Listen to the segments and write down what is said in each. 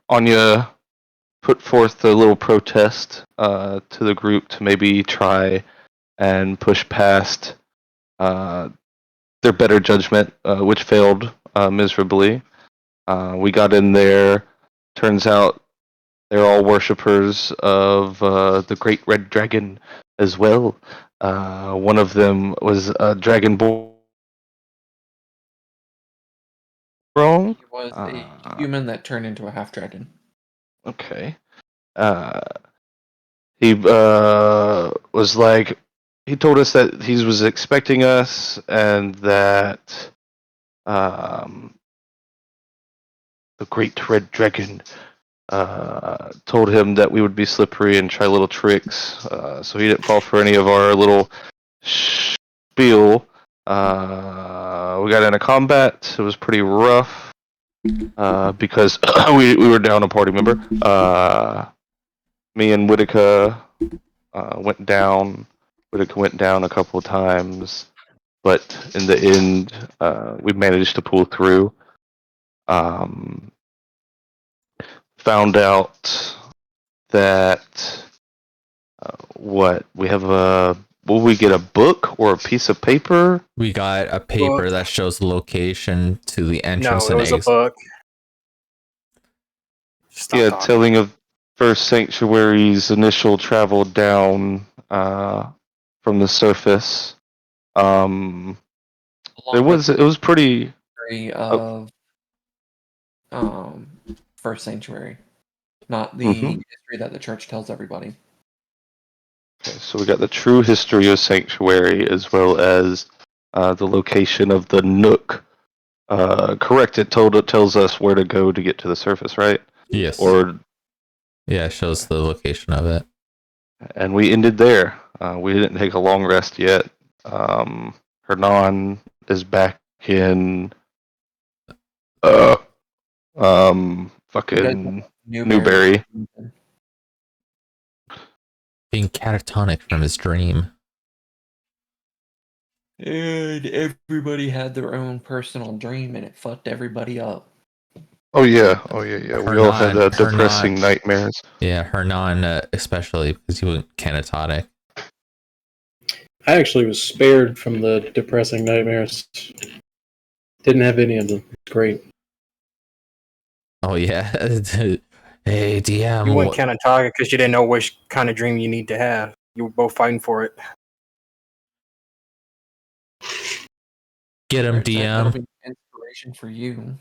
Anya put forth a little protest to the group to maybe try and push past their better judgment, which failed miserably. We got in there. Turns out they're all worshippers of the Great Red Dragon as well. One of them was a dragonborn. He was a human that turned into a half dragon. Okay. He was like, he told us that he was expecting us and that the Great Red Dragon told him that we would be slippery and try little tricks. So he didn't fall for any of our little spiel. We got into combat. It was pretty rough because we were down a party member. Me and Whitaker went down. Whitaker went down a couple of times, but in the end, we managed to pull through. Found out that we have a. Will we get a book or a piece of paper? We got a paper that shows the location to the entrance. No, it was a book. Telling of First Sanctuary's initial travel down from the surface. It was pretty of First Sanctuary, not the history that the church tells everybody. Okay, so we got the true history of Sanctuary as well as the location of the nook. Correct, it tells us where to go to get to the surface, right? Yes. It shows the location of it. And we ended there. We didn't take a long rest yet. Hernan is back in fucking Newberry. Being catatonic from his dream. And everybody had their own personal dream and it fucked everybody up. Oh yeah. We all had depressing nightmares. Yeah, Hernan especially because he went catatonic. I actually was spared from the depressing nightmares. Didn't have any of them. It's great. Oh yeah. Hey DM. You went catatonic because you didn't know which kind of dream you need to have. You were both fighting for it. Get him, DM. That'll be inspiration for you.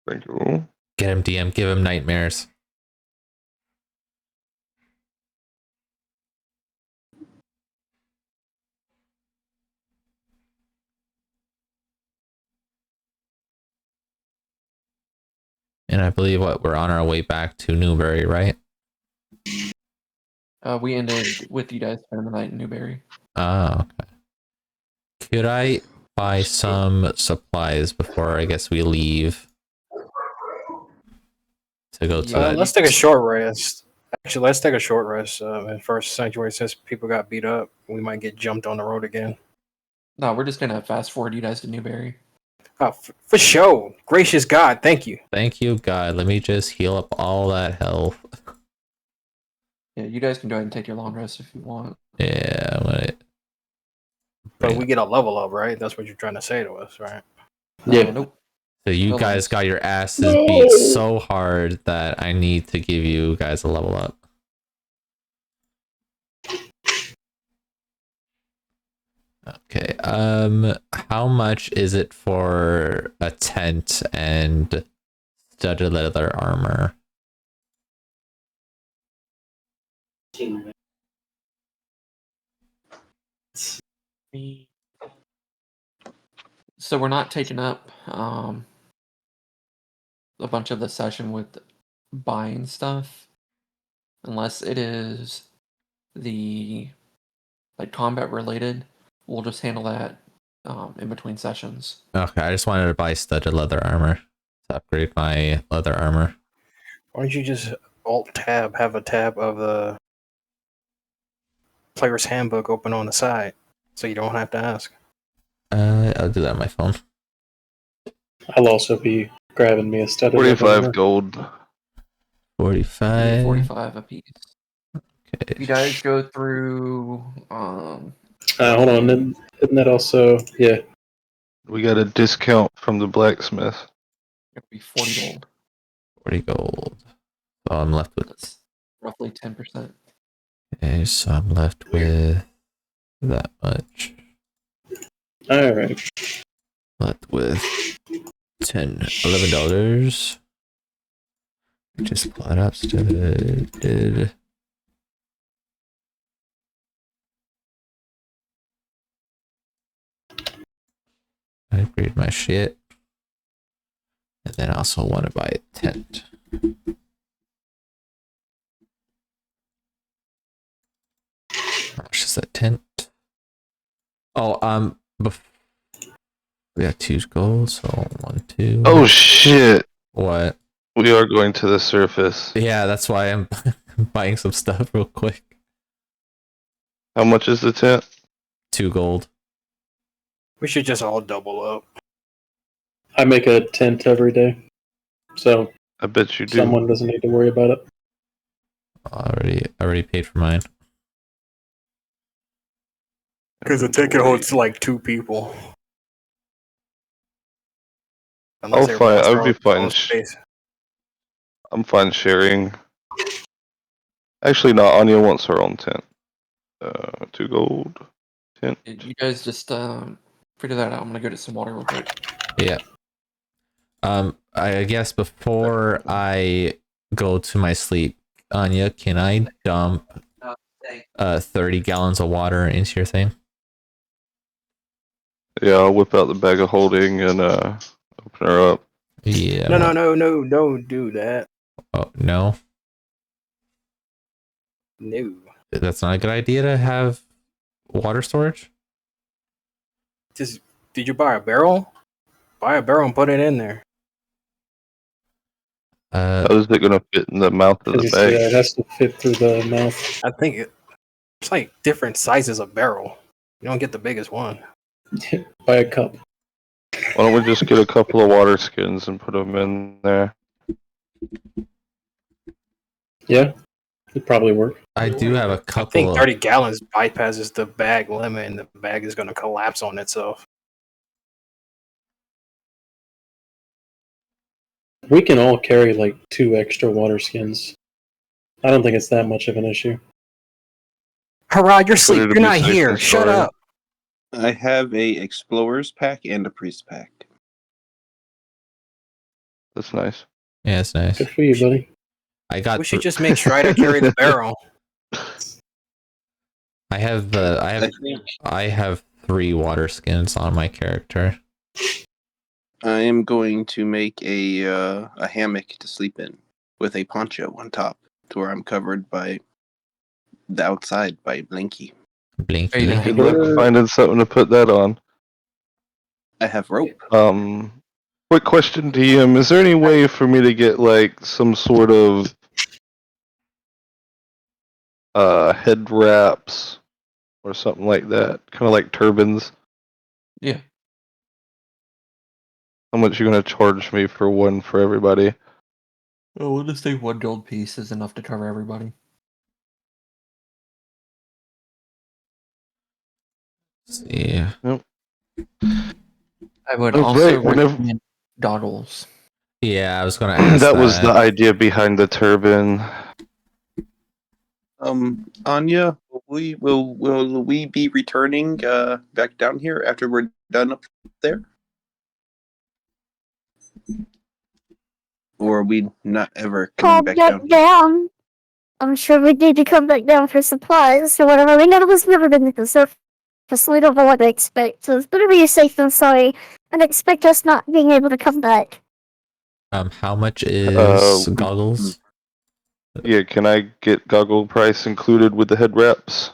Thank you. Get him, DM. Give him nightmares. And I believe we're on our way back to Newberry, right? We ended with you guys spending the night in Newberry. Oh, okay. Could I buy some supplies before I guess we leave? To go to that. Let's take a short rest. Actually, let's take a short rest. In First Sanctuary, since people got beat up, we might get jumped on the road again. No, we're just gonna fast forward you guys to Newberry. Oh, for sure. Gracious God, thank you. Thank you, God. Let me just heal up all that health. Yeah, you guys can go ahead and take your long rest if you want. Yeah, But we get a level up, right? That's what you're trying to say to us, right? Yeah. Nope. So you guys got your asses beat so hard that I need to give you guys a level up. Okay. How much is it for a tent and studded leather armor? So we're not taking up a bunch of the session with buying stuff unless it is the combat related. We'll just handle that in between sessions. Okay, I just wanted to buy studded leather armor to upgrade my leather armor. Why don't you just Alt-Tab, have a tab of the player's handbook open on the side so you don't have to ask? I'll do that on my phone. I'll also be grabbing me a studded 45 gold. 45. 45 apiece. Okay. You guys go through. Hold on, isn't that also... Yeah, We got a discount from the blacksmith. It'll be 40 gold. 40 gold. So I'm left with... That's roughly 10%. Okay, so I'm left with that much. alright. Left with $11. Just pull it up. Did I read my shit? And then I also want to buy a tent. How much is that tent? Oh, we got 2 gold, so 1, 2. Oh shit! What? We are going to the surface. Yeah, that's why I'm buying some stuff real quick. How much is the tent? 2 gold. We should just all double up. I make a tent every day, so I bet you do. someone doesn't need to worry about it. I already paid for mine. Because the ticket holds like 2 people. I'll everybody fine. has I'll their be own fine. space. I'm fine sharing. Actually, no. Anya wants her own tent. 2 gold. Tent. You guys just figure that out. I'm gonna go get some water real quick. Yeah. I guess before I go to my sleep, Anya, can I dump 30 gallons of water into your thing? Yeah, I'll whip out the bag of holding and open her up. Yeah. No, don't do that. Oh, no? No. That's not a good idea to have water storage? Just, did you buy a barrel? Buy a barrel and put it in there. How is it gonna fit in the mouth of the Yeah, bag? it has to fit through the mouth. I think it's like different sizes of barrel. You don't get the biggest one. Buy a cup. Why don't we just get a couple of water skins and put them in there? Yeah, it'd probably work. I do have a I couple think of... 30 gallons bypasses the bag limit, and the bag is going to collapse on itself. We can all carry like 2 extra water skins. I don't think it's that much of an issue. Hurrah, you're Put asleep. it to You're be not safe here. and Shut sorry. up. I have a explorer's pack and a priest pack. That's nice. Yeah, it's nice. Good for you, buddy. I got... We should just make Strider carry the barrel. I have I think I have 3 water skins on my character. I am going to make a hammock to sleep in with a poncho on top, to where I'm covered by the outside by Blinky. Blink, Are you gonna blink. Good luck finding something to put that on. I have rope. Quick question, DM. Is there any way for me to get like some sort of head wraps or something like that? Kind of like turbans. Yeah. How much you gonna charge me for one for everybody? Oh, we'll just say 1 gold piece is enough to cover everybody. Yeah. I would Oh, also right, whenever- recommend goggles. Yeah, I was gonna ask That was the idea behind the turban. Anya, will we be returning back down here after we're done up there? Or are we not ever coming back down? down. I'm sure we need to come back down for supplies or whatever. We none of us never been to the surface, so we don't know what to expect. So it's better be safe than sorry, and expect us not being able to come back. How much is Uh, goggles? Yeah, can I get goggle price included with the head wraps?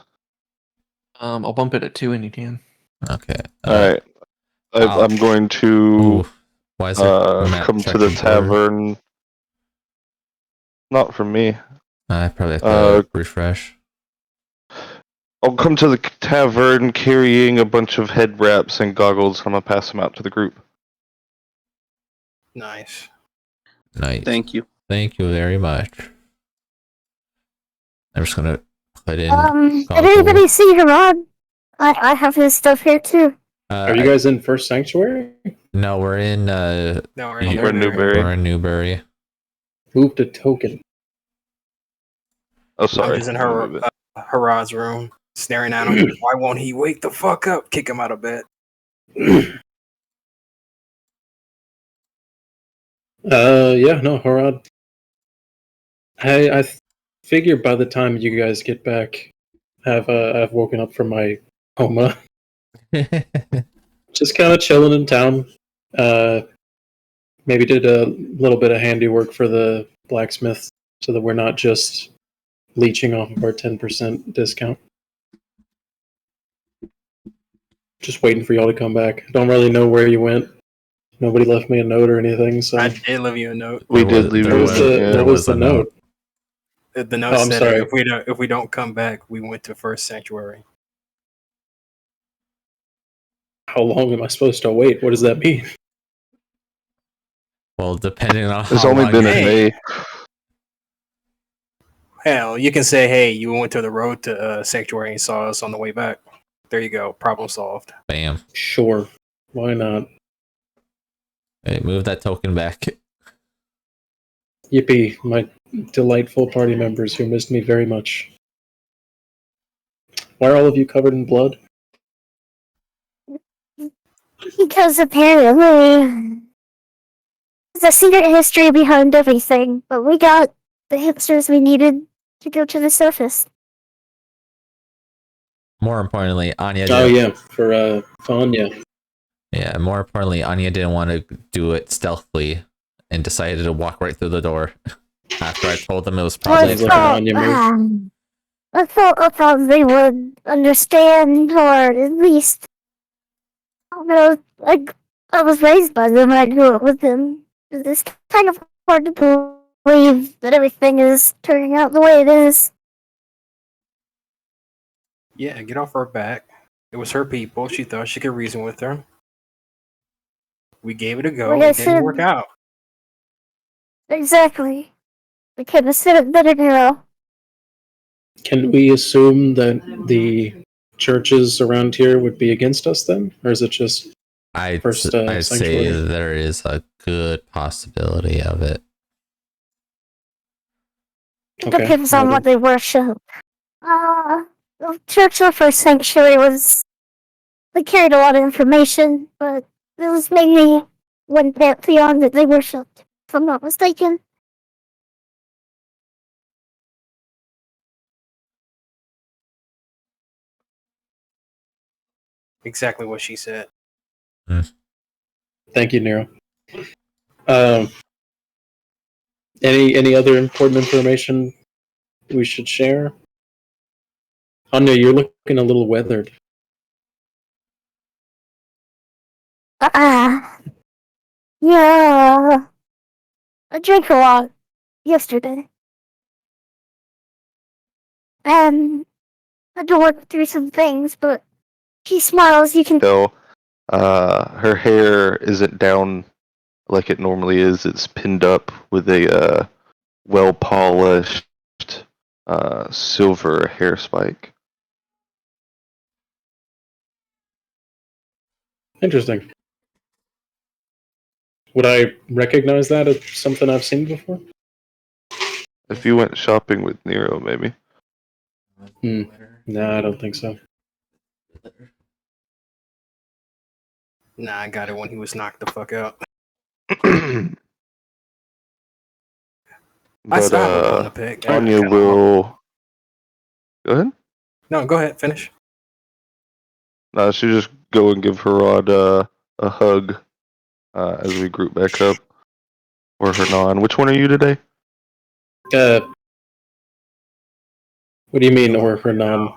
I'll bump it at 2 and you can. Okay. Alright. I'm going to Ooh, why is there a map come to check the and border? tavern. Not from me. I probably have to refresh. I'll come to the tavern carrying a bunch of head wraps and goggles. I'm gonna pass them out to the group. Nice. Nice. Thank you. Thank you very much. I'm just gonna put in. Did anybody see Harad? I have his stuff here too. Are you guys in First Sanctuary? No, we're in. No, We're in Newberry. We're in Newberry. Moved a token. Oh, I'm sorry. just in Harad's room, staring at him. Why won't he wake the fuck up? Kick him out of bed. Yeah, no, Harad. I figure by the time you guys get back, I've woken up from my coma. Just kind of chilling in town. Maybe did a little bit of handiwork for the blacksmith so that we're not just leeching off of our 10% discount. Just waiting for y'all to come back. Don't really know where you went. Nobody left me a note or anything, so I did leave you a note. We did leave you There was the note. The note I'm said sorry. if we don't come back, we went to First Sanctuary. How long am I supposed to wait? What does that mean? Well, depending on It's how only long been you- a day. Hell, you can say, hey, you went to the road to Sanctuary and saw us on the way back. There you go. Problem solved. Bam. Sure. Why not? Hey, move that token back. Yippee, my delightful party members who missed me very much. Why are all of you covered in blood? Because apparently there's a secret history behind everything, but we got the hipsters we needed to go to the surface. More importantly, Anya. Oh yeah, for Anya. Yeah. More importantly, Anya didn't want to do it stealthily and decided to walk right through the door after I told them it was probably. Sounds like an Anya move. I thought they would understand, or at least, I don't know, like, I was raised by them and I grew up with them. It's kind of hard to believe that everything is turning out the way it is. Yeah, get off her back. It was her people. She thought she could reason with her. We gave it a go. Like I It didn't said- work out. Exactly. We could have said it better now. Can we assume that the churches around here would be against us then? Or is it just I'd First, say sanctuary? there is a good possibility of it. It Okay, depends on noted. what they worship. The Church of First Sanctuary was... They carried a lot of information, but it was mainly one pantheon that they worshipped, if I'm not mistaken. Exactly what she said. Thank you, Nero. Any other important information we should share? Anya, you're looking a little weathered. Yeah. I drank a lot yesterday. And had to work through some things, but she smiles, you can... Though, her hair isn't down like it normally is. It's pinned up with a well polished silver hair spike. Interesting. Would I recognize that as something I've seen before? If you went shopping with Nero, maybe. No, I don't think so. Nah, I got it when he was knocked the fuck out. But I still have a bone to pick. Anya will. Go ahead. No, go ahead. Finish. No, she just go and give Harad a hug as we group back up. Or Hernan. Which one are you today? What do you mean, or Hernan?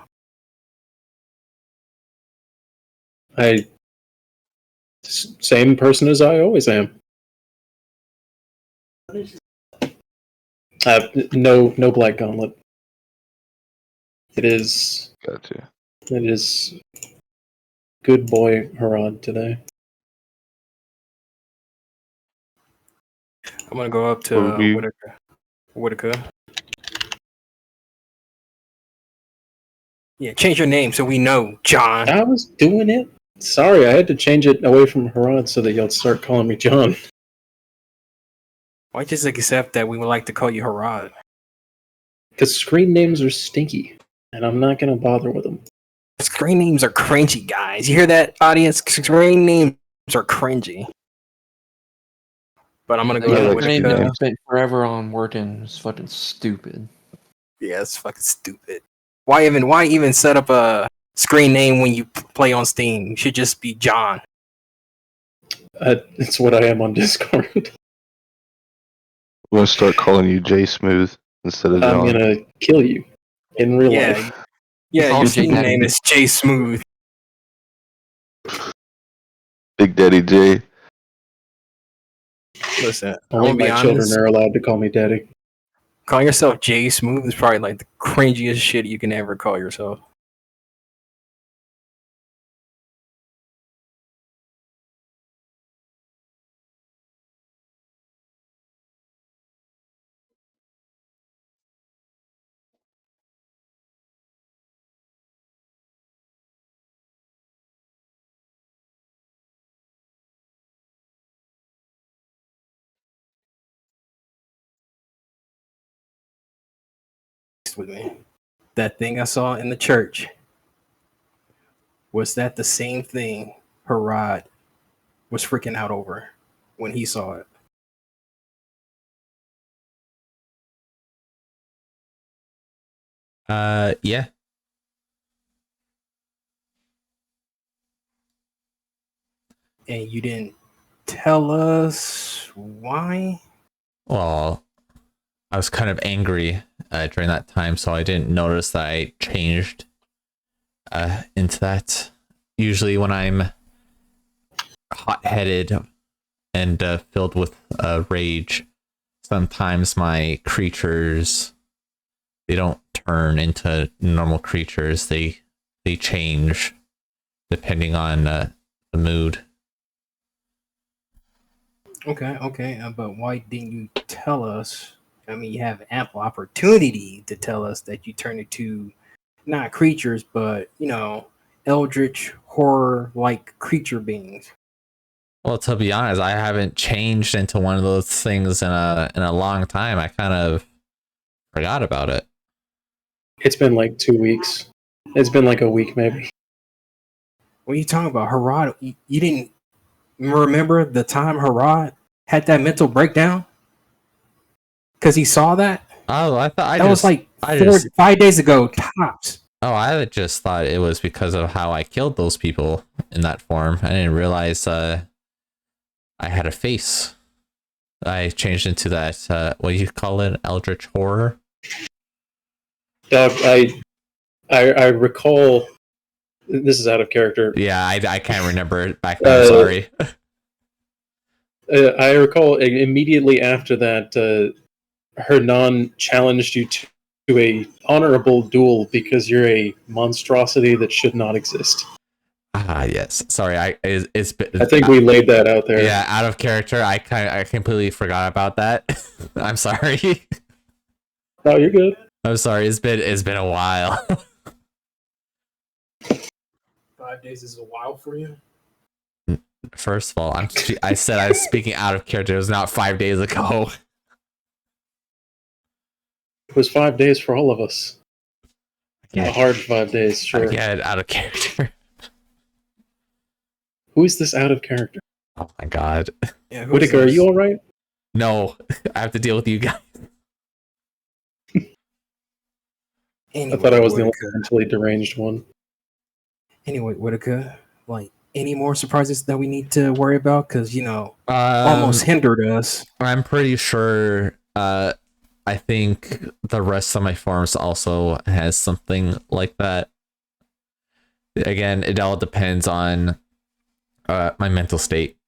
Same person as I always am. No black gauntlet. It is Gotcha. good boy Harad today. I'm gonna go up to Or we- Whitaker. Yeah, change your name so we know, John. I was doing it. Sorry, I had to change it away from Harad so that y'all start calling me John. Why just accept that we would like to call you Harad? Because screen names are stinky, and I'm not gonna bother with them. Screen names are cringy, guys. You hear that, audience? Screen names are cringy. But I'm gonna go Yeah, ahead like with name screen that I names. spent forever on working is fucking stupid. Yeah, it's fucking stupid. Why even set up a screen name when you play on Steam? You should just be John. It's what I am on Discord. I'm gonna start calling you J Smooth instead of I'm John. gonna kill you in real Yeah, life. Yeah, Call your him Steam J-Daddy. name is J Smooth. Big Daddy J. Listen, I'm Only gonna be my children honest. are allowed to call me daddy. Calling yourself J Smooth is probably like the cringiest shit you can ever call yourself. With me, that thing I saw in the church, was that the same thing Harad was freaking out over when he saw it? Yeah. And you didn't tell us why? Well, I was kind of angry during that time, so I didn't notice that I changed into that. Usually, when I'm hot-headed and filled with rage, sometimes my creatures, they don't turn into normal creatures. They change depending on the mood. Okay, but why didn't you tell us? I mean, you have ample opportunity to tell us that you turn into not creatures, but eldritch horror-like creature beings. Well, to be honest, I haven't changed into one of those things in a long time. I kind of forgot about it. It's been like 2 weeks. It's been like a week, maybe. What are you talking about, Harad? You didn't remember the time Harad had that mental breakdown because he saw that? Oh, I thought That was like I 5 days ago, tops. Oh, I just thought it was because of how I killed those people in that form. I didn't realize I had a face. I changed into that, what do you call it? Eldritch horror? I recall. This is out of character. Yeah, I can't remember it back then. Sorry. I recall immediately after that, Hernan challenged you to a honorable duel because you're a monstrosity that should not exist. Ah, yes. Sorry, I think we laid that out there. Yeah, out of character. I completely forgot about that. I'm sorry. No, you're good. I'm sorry. It's been a while. 5 days is a while for you? First of all, I said I was speaking out of character. It was not 5 days ago. It was 5 days for all of us. Yeah. A hard 5 days, sure. Again, out of character. Who is this out of character? Oh my god. Yeah, Whitaker, are you alright? No, I have to deal with you guys. I thought I was the only mentally deranged one. Anyway, Whitaker, like, any more surprises that we need to worry about? Because, almost hindered us. I'm pretty sure, I think the rest of my forms also has something like that. Again, it all depends on my mental state.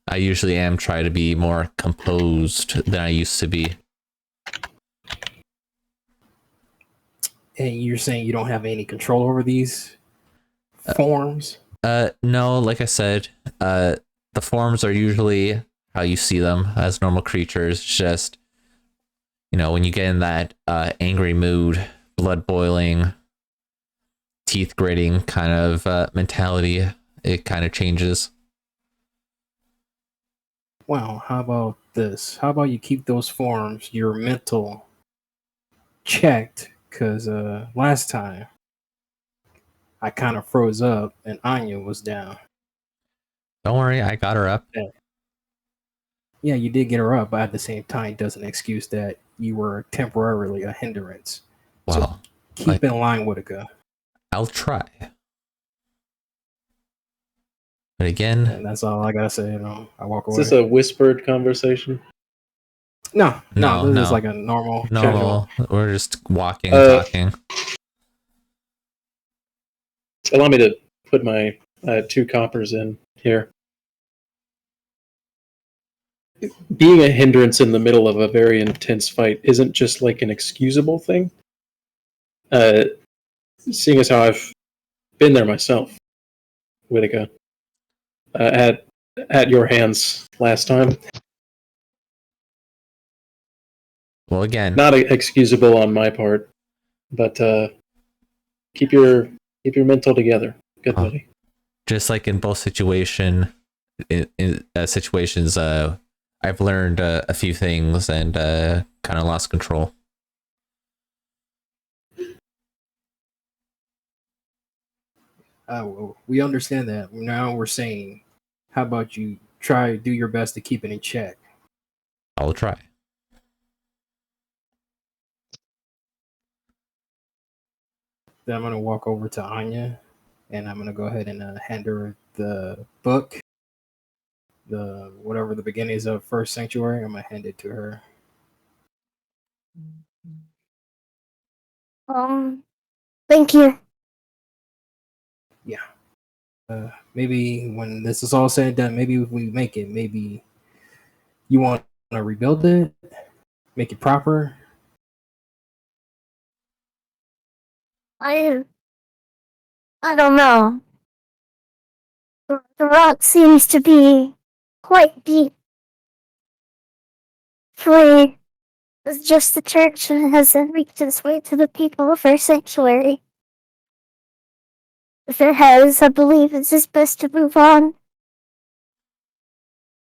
I usually am trying to be more composed than I used to be. And you're saying you don't have any control over these forms? No, like I said, the forms are usually how you see them as normal creatures. Just, when you get in that angry mood, blood boiling, teeth gritting kind of mentality, it kind of changes. Well, how about this? How about you keep those forms, your mental, checked? Because last time I kind of froze up and Anya was down. Don't worry, I got her up. Yeah, you did get her up, but at the same time, it doesn't excuse that you were temporarily a hindrance. Well, So keep in line with Utica. I'll try. But again, And that's all I gotta say. I walk away. Is this a whispered conversation? No, this is like a normal. normal. We're just walking and talking. Allow me to put my 2 coppers in here. Being a hindrance in the middle of a very intense fight isn't just like an excusable thing. Seeing as how I've been there myself, Whitaker, at your hands last time. Well, again, Not excusable on my part, but keep your mental together, good buddy. just like in both situations, I've learned a few things and kind of lost control. We understand that. Now we're saying, how about you try do your best to keep it in check? I'll try. Then I'm gonna walk over to Anya, and I'm gonna go ahead and hand her the book, the whatever the beginnings of First Sanctuary. I'm gonna hand it to her. Thank you. Yeah. Maybe when this is all said and done, maybe if we make it, maybe you want to rebuild it, make it proper. I don't know. The rock seems to be quite deep. Hopefully, it's just the church and hasn't reached its way to the people of our sanctuary. If it has, I believe it's just best to move on.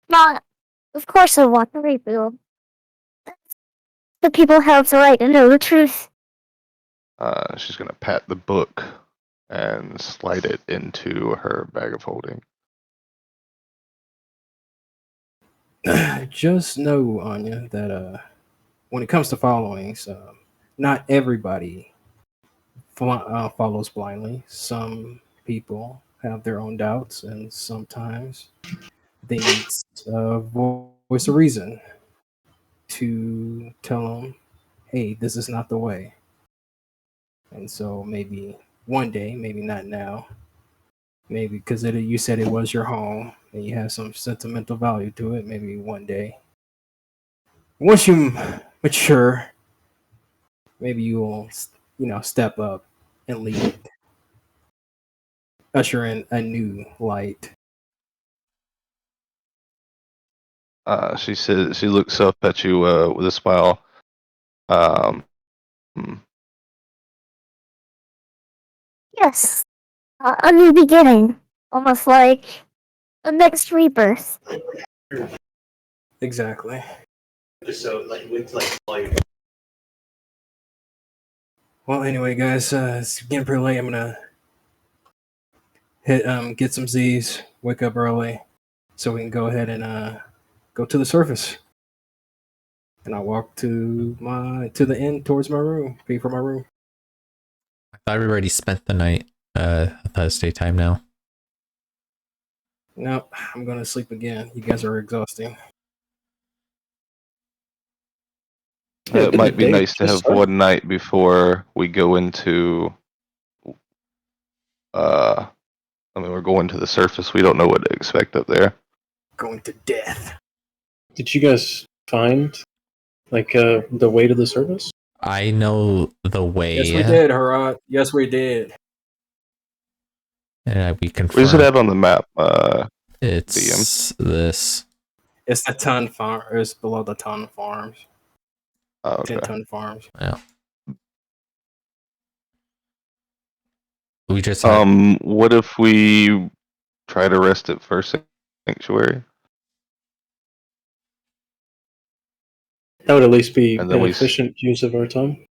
Not, of course I want to rebuild. The people have the right to know the truth. She's gonna pat the book and slide it into her bag of holding. Just know, Anya, that when it comes to followings, not everybody follows blindly. Some people have their own doubts, and sometimes they need a voice of reason to tell them, hey, this is not the way. And so maybe one day, maybe not now, maybe because you said it was your home and you have some sentimental value to it, maybe one day. Once you mature, maybe you will, step up and lead, usher in a new light. She says, she looks up at you with a smile. Yes, a new beginning. Almost like a next rebirth. Exactly. So Well, anyway, guys, it's getting pretty late. I'm gonna get some Z's, wake up early, so we can go ahead and go to the surface. And I walk to the end towards my room, pay for my room. I thought we already spent the night. I thought it's daytime now. No, I'm gonna sleep again. You guys are exhausting. It might be nice to have one night before we go into. We're going to the surface. We don't know what to expect up there. Going to death. Did you guys find the way to the surface? I know the way. Yes, we did, Harad. Yes, we did. And we confirmed. Where's it at on the map? It's this. It's the ton farm. It's below the ton farms. Oh, okay. 10-ton farms. Yeah. We just had, What if we try to rest at first sanctuary, That would at least be and an then efficient use of our time.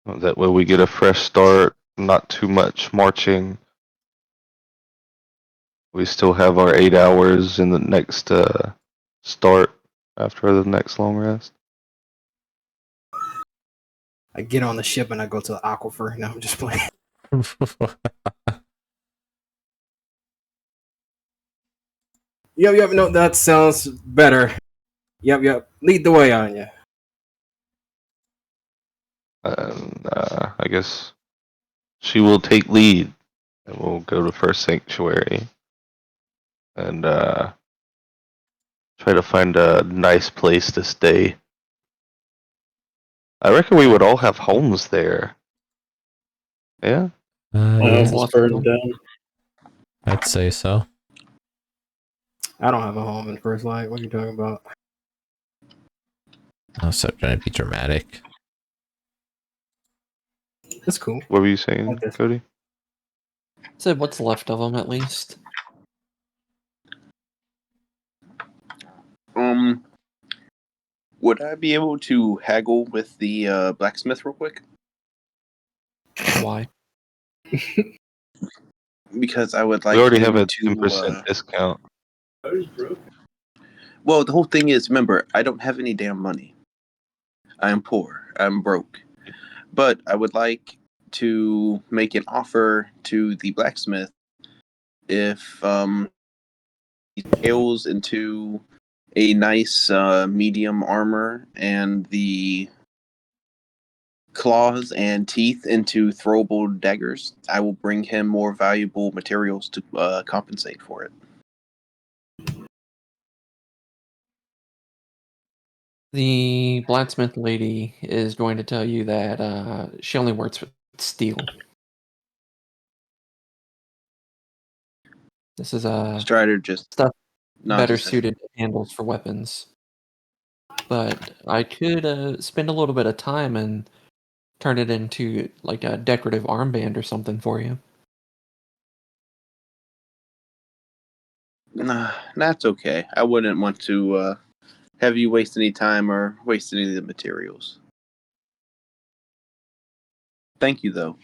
that way we get a fresh start, not too much marching. We still have our 8 hours in the next start after the next long rest. I get on the ship and I go to the aquifer. No, I'm just playing. Yep. No, that sounds better. Yep. Lead the way, Anya. And I guess she will take lead, and we'll go to first sanctuary and try to find a nice place to stay. I reckon we would all have homes there. Yeah. My yeah, house is burned down. I'd say so. I don't have a home in First Light. What are you talking about? I'm so trying to be dramatic. That's cool. What were you saying, Okay. Cody? So what's left of them, at least. Would I be able to haggle with the blacksmith real quick? Why? Because I would like We already him have a to, 10% discount. Well, the whole thing is, remember, I don't have any damn money. I am poor. I'm broke. But I would like to make an offer to the blacksmith if he scales into a nice medium armor and the claws and teeth into throwable daggers, I will bring him more valuable materials to compensate for it. The blacksmith lady is going to tell you that she only works with steel. This is Strider just stuff nods better his head. suited handles for weapons. But I could spend a little bit of time and turn it into like a decorative armband or something for you. Nah, that's okay. I wouldn't want to have you waste any time or waste any of the materials. Thank you, though.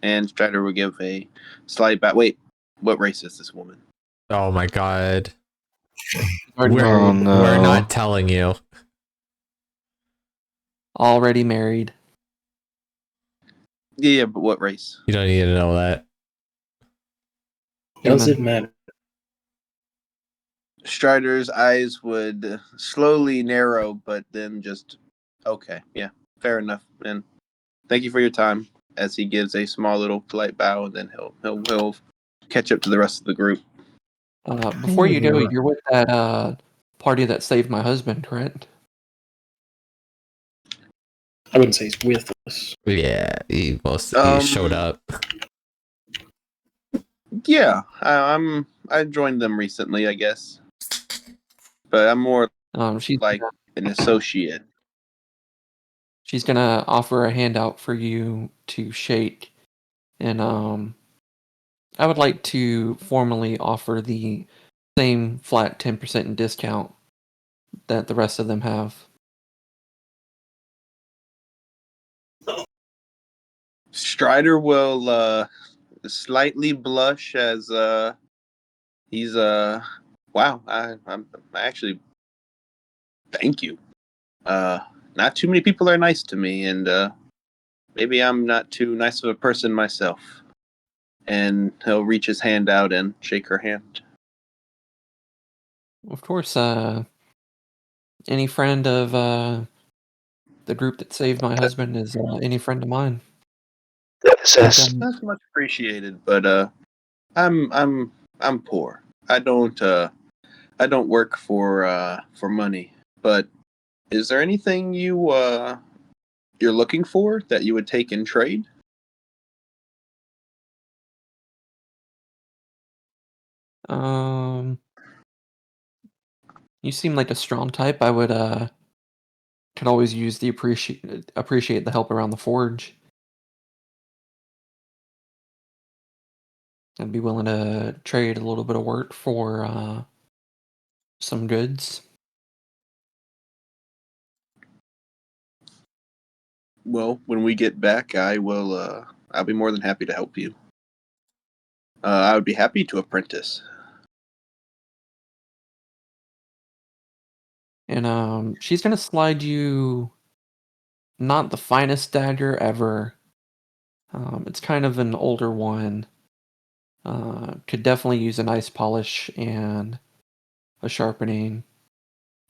And Strider will give a slight back. Wait, what race is this woman? Oh my god. Already We're, Oh, married. no. we're not telling you. Already married. Yeah, but what race? You don't need to know that. Does Human. it matter? Strider's eyes would slowly narrow, but then just, okay, yeah, fair enough. And thank you for your time. As he gives a small little polite bow, and then he'll catch up to the rest of the group. Before you go, you're with that party that saved my husband, correct? I wouldn't say he's with us. Yeah, he showed up. Yeah, I joined them recently, I guess, but I'm more She's like an associate. she's gonna offer a handout for you to shake, and I would like to formally offer the same flat 10% discount that the rest of them have. Strider will slightly blush as he's wow, I'm actually thank you. Not too many people are nice to me, and maybe I'm not too nice of a person myself. And he'll reach his hand out and shake her hand. Of course, any friend of the group that saved my husband is any friend of mine. Yes. That's much appreciated, but I'm poor. I don't work for money. But is there anything you're looking for that you would take in trade? Um, You seem like a strong type. I would could always use the appreciate the help around the forge. I'd be willing to trade a little bit of work for some goods. Well, when we get back, I will. I'll be more than happy to help you. I would be happy to apprentice. And she's gonna slide you not the finest dagger ever. It's kind of an older one. Could definitely use a nice polish and a sharpening.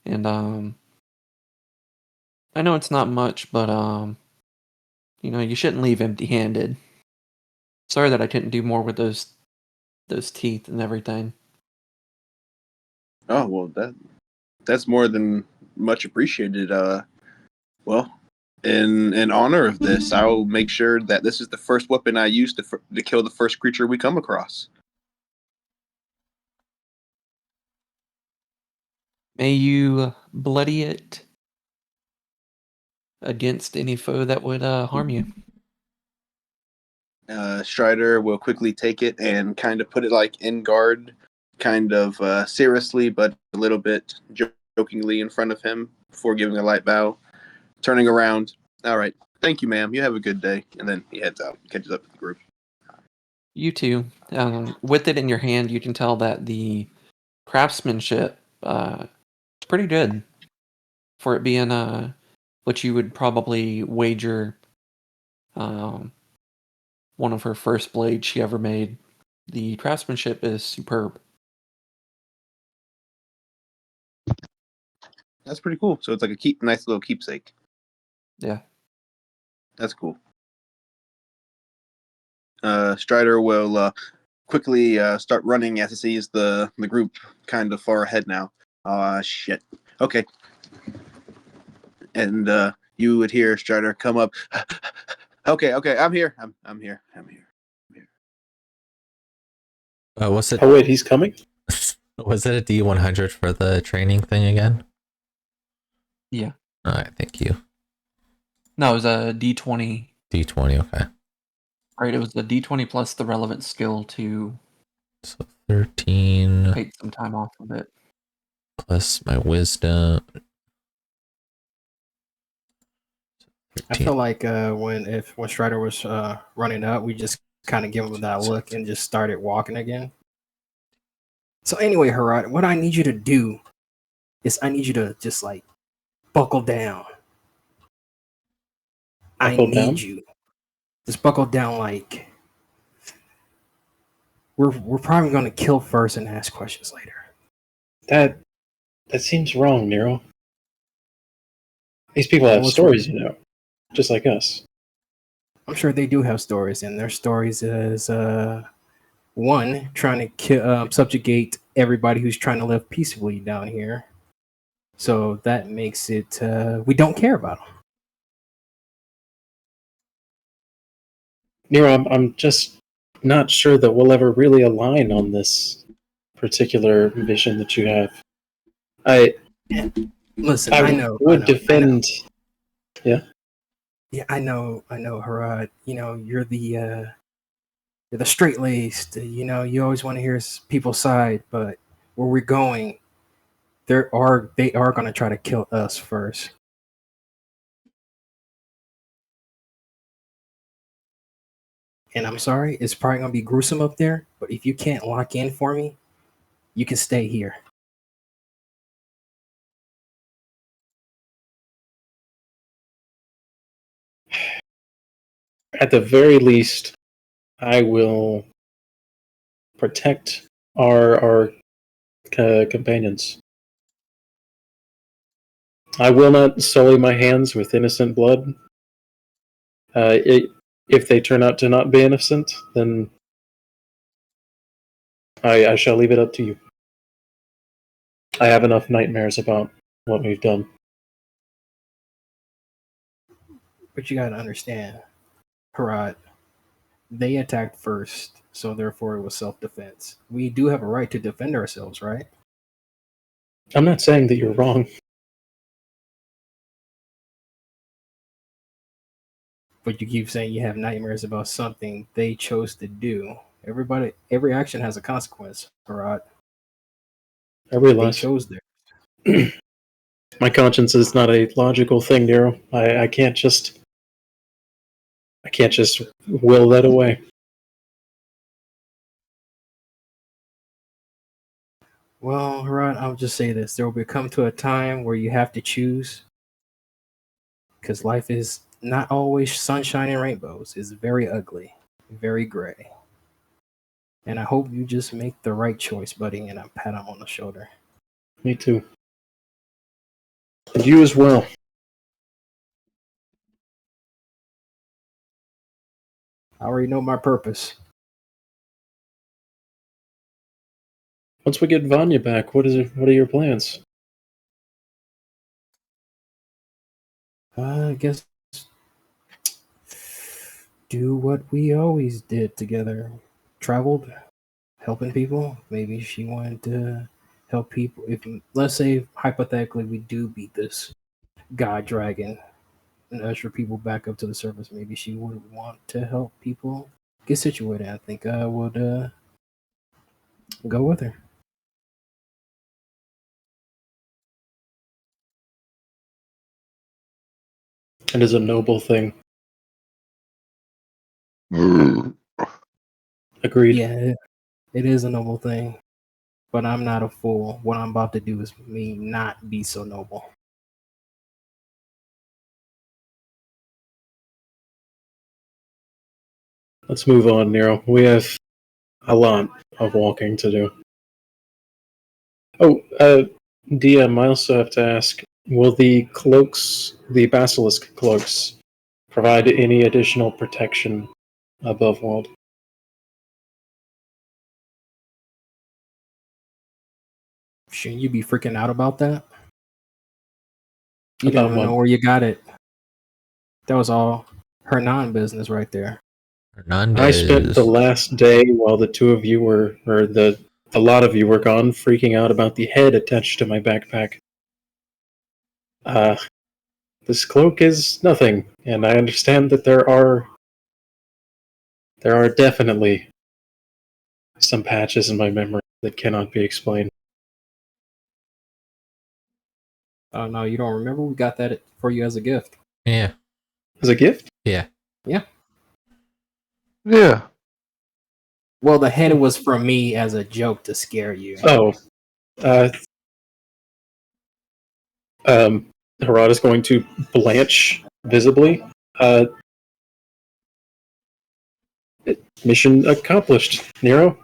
And I know it's not much, but you shouldn't leave empty-handed. Sorry that I couldn't do more with those teeth and everything. Oh well, that's more than much appreciated. Well, in honor of this, I'll make sure that this is the first weapon I use to kill the first creature we come across. May you bloody it against any foe that would harm you. Strider will quickly take it and kind of put it like in guard, kind of seriously, but a little bit jokingly in front of him before giving a light bow. Turning around. All right. Thank you, ma'am. You have a good day. And then he heads out, catches up with the group. You too. With it in your hand, you can tell that the craftsmanship is pretty good for it being what you would probably wager one of her first blades she ever made. The craftsmanship is superb. That's pretty cool. So it's like a nice little keepsake. Yeah. That's cool. Strider will quickly start running as he sees the group kind of far ahead now. Shit. Okay. And you would hear Strider come up. Okay, I'm here. I'm here. Was it? Oh wait, he's coming? Was it a D100 for the training thing again? Yeah. All right, thank you. No, it was a D20. D20, okay. Right, it was the D20 plus the relevant skill to So 13 take some time off of it. plus my wisdom. 13. I feel like when Strider was running up, we just kind of give him that look and just started walking again. So anyway, Harad, what I need you to do is I need you to just like buckle down. Buckle I need down? you. Just buckle down like we're probably gonna kill first and ask questions later. That seems wrong, Nero. These people have What's stories, wrong? just like us. I'm sure they do have stories, and their stories is one trying to subjugate everybody who's trying to live peacefully down here. So that makes it we don't care about them. Nero, I'm just not sure that we'll ever really align on this particular vision that you have. Listen, I I know. would defend. Yeah. Yeah, I know, Harad. You're the straight laced. You always want to hear people's side, but where we're going, they are going to try to kill us first. And I'm sorry, it's probably going to be gruesome up there, but if you can't lock in for me, you can stay here. At the very least, I will protect our companions. I will not sully my hands with innocent blood. If they turn out to not be innocent, then I shall leave it up to you. I have enough nightmares about what we've done. But you got to understand, Harad, they attacked first, so therefore it was self-defense. We do have a right to defend ourselves, right? I'm not saying that you're wrong. But you keep saying you have nightmares about something they chose to do. Every action has a consequence, Harad. I They realize. chose theirs. My conscience is not a logical thing, Nero. I can't just will that away. Well, Harad, I'll just say this. There will come to a time where you have to choose. Because life is not always sunshine and rainbows. It's very ugly, very gray. And I hope you just make the right choice, buddy. And I pat him on the shoulder. Me too. And you as well. I already know my purpose. Once we get Vanya back, what are your plans? I guess do what we always did together. Traveled, helping people. Maybe she wanted to help people. If let's say hypothetically we do beat this god dragon and usher people back up to the surface, maybe she would want to help people get situated. I think I would go with her. It is a noble thing. Agreed. Yeah, it is a noble thing, but I'm not a fool. What I'm about to do is me not be so noble. Let's move on, Nero. We have a lot of walking to do. Oh, DM, I also have to ask, will the cloaks, the basilisk cloaks, provide any additional protection above world? Shouldn't you be freaking out about that? You About don't even know what? where you got it. That was all Hernan business right there. I spent the last day while the two of you were, or a lot of you were gone, freaking out about the head attached to my backpack. This cloak is nothing, and I understand that there are definitely some patches in my memory that cannot be explained. Oh no, you don't remember? We got that for you as a gift. Yeah. As a gift? Yeah. Yeah. Yeah. Well, the head was from me as a joke to scare you. Oh. Harad is going to blanch visibly. Mission accomplished, Nero.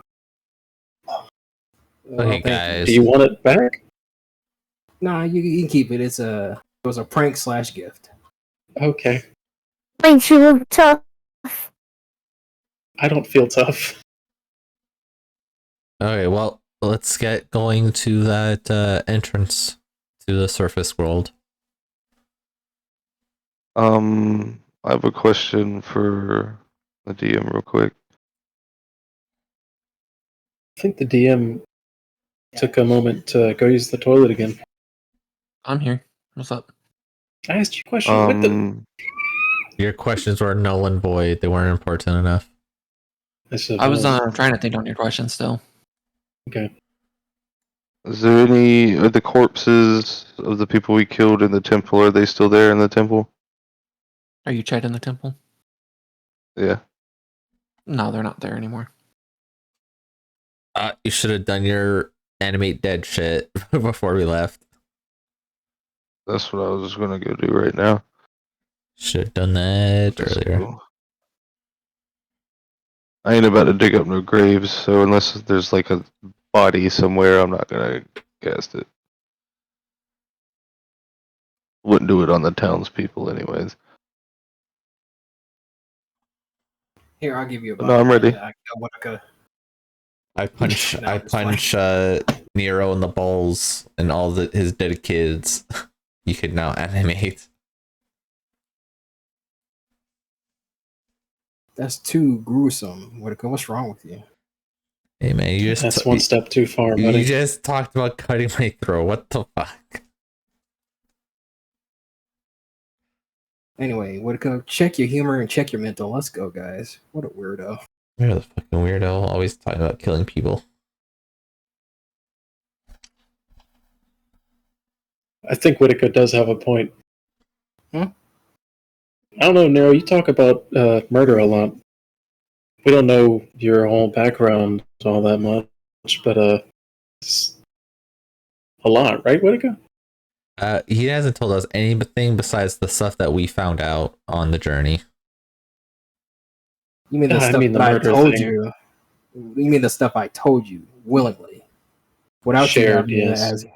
Okay, Thank you. guys. Do you want it back? Nah, you can keep it. It was a prank / gift. Okay. Makes you look tough. I don't feel tough. Okay, well, let's get going to that entrance to the surface world. I have a question for the DM real quick. I think the DM took a moment to go use the toilet again. I'm here. What's up? I asked you a question. What the? Your questions were null and void. They weren't important enough. I was trying to think on your question still. Okay. Is there are the corpses of the people we killed in the temple, are they still there in the temple? Are you Chet in the temple? Yeah. No, they're not there anymore. You should have done your animate dead shit before we left. That's what I was gonna go do right now. Should have done that That's earlier. cool. I ain't about to dig up no graves, so unless there's like a body somewhere, I'm not gonna cast it. Wouldn't do it on the townspeople anyways. Here, I'll give you a But body. no, I'm ready. I punch No, I it's punch Nero in the balls and all his dead kids. You could now animate. That's too gruesome. What's wrong with you? Hey man, you just That's one step too far, you buddy. just talked about cutting my throat. What the fuck? Anyway, would go check your humor and check your mental. Let's go, guys. What a weirdo. You're the fucking weirdo. Always talking about killing people. I think Whitaker does have a point. Hmm? I don't know, Nero. You talk about murder a lot. We don't know your whole background all that much, but it's a lot, right, Whitaker? He hasn't told us anything besides the stuff that we found out on the journey. You mean the I stuff mean the that I murder told thing. you? You mean the stuff I told you willingly, without you Shared, having yes. as,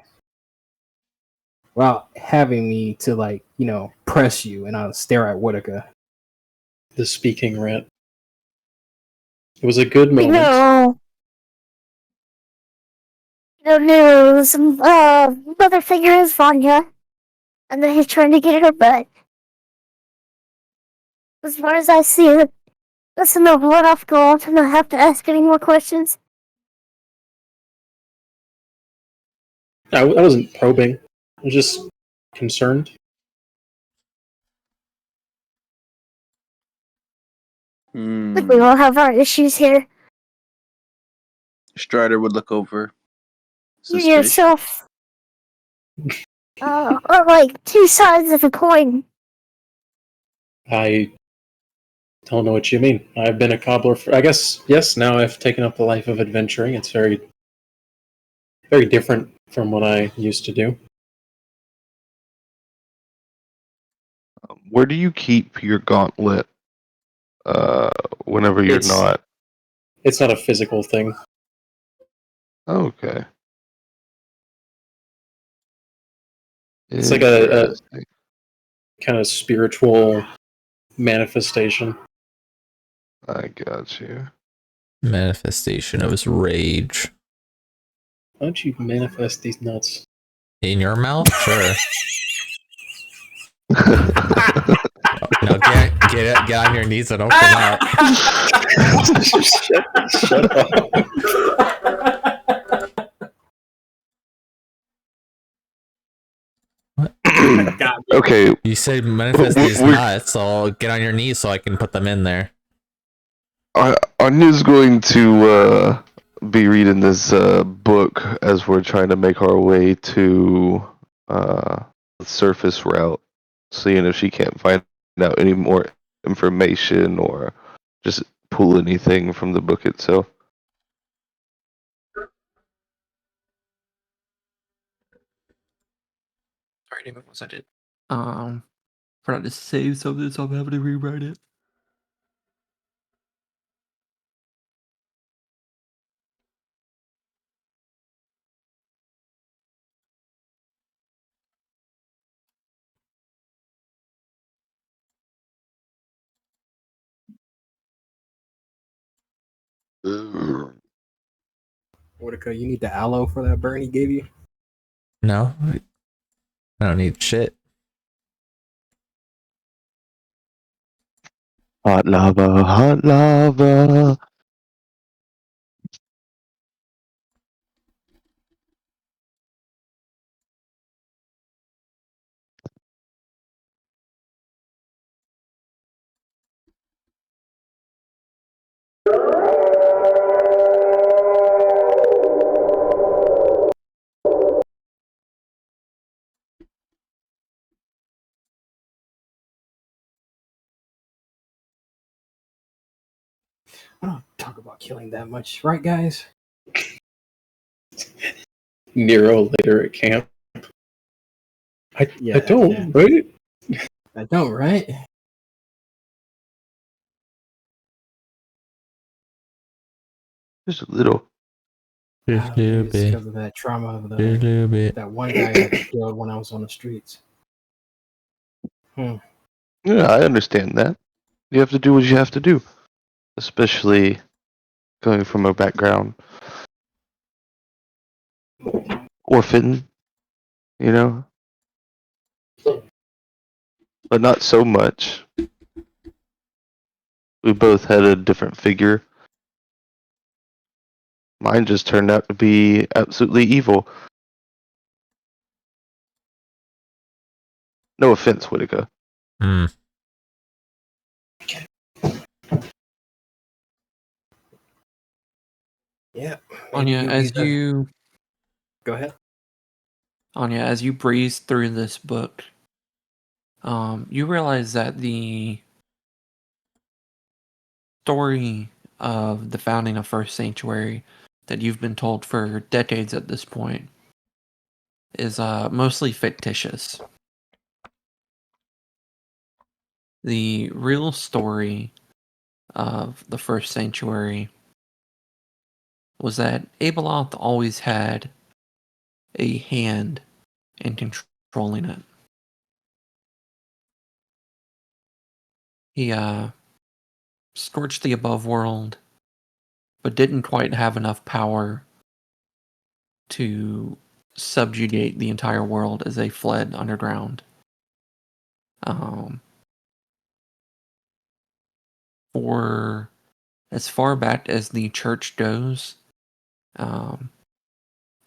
without having me to like press you and I'll stare at Whitaker. The speaking rat. It was a good moment. No. No news. Mother figure is Vanya. And then he's trying to get her back. As far as I see it, that's enough let off goal to not have to ask any more questions. I wasn't probing. I was just concerned. I think we all have our issues here. Strider would look over. You Suspicious. yourself are like two sides of a coin. I don't know what you mean. I've been a cobbler for, I guess, yes, now I've taken up the life of adventuring. It's very, very different from what I used to do. Where do you keep your gauntlet whenever you're It's- not? It's not a physical thing. Okay. It's like a Interesting. kind of spiritual manifestation. I got you. Manifestation of his rage. Why don't you manifest these nuts? In your mouth? Sure. No, get on your knees and open up. Shut up. Okay, You said manifest these nuts, so get on your knees so I can put them in there. Anya's going to be reading this book as we're trying to make our way to the surface route, seeing if she can't find out any more information or just pull anything from the book itself. Sorry, David, what was I did? Forgot to save something, so I'm having to rewrite it. Whitaker, you need the aloe for that burn he gave you? No, I don't need shit. Hot lava, hot lava. I don't talk about killing that much, right, guys? Nero later at camp. I don't, yeah. right? I don't, right? Just a little. Just a Maybe little it's bit. because of that trauma of Just a little bit. that one guy I killed when I was on the streets. Yeah, I understand that. You have to do what you have to do, especially coming from a background orphan, you know, but not so much. We both had a different figure. Mine just turned out to be absolutely evil. No offense, Whitaker. Hmm. Yeah. Anya, Maybe as you'll be the- you Go ahead. Anya, as you breeze through this book, you realize that the story of the founding of First Sanctuary that you've been told for decades at this point is mostly fictitious. The real story of the First Sanctuary was that Ableloth always had a hand in controlling it. He scorched the above world, but didn't quite have enough power to subjugate the entire world as they fled underground. For as far back as the church goes,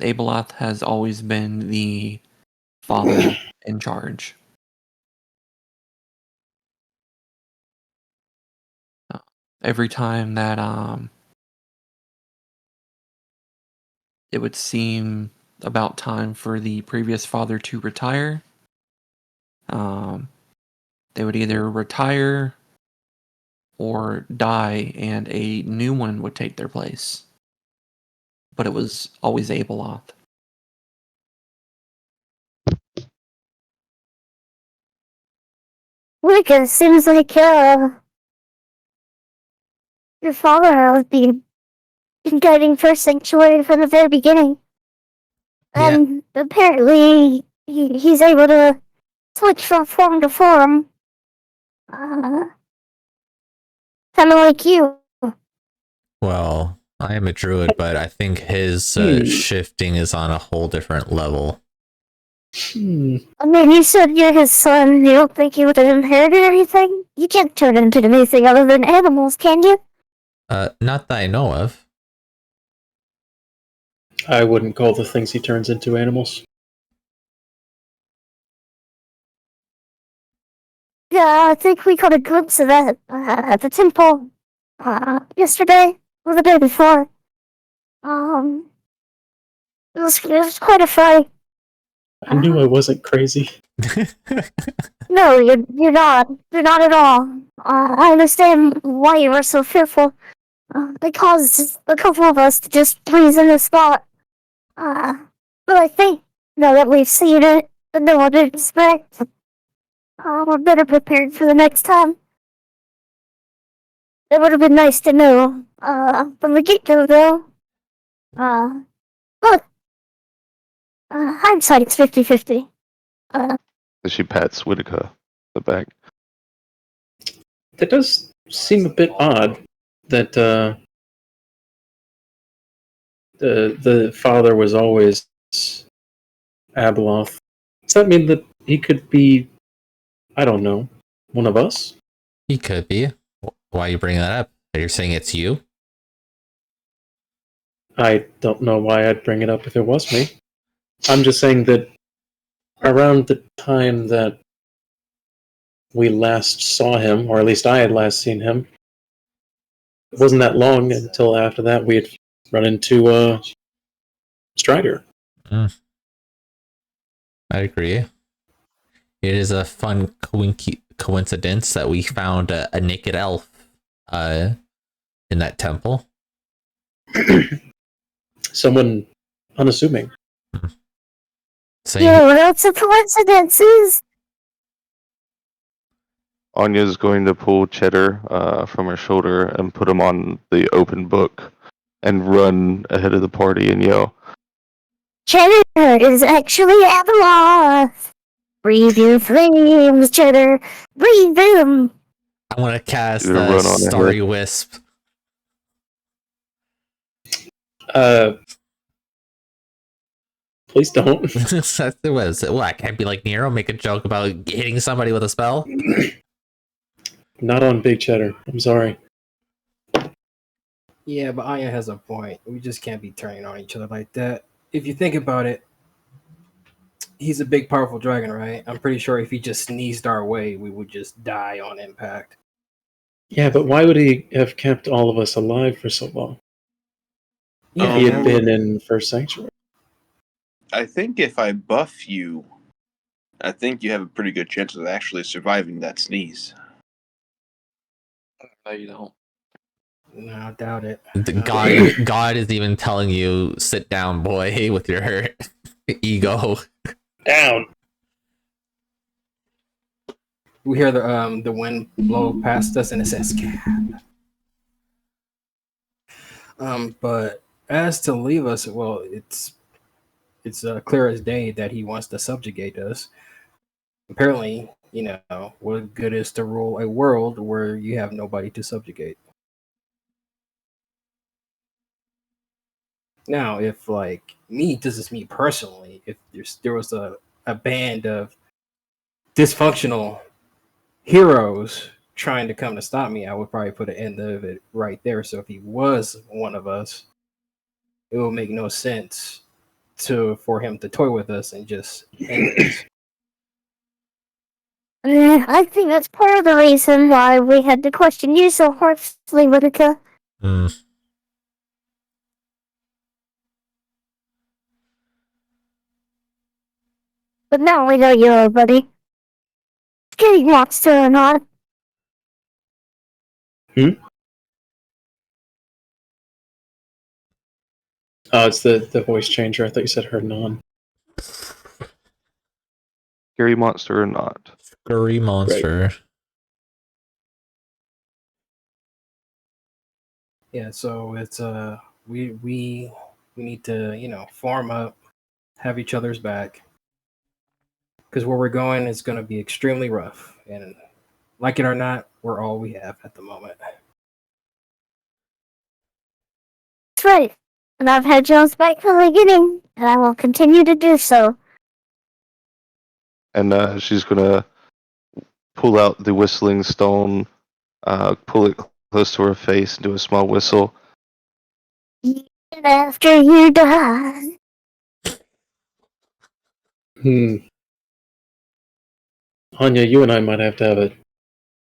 Ableloth has always been the father in charge. Every time that it would seem about time for the previous father to retire, they would either retire or die, and a new one would take their place. But it was always Ableloth. Wicca, seems like your father has been guiding First Sanctuary from the very beginning. Yeah. And apparently he's able to switch from form to form. Kind of like you. Well, I am a druid, but I think his shifting is on a whole different level. I mean, you said you're his son. You don't think you would have inherited anything? You can't turn into anything other than animals, can you? Not that I know of. I wouldn't call the things he turns into animals. Yeah, I think we caught a glimpse of that at the temple yesterday or the day before. It was quite a fight. I knew I wasn't crazy. No, you're not. You're not at all. I understand why you were so fearful. They caused a couple of us to just freeze in the spot. But I think now that we've seen it and know what to expect, we're better prepared for the next time. It would have been nice to know from the get-go, though. But hindsight's 50-50. She pats Whitaker the back. That does seem a bit odd that the father was always Abloth. Does that mean that he could be, I don't know, one of us? He could be. Why are you bringing that up? You're saying it's you? I don't know why I'd bring it up if it was me. I'm just saying that around the time that we last saw him, or at least I had last seen him, it wasn't that long until after that we had run into Strider. I agree. It is a fun coincidence that we found a naked elf in that temple. Someone unassuming. Saying Yeah, what else are coincidences? Anya's going to pull Cheddar from her shoulder and put him on the open book and run ahead of the party and yell, Cheddar is actually Abelard. Breathe your flames, Cheddar. Breathe them. I want to cast You're gonna run on Starry ahead. Wisp. Please don't. That's it was. Well, I can't be like Nero, make a joke about hitting somebody with a spell. Not on Big Cheddar. I'm sorry. Yeah, but Aya has a point. We just can't be turning on each other like that. If you think about it, he's a big, powerful dragon, right? I'm pretty sure if he just sneezed our way, we would just die on impact. Yeah, but why would he have kept all of us alive for so long? Yeah, If he had that been would- in First Sanctuary. I think if I buff you, I think you have a pretty good chance of actually surviving that sneeze. No, you don't. No, I doubt it. God is even telling you, sit down, boy, with your ego. Down! We hear the wind blow past us, and it says "Scab." But as to leave us, well, it's clear as day that he wants to subjugate us. Apparently, what good is to rule a world where you have nobody to subjugate? Now, if like me, this is me personally, if there was a band of dysfunctional heroes trying to come to stop me, I would probably put an end of it right there. So if he was one of us, it would make no sense for him to toy with us and just end this. I think that's part of the reason why we had to question you so harshly, Monica. Hmm. But now we know you're a buddy. Scary monster or not. Oh, it's the voice changer. I thought you said Hernan. Scary monster or not? Scurry monster. Yeah, so it's we need to form up, have each other's back, because where we're going is going to be extremely rough, and like it or not, we're all we have at the moment. That's right. And I've had Jones back from the beginning, and I will continue to do so. And she's gonna pull out the whistling stone, pull it close to her face, and do a small whistle. Even after you die. Anya, you and I might have to have a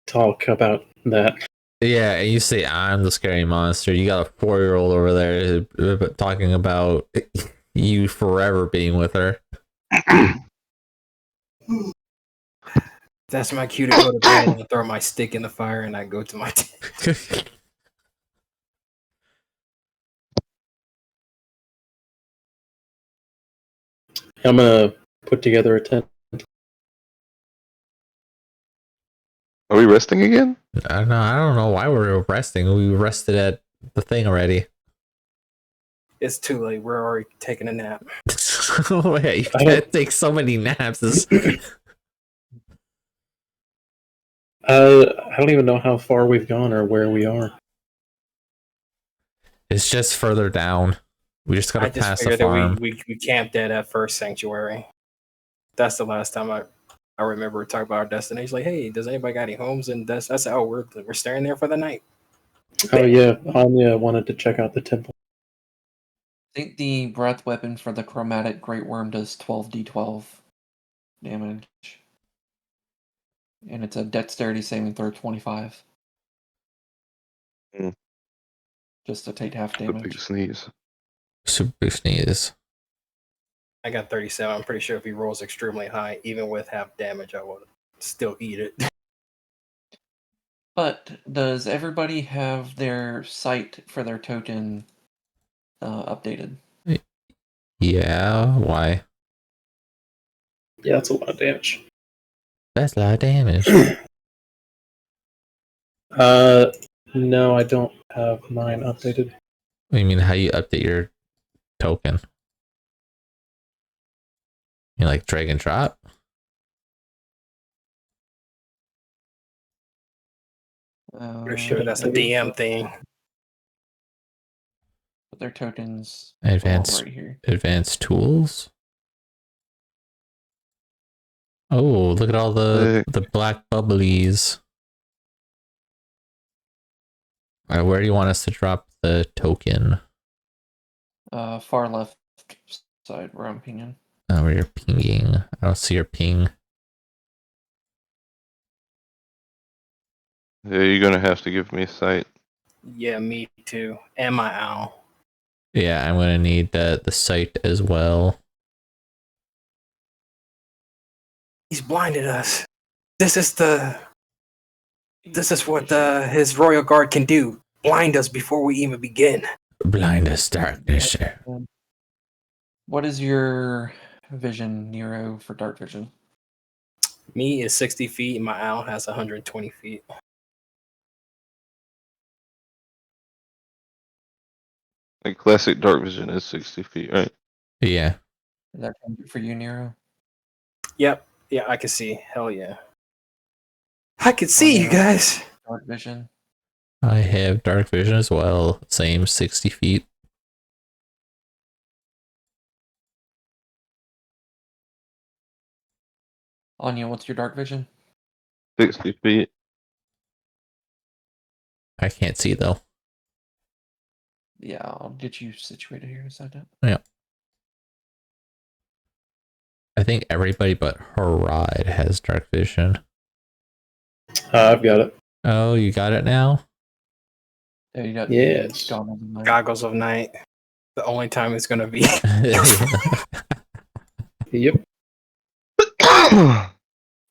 talk about that. Yeah, and you say I'm the scary monster. You got a 4-year-old over there talking about you forever being with her. That's my cue to go to bed and throw my stick in the fire, and I go to my tent. I'm gonna put together a tent. Are we resting again? I don't know why we're resting. We rested at the thing already. It's too late. We're already taking a nap. Wait, you can't take so many naps. I don't even know how far we've gone or where we are. It's just further down. We just gotta I just pass the figured that farm. we camped at First Sanctuary. That's the last time I remember talking about our destination. Like, hey, does anybody got any homes? And that's how we're staying there for the night. Oh yeah, Anya wanted to check out the temple. I think the breath weapon for the chromatic great worm does 12d12 damage. And it's a dexterity saving throw 25. Hmm. Just to take half A big damage. sneeze. Super sneeze. I got 37. I'm pretty sure if he rolls extremely high, even with half damage, I would still eat it. But does everybody have their sight for their token updated? Yeah, why? Yeah, that's a lot of damage. That's a lot of damage. No, I don't have mine updated. I mean, how you update your token? You like drag and drop? For sure, that's a DM thing. But their tokens Advanced right here. advanced tools. Oh, look at all the black bubblies. Where do you want us to drop the token? Far left side where I'm pinging. Oh, where you're pinging. I don't see your ping. Yeah, you're gonna have to give me a sight. Yeah, me too. And my owl. Yeah, I'm gonna need the site as well. He's blinded us. This is what his royal guard can do. Blind us before we even begin. Blind as darkness. What is your vision, Nero, for dark vision? Me is 60 feet, and my owl has 120 feet. Like classic dark vision is 60 feet, right? Yeah. Is that for you, Nero? Yep. Yeah, I can see. Hell yeah. I can see you guys. Dark vision. I have dark vision as well. Same 60 feet. Anya, what's your dark vision? 60 feet. I can't see though. Yeah, I'll get you situated here in a second. Yeah. I think everybody but Harad has dark vision. I've got it. Oh, you got it now? Yeah, you got Yes. goggles of night. Goggles of night. The only time it's gonna be. Yep.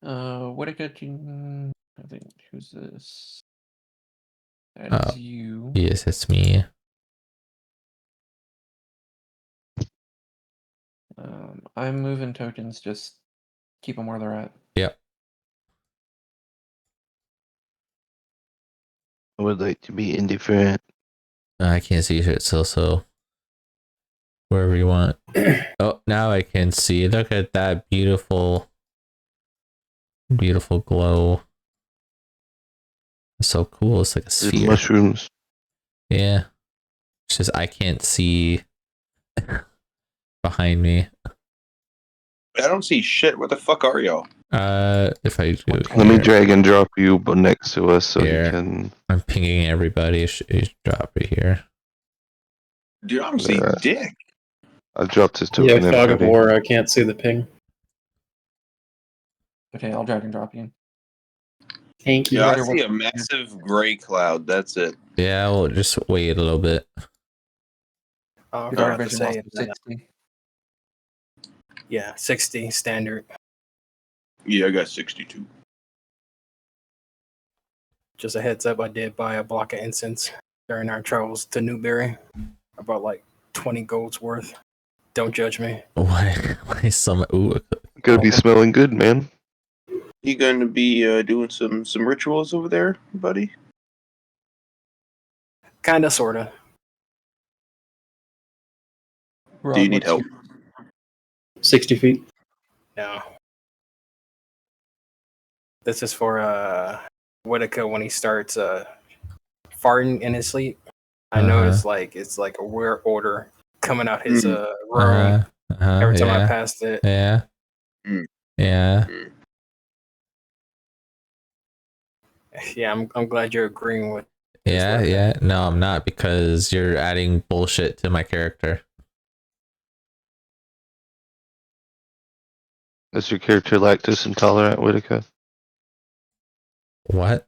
What I got you? I think who's this? That Oh. is you. Yes, it's me. I'm moving tokens. Just keep them where they're at. Yep. I would like to be indifferent. I can't see shit still, so wherever you want. Oh, now I can see. Look at that beautiful glow. It's so cool. It's like a There's sphere. mushrooms. Yeah. It's just I can't see behind me. I don't see shit. Where the fuck are y'all? If I do Let me here, drag and drop you next to us so Here. you can. I'm pinging everybody. It drop it here. Dude, I don't see Yeah. dick. I dropped his token Yeah, in fog of already. war. I can't see the ping. Okay, I'll drag and drop you. Thank you. Yeah, I Better see a watch- massive gray cloud. That's it. Yeah, we'll just wait a little bit. I Your forgot dark to vision say was it. 60. Yeah, 60 standard. Yeah, I got 62. Just a heads up, I did buy a block of incense during our travels to Newberry. About like 20 golds worth. Don't judge me. Why some? Ooh, Gonna be smelling good, man. You going to be doing some rituals over there, buddy? Kinda, sorta. Do you need help? 60 feet. No. This is for Whitaker when he starts farting in his sleep. I noticed it's like a weird odor coming out his room every time I yeah, passed it. yeah, Mm. yeah. Mm. Yeah, I'm glad you're agreeing with. Yeah, like yeah. No, I'm not, because you're adding bullshit to my character. Is your character lactose intolerant, Whitaker? What?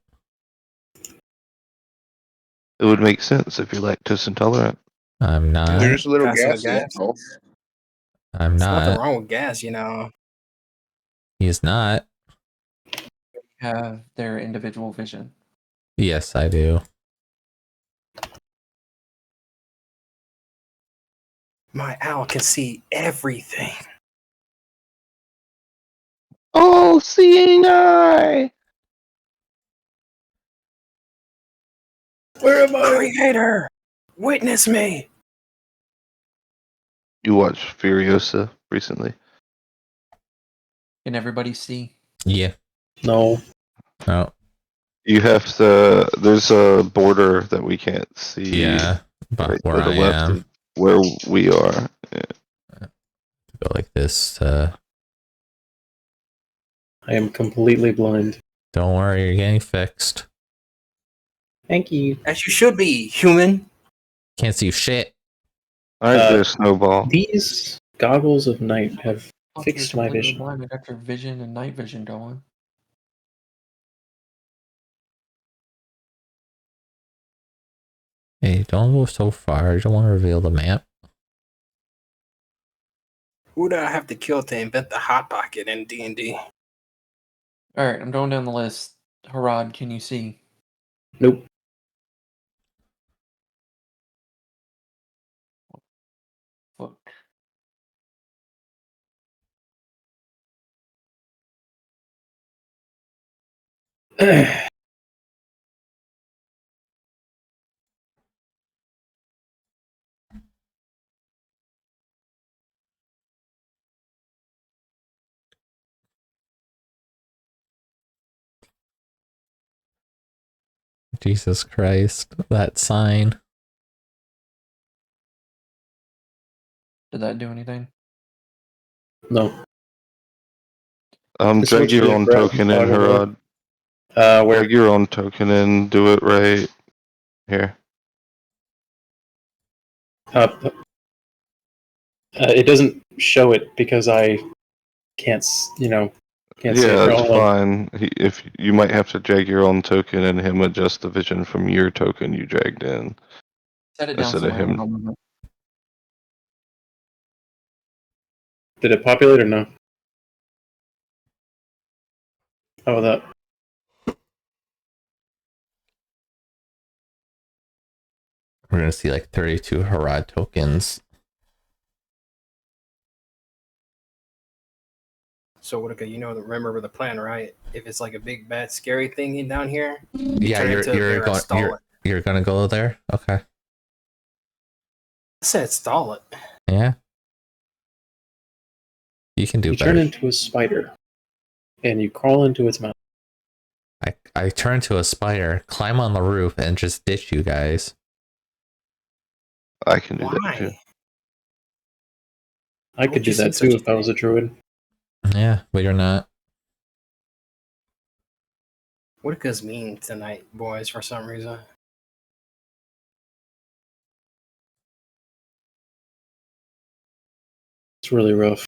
It would make sense if you're lactose intolerant. I'm not. There's a little Passing the gas. gas. Oh. I'm There's nothing not. wrong with gas, you know. He's not. Have their individual vision. Yes, I do. My owl can see everything. Oh, seeing eye! Where am I? Creator, witness me. You watched Furiosa recently? Can everybody see? Yeah. No. No. You have to. There's a border that we can't see. Yeah. But right where to the I left am, of where we are. Yeah. go like this. I am completely blind. Don't worry, you're getting fixed. Thank you. As you should be, human. Can't see shit. All right, there's Snowball. These goggles of night have Oh, fixed you're my completely vision. blind. I got your vision and night vision going. Hey, don't go so far. You don't want to reveal the map. Who do I have to kill to invent the hot pocket in D&D? All right, I'm going down the list. Harad, can you see? Nope. Fuck. Jesus Christ, that sign. Did that do anything? No. This Drag looks your really own crap token in, bottom Harad. where? Drag your own token in. Do it right here. It doesn't show it because I can't, can't see it. Yeah, it's Hold on. fine. If you might have to drag your own token and him adjust the vision from your token you dragged in. Set it down Instead of somewhere. him. I'll move it. Did it populate or no? Oh, that. We're gonna see like 32 Harad tokens. So, Whitaker, remember the plan, right? If it's like a big, bad, scary thing down here, Yeah, turn into you're gonna go there? Okay. I said stall it. Yeah. You can do You better. turn into a spider, and you crawl into its mouth. I turn to a spider, climb on the roof, and just ditch you guys. I can do that too. Why? I could do you that say too such if I was a druid. Yeah, but you're not. Whitaker's mean tonight, boys, for some reason. It's really rough.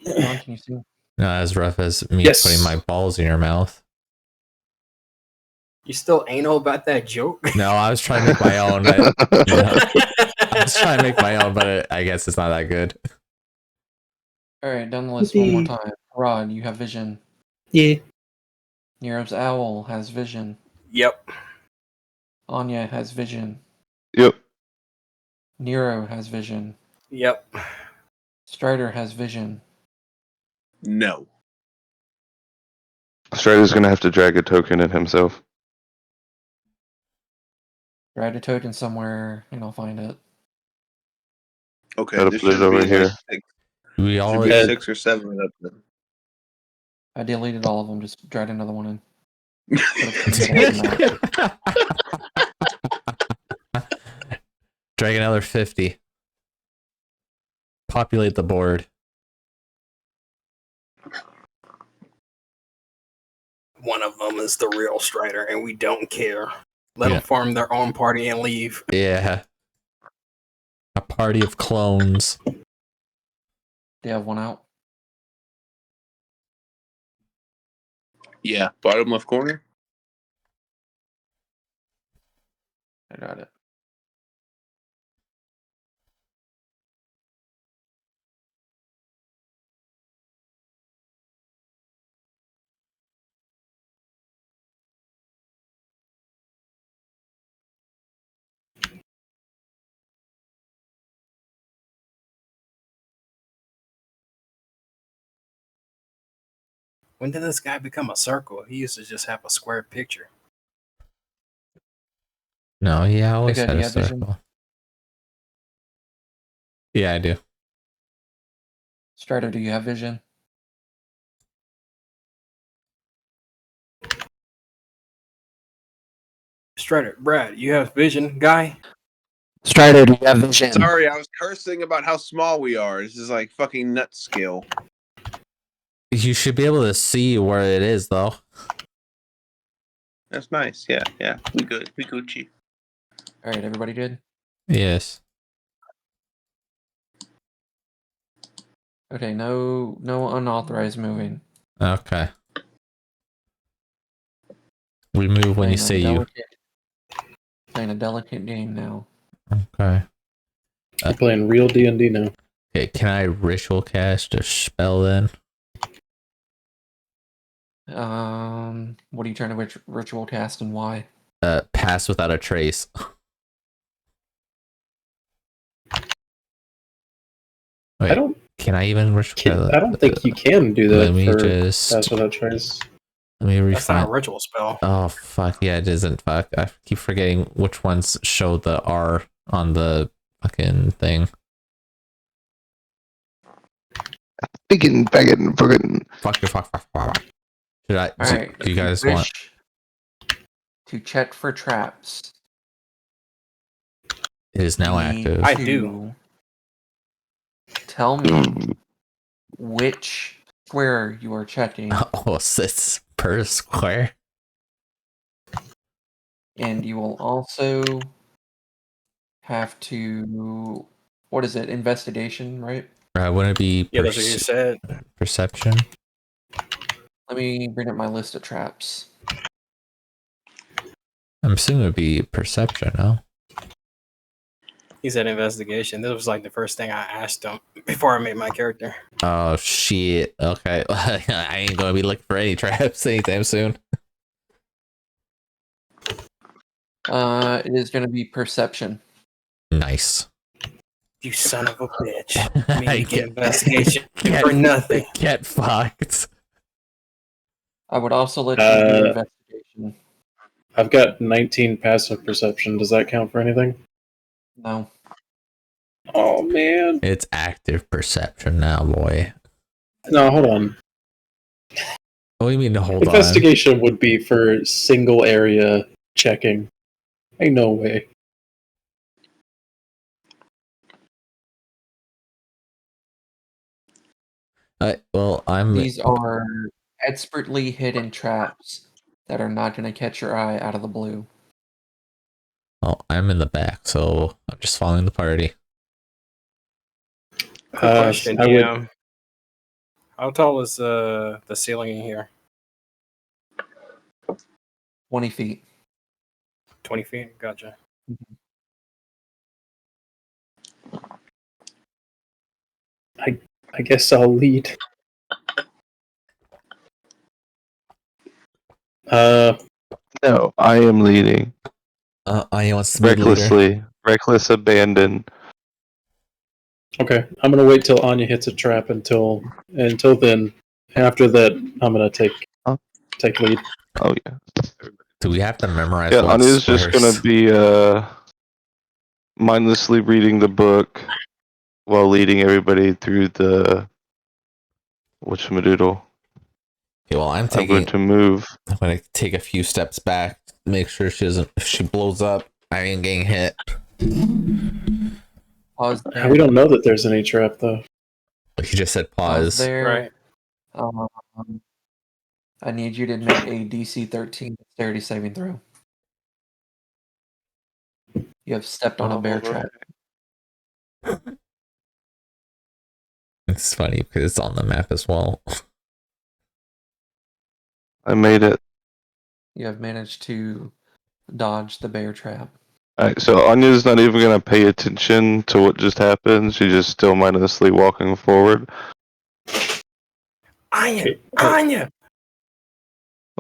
John, can you see? Not as rough as me Yes. putting my balls in your mouth. You still anal about that joke? No, I was trying to make my own. I was trying to make my own, but I guess it's not that good. All right, down the list one more time. Harad, you have vision. Yeah. Nero's owl has vision. Yep. Anya has vision. Yep. Nero has vision. Yep. Strider has vision. No. Strider's gonna have to drag a token in himself. Write a token somewhere, and I'll find it. Okay, Gotta this put it should over be here. like six, We should all be 6 or 7 of them. I deleted all of them. Just dragged another one in. Put it in the middle of the map. drag another 50. Populate the board. One of them is the real Strider, and we don't care. Let them form their own party and leave. Yeah. A party of clones. Do you have one out? Yeah, bottom left corner. I got it. When did this guy become a circle? He used to just have a square picture. No, yeah, I always Okay, had do you a have vision? circle. Yeah, I do. Strider, do you have vision? Strider, Brad, you have vision, guy? Strider, do you have vision? Sorry, I was cursing about how small we are. This is like fucking nut scale. You should be able to see where it is, though. That's nice. Yeah, yeah. We good. We Gucci. All right, everybody good? Yes. Okay, no unauthorized moving. Okay. We move when you say you. Playing a delicate game now. Okay. We're playing real D&D now. Okay, can I ritual cast a spell then? What are you trying to ritual cast and why? Pass without a trace. Wait, I don't even ritual? I don't think you can do that Let me for just. Pass Without Trace. Let me That's not a refine. ritual spell. Oh fuck yeah, it isn't. Fuck, I keep forgetting which ones show the R on the fucking thing. Begin. Fuck. Should I? All right. Do you guys wish want? to check for traps? It is now need active. I to do. Tell me which square you are checking, Oh, it's per square. and you will also have to. What is it? Investigation, right? Wouldn't it be Yeah, that's what you said. perception? Let me bring up my list of traps. I'm assuming it'd be perception. No. He said investigation. This was like the first thing I asked him before I made my character. Oh shit. Okay. I ain't gonna be looking for any traps anytime soon. It is going to be perception. Nice. You son of a bitch. Me to get Get- investigation for nothing. Get fucked. I would also let you do investigation. I've got 19 passive perception. Does that count for anything? No. Oh man. It's active perception now, boy. No, hold on. What do you mean to hold Investigation would be for single area checking. Ain't no way. on? Well, I'm. These are expertly hidden traps that are not going to catch your eye out of the blue. Well, I'm in the back, so I'm just following the party. Quick question, I would- DM. How tall is the ceiling in here? 20 feet. 20 feet? Gotcha. I guess I'll lead. No, I am leading. I wants to be the leader. Recklessly. Reckless abandon. Okay, I'm gonna wait till Anya hits a trap until then. After that, I'm gonna take lead. Oh yeah. Do we have to memorize? Yeah, what Anya's just squares? gonna be mindlessly reading the book while leading everybody through the whatchamadoodle. Okay, well, I'm going to move. I'm gonna take a few steps back, make sure she doesn't. If she blows up, I ain't getting hit. Pause there. We don't know that there's any trap though. He just said Pause pause. there. Right. I need you to make a DC 13 dexterity saving throw. You have stepped on a bear trap. It's funny because it's on the map as well. I made it. You have managed to dodge the bear trap. Alright, so Anya's not even gonna pay attention to what just happened. She's just still mindlessly walking forward. Anya! Anya!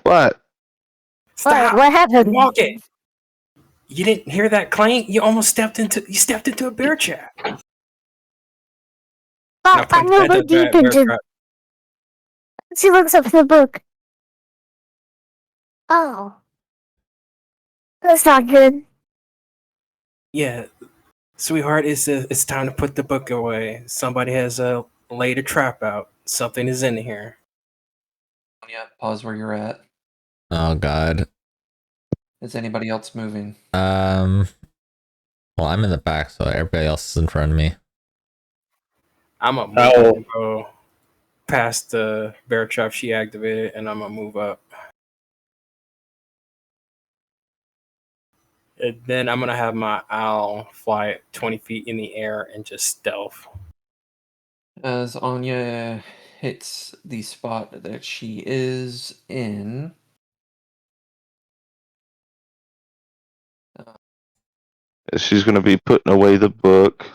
What? Stop! What happened? Walk it! You didn't hear that clang? You almost stepped into a bear trap. Now I put know that we're to deep bear into. trap. She looks up in the book. Oh. That's not good. Yeah, sweetheart, it's time to put the book away. Somebody has laid a trap out. Something is in here. Yeah, pause where you're at. Oh God. Is anybody else moving? Well, I'm in the back, so everybody else is in front of me. I'm gonna go past the bear trap she activated, and I'm gonna move up. And then I'm gonna have my owl fly 20 feet in the air and just stealth. As Anya hits the spot that she is in, She's going to be putting away the book.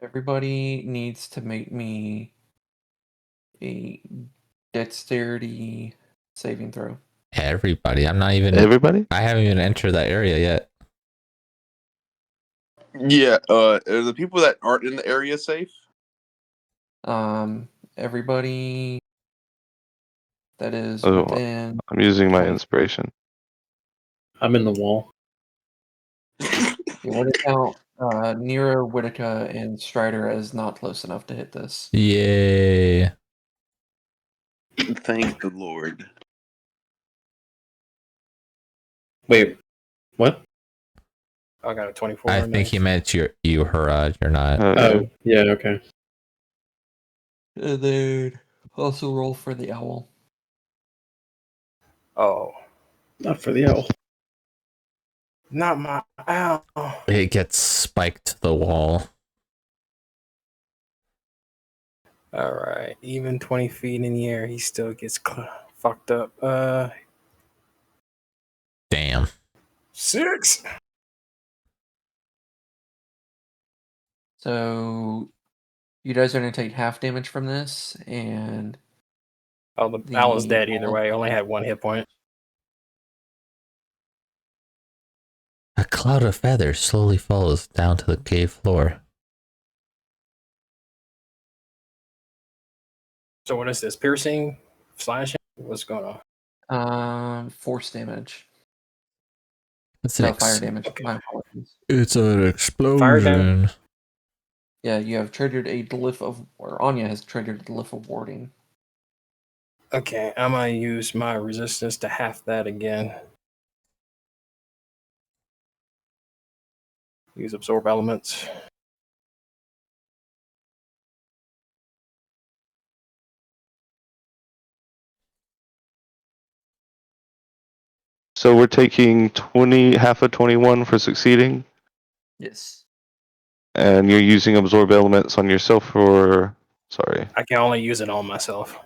everybody needs to make me a dexterity saving throw. Everybody. I'm not even. Everybody? I haven't even entered that area yet. Yeah, are the people that aren't in the area safe? Everybody that is Oh, within. I'm using my 20. inspiration. I'm in the wall. You want to count Nero, Whitaker, and Strider as not close enough to hit this. Yay. Thank the Lord. Wait, what? I got a 24. I think he meant you, Harad. You're not. Oh, yeah, okay. And then also roll for the owl. Oh, Not for the owl. not my owl. It gets spiked to the wall. All right, even 20 feet in the air, he still gets fucked up. Damn. 6. So you guys are going to take half damage from this, and Oh, the owl is dead either way. I only had 1 hit point. A cloud of feathers slowly falls down to the cave floor. So what is this? Piercing, slashing? What's going on? Force damage. It's No, fire damage. My apologies. It's an Fire explosion. Yeah, you have triggered a glyph of, or Anya has triggered a glyph of warding. Okay, I'm gonna use my resistance to half that again. Use absorb elements. So we're taking half of 21 for succeeding, Yes. and you're using absorb elements on yourself or sorry. I can only use it on myself.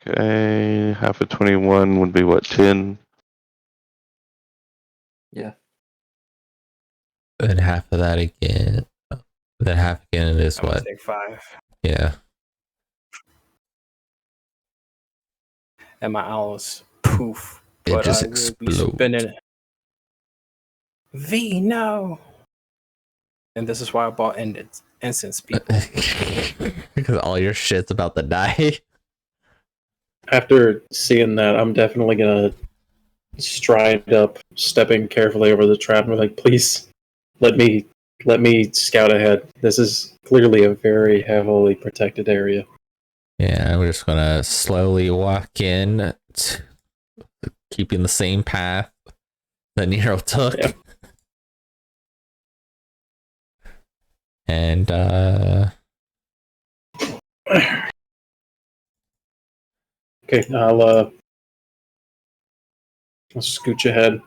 Okay, half of 21 would be what, 10? Yeah. Then half of that again. Then half again is I'm gonna what? take 5. Yeah. And my owl is poof. It But just I will be explodes. spinning it. V, no! And this is why I bought incense people. Because all your shit's about to die. After seeing that, I'm definitely gonna stride up, stepping carefully over the trap, and be like, please, let me scout ahead. This is clearly a very heavily protected area. Yeah, we're just gonna slowly walk in, keeping the same path that Nero took. Yep. And Okay, I'll scooch ahead.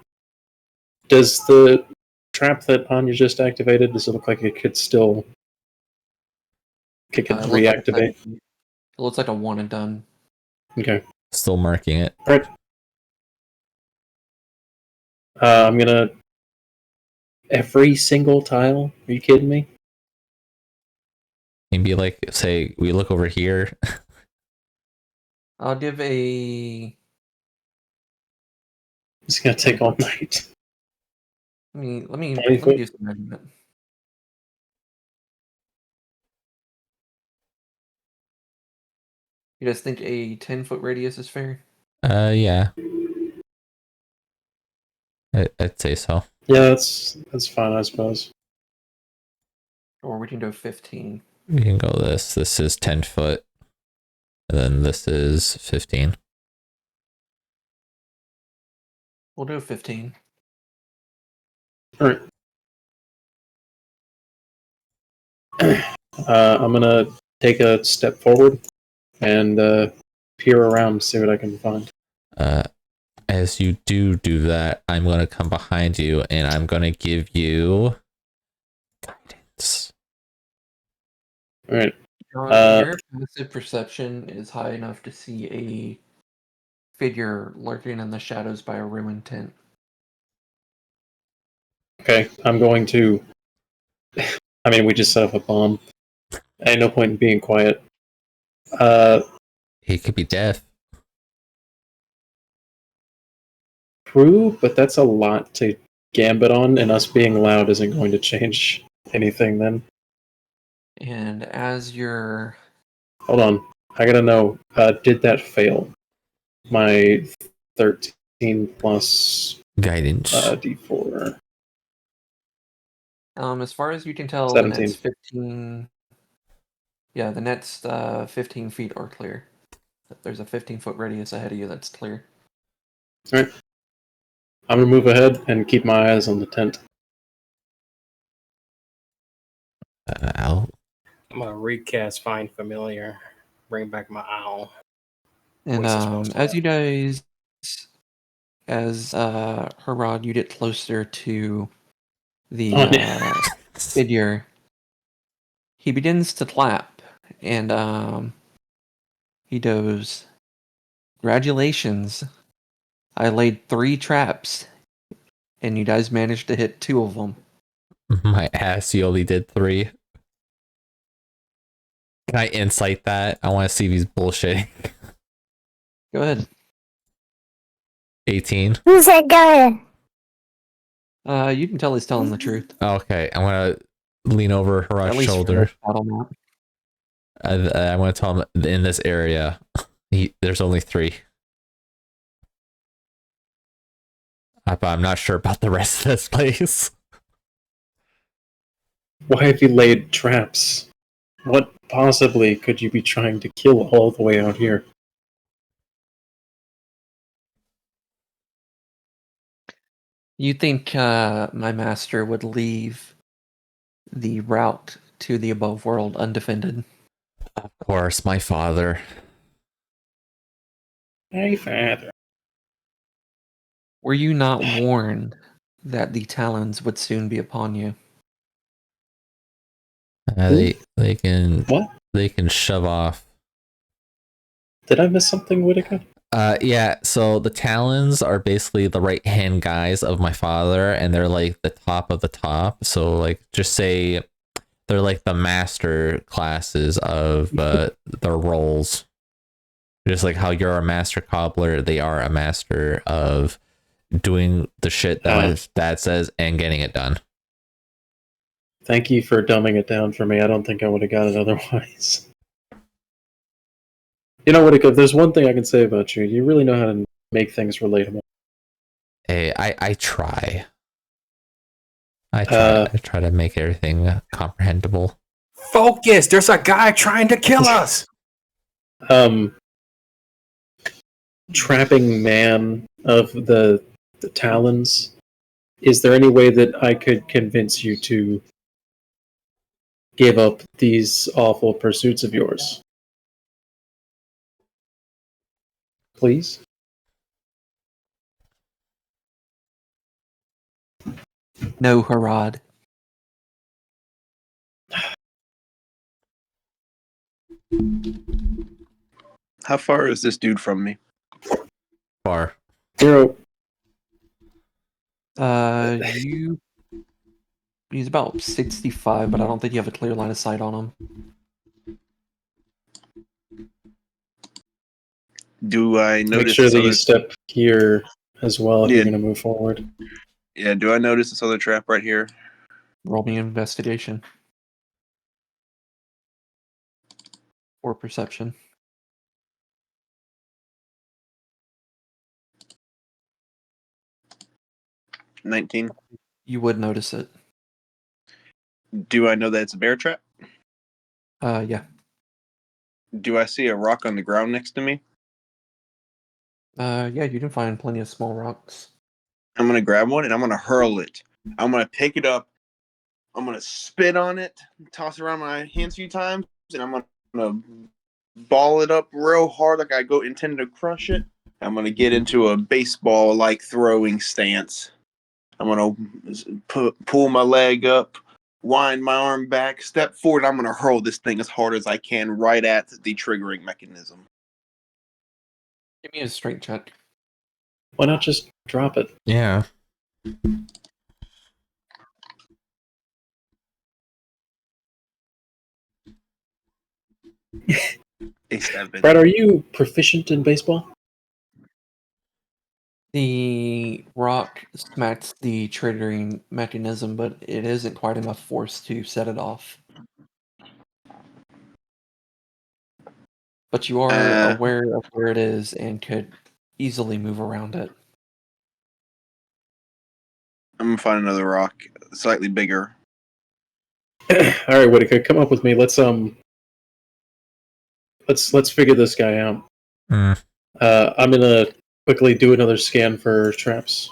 Does the trap that Anya just activated, does it look like it could still reactivate? It looks like a one and done. Okay. still marking it. Alright. I'm gonna... Every single tile? Are you kidding me? Maybe like say we look over here. I'll give a. It's gonna take all night. Let me 20 do foot? some measurement. You guys think a 10-foot radius is fair? Yeah. I'd say so. Yeah, that's fine, I suppose. Or we can go 15. We can go this. This is 10 foot. And then this is 15. We'll do 15. Alright. I'm gonna take a step forward and peer around, see what I can find. as you do that, I'm going to come behind you and I'm going to give you guidance. All right. Your passive perception is high enough to see a figure lurking in the shadows by a ruined tent. Okay, I'm going to. I mean, we just set up a bomb. Ain't no point in being quiet. He could be deaf. True, but that's a lot to gambit on, and us being loud isn't going to change anything then. And as you're Hold on. I gotta know, did that fail? My 13 plus Guidance. D4. as far as you can tell, 17. the next 15. Yeah, the next 15 feet are clear. There's a 15-foot radius ahead of you that's clear. Alright. I'm gonna move ahead and keep my eyes on the tent. Ow. I'm gonna recast Find Familiar, bring back my owl. And Voice is supposed to as have. you guys, as Harad, you get closer to the Oh, yeah. figure, he begins to clap, and he goes, "Congratulations! I laid 3 traps, and you guys managed to hit 2 of them." My ass, you only did 3. Can I insight that? I want to see if he's bullshitting. Go ahead. 18. Who's that guy? You can tell he's telling the truth. Okay, I'm gonna lean over At Harad's least for shoulder. the battle map. I'm gonna tell him in this area, there's only 3. But I'm not sure about the rest of this place. Why have you laid traps? What possibly could you be trying to kill all the way out here? You think my master would leave the route to the above world undefended? Of course, my father. Hey, father. Were you not warned that the talons would soon be upon you? They can What? they can shove off. Did I miss something, Whitaker? Yeah, so the Talons are basically the right hand guys of my father, and they're like the top of the top. So like just say they're like the master classes of their roles. Just like how you're a master cobbler, they are a master of doing the shit that my dad says and getting it done. Thank you for dumbing it down for me. I don't think I would have got it otherwise. You know, Whitaker, if there's one thing I can say about you, you really know how to make things relatable. Hey, I try. I try to make everything comprehensible. Focus! There's a guy trying to kill us! Trapping man of the Talons, is there any way that I could convince you to give up these awful pursuits of yours? Please? No, Harad. How far is this dude from me? Far. Hero, He's about 65, but I don't think you have a clear line of sight on him. Do I make notice sure this that other... you step here as well if Yeah. you're going to move forward. Yeah, do I notice this other trap right here? Roll me an investigation. Or perception. 19. You would notice it. Do I know that it's a bear trap? Yeah. Do I see a rock on the ground next to me? Yeah, you can find plenty of small rocks. I'm going to grab one and I'm going to hurl it. I'm going to pick it up. I'm going to spit on it, toss it around my hands a few times, and I'm going to ball it up real hard like I intended to crush it. I'm gonna get into a baseball-like throwing stance. I'm gonna pull my leg up, wind my arm back, step forward. I'm gonna hurl this thing as hard as I can right at the triggering mechanism. Give me a strength check. Why not just drop it? Yeah. A 7. Brad, are you proficient in baseball? The rock smacks the triggering mechanism, but it isn't quite enough force to set it off. But you are aware of where it is and could easily move around it. I'm gonna find another rock, slightly bigger. All right, Whitaker, come up with me. Let's figure this guy out. Mm. I'm gonna quickly do another scan for traps.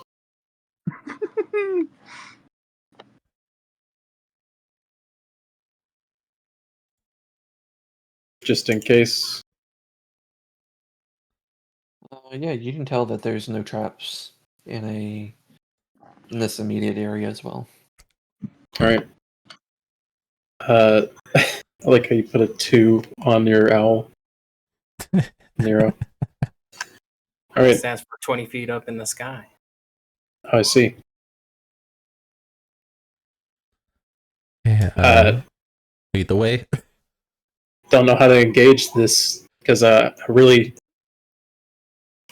Just in case. Yeah, you can tell that there's no traps in this immediate area as well. All right. I like how you put a 2 on your owl. Nero. All It right. stands for 20 feet up in the sky. I see. Yeah. Lead the way. Don't know how to engage this because I really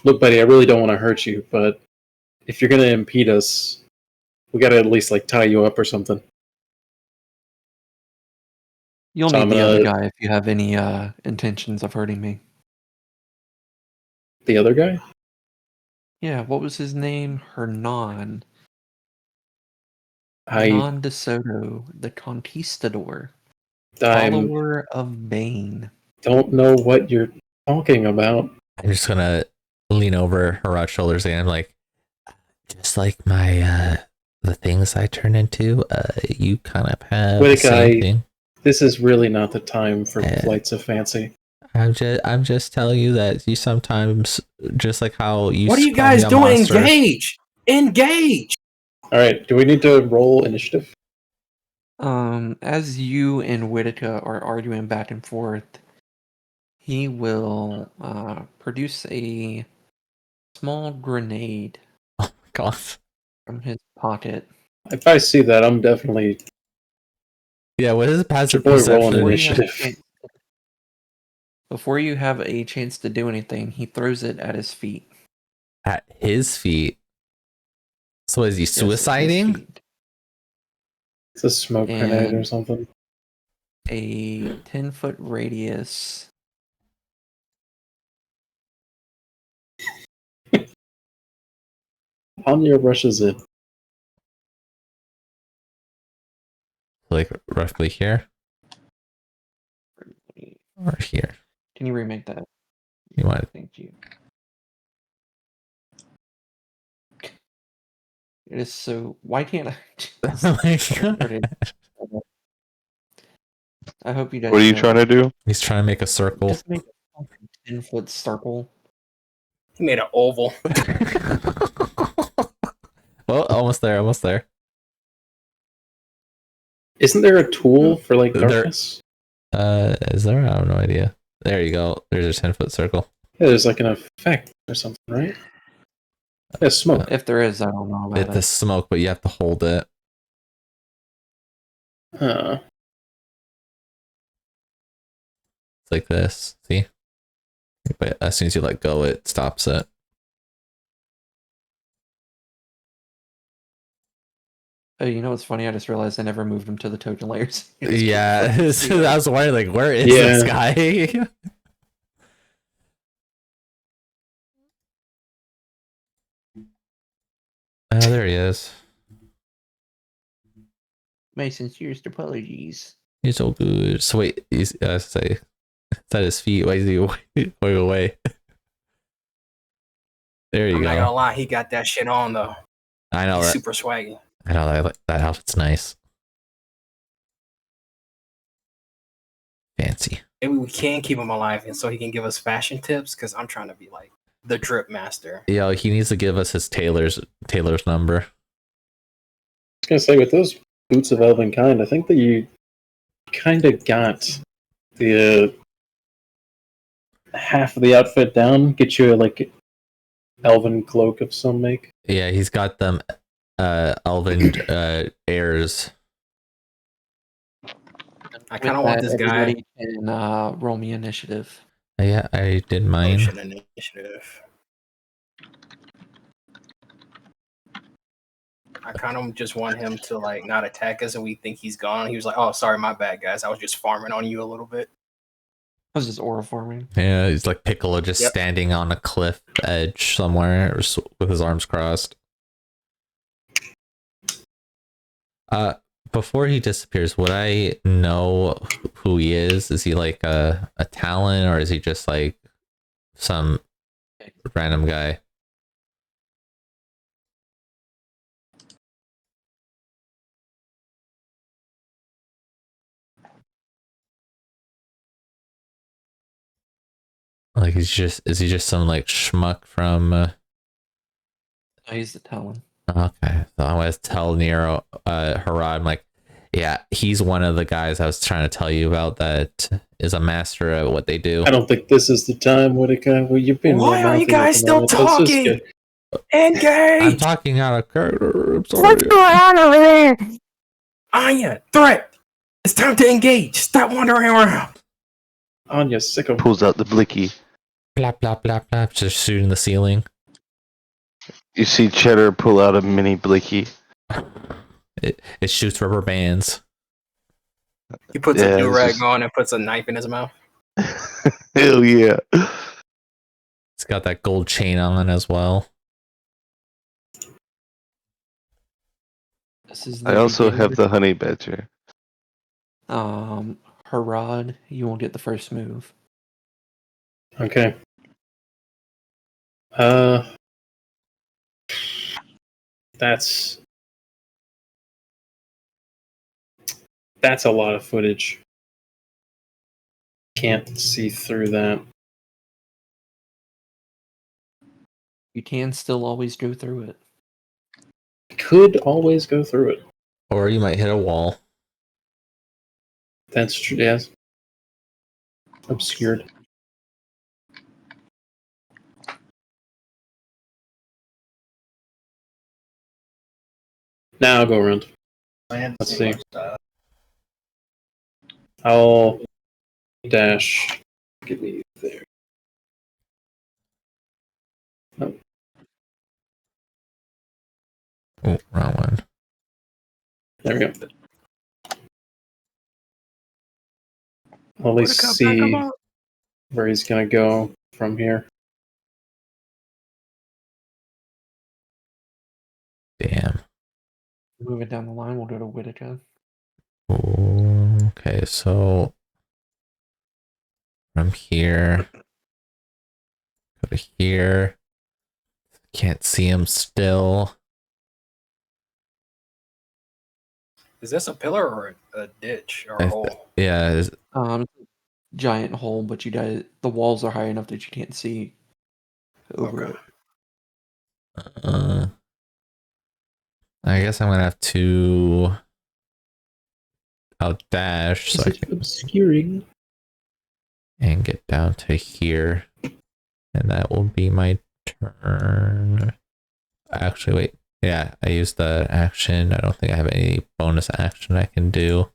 look, buddy. I really don't want to hurt you, but if you're gonna impede us, we gotta at least like tie you up or something. You'll So need I'm the other gonna- guy if you have any intentions of hurting me. The other guy? Yeah, what was his name? Hernan. I Hernan de Soto, the Conquistador. I'm, Follower of Bane. don't know what you're talking about. I'm just gonna lean over Harat's shoulders and I'm like, just like my the things I turn into, you kind of have the Whitaker, same thing. This is really not the time for Yeah. flights of fancy. I'm just telling you that you sometimes, just like how you. What are you call me guys a doing? monster. Engage! Engage! All right. Do we need to roll initiative? As you and Whitaker are arguing back and forth, he will produce a small grenade Oh my god. from his pocket. If I see that, I'm definitely Yeah, what is passive Your boy rolling perception? initiative. Before you have a chance to do anything, he throws it at his feet. At his feet. So is he Yes, at his suiciding? feet. it's a smoke grenade or And- something. A 10-foot radius. Anya rushes it. Like roughly here or here? Can you remake that? You want? Thank you. It is so. Why can't I? Oh my god. I hope you guys. What are you know. trying to do? He's trying to make a circle. Just make a 10-foot circle. He made an oval. Well, almost there, almost there. Isn't there a tool for like There- darkness? Is there? I have no idea. There you go. There's a 10-foot circle. Yeah, there's like an effect or something, right? Yeah, smoke. If there is, I don't know about It's the it. smoke, but you have to hold it. Huh. It's like this. See? But as soon as you let go, it stops it. Oh, you know what's funny? I just realized I never moved him to the token layers. Yeah, I was wondering, like, where is Yeah. this guy? Oh, there he is. My sincerest apologies. He's so good. So wait, he's say, is that his feet? Why is he way away? There you I'm go. not gonna lie, he got that shit on though. I know He's that. super swaggy. I know that outfit's nice. Fancy. Maybe we can keep him alive and so he can give us fashion tips because I'm trying to be like the drip master. Yeah, he needs to give us his tailor's number. I was gonna say, with those boots of elven kind, I think that you kind of got the half of the outfit down. Get you like elven cloak of some make. Yeah, he's got them elven airs. I kind of want this guy. Everybody can roll me initiative. Yeah, I did mine. Motion initiative. I kind of just want him to like not attack us, and we think he's gone. He was like, "Oh, sorry, my bad, guys. I was just farming on you a little bit." I was just aura forming. Yeah, he's like Piccolo just Yep. standing on a cliff edge somewhere with his arms crossed. Before he disappears, would I know who he is? Is he like a Talon, or is he just like some random guy? Like is he just some like schmuck from No, he's the Talon. Okay, so I want to tell Nero, Harad, I'm like, yeah, he's one of the guys I was trying to tell you about that is a master at what they do. I don't think this is the time, Whitaker. Well, you've been. Why are you mouthy guys at the still moment. Let's just talking? get- I'm Engage! talking out of character. I'm sorry. What's going on over there? Anya, threat! It's time to engage. Stop wandering around. Anya, sick of. Pulls out the blicky. Blap, blap, blap, blap. Just shooting the ceiling. You see Cheddar pull out a mini blicky. It shoots rubber bands. He puts Yeah, a do-rag it's just- on and puts a knife in his mouth. Hell yeah. It's got that gold chain on as well. This is I also beginner. have the honey badger. Harad, you won't get the first move. Okay. That's a lot of footage. Can't see through that. You can still always go through it. Could always go through it. Or you might hit a wall. That's true. Yes. Obscured. Now I'll go around. Let's see. I'll dash. Get me there. Oh, Oh, wrong one. there we go. I'll at least see where he's gonna go from here. Damn. Moving down the line, we'll go to Whitaker. Okay, so from here, go to here. Can't see him still. Is this a pillar or a ditch or a I- hole? Yeah, Giant hole, but the walls are high enough that you can't see over Okay. it. I guess I'm gonna have to. I'll dash so I can Obscuring. and get down to here, and that will be my turn. Actually, wait. Yeah, I used the action. I don't think I have any bonus action I can do.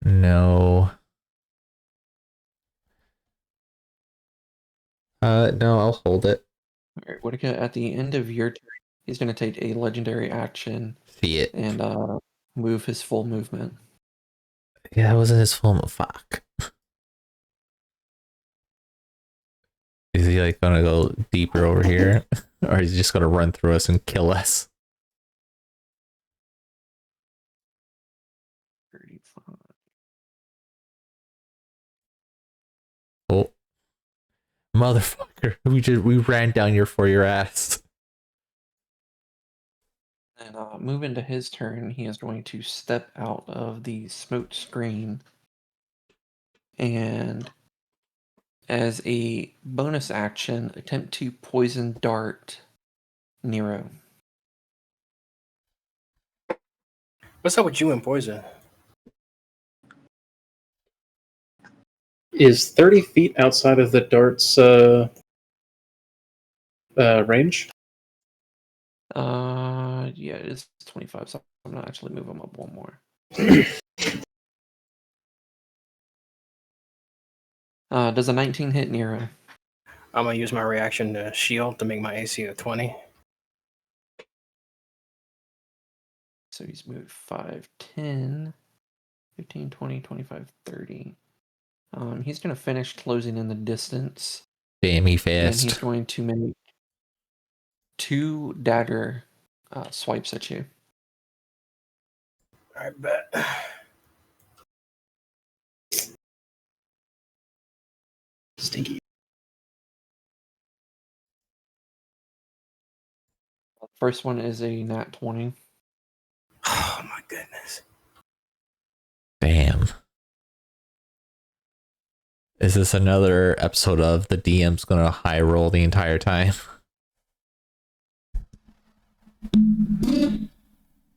No. No, I'll hold it. Alright, Whitaker, at the end of your turn, he's going to take a legendary action See it. and move his full movement. Yeah, that wasn't his full fuck. Is he like gonna go deeper over here? Or is he just gonna run through us and kill us? 35. Oh. Motherfucker. We ran down here for your ass. And move into his turn, he is going to step out of the smoke screen and as a bonus action, attempt to poison dart Nero. What's up with you and poison? Is 30 feet outside of the dart's range? Yeah, it is 25, so I'm gonna actually move him up one more. Does a 19 hit Nero? I'm gonna use my reaction to shield to make my AC a 20. So he's moved 5, 10, 15, 20, 25, 30. He's going to finish closing in the distance. Damn, he And fast. he's going to make 2 dagger swipes at you. I bet. Stinky. First one is a nat 20. Oh my goodness. Damn. Is this another episode of the DM's gonna high roll the entire time?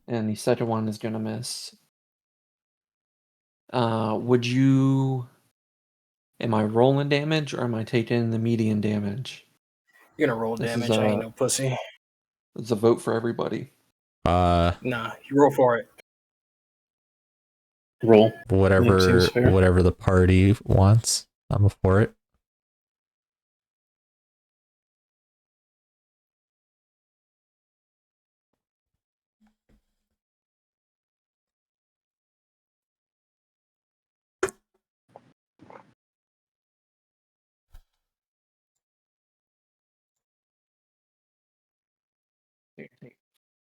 And the second one is going to miss. Would you... Am I rolling damage or am I taking the median damage? You're gonna roll This is, damage. I ain't no pussy. It's a vote for everybody. Nah, you roll for it. Roll. Whatever Seems fair. whatever the party wants. I'm for it. Here, take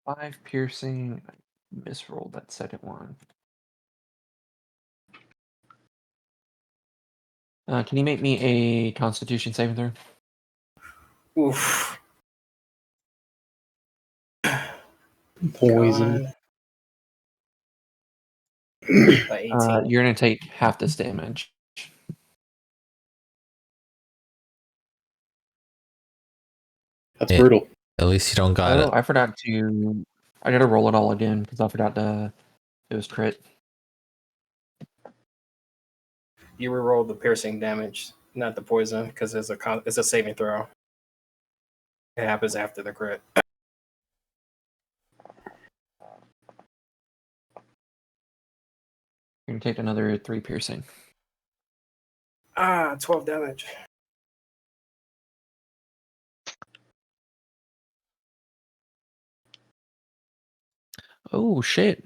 5 piercing. I misrolled that second one. Can you make me a Constitution saving throw? Oof. Poison. God. By 18. You're going to take half this damage. That's Yeah. brutal. At least you don't got Oh, it. I forgot to... I got to roll it all again because I forgot to... It was crit. You reroll the piercing damage, not the poison, because it's a saving throw. It happens after the crit. You're going to take another 3 piercing. 12 damage. Oh, shit.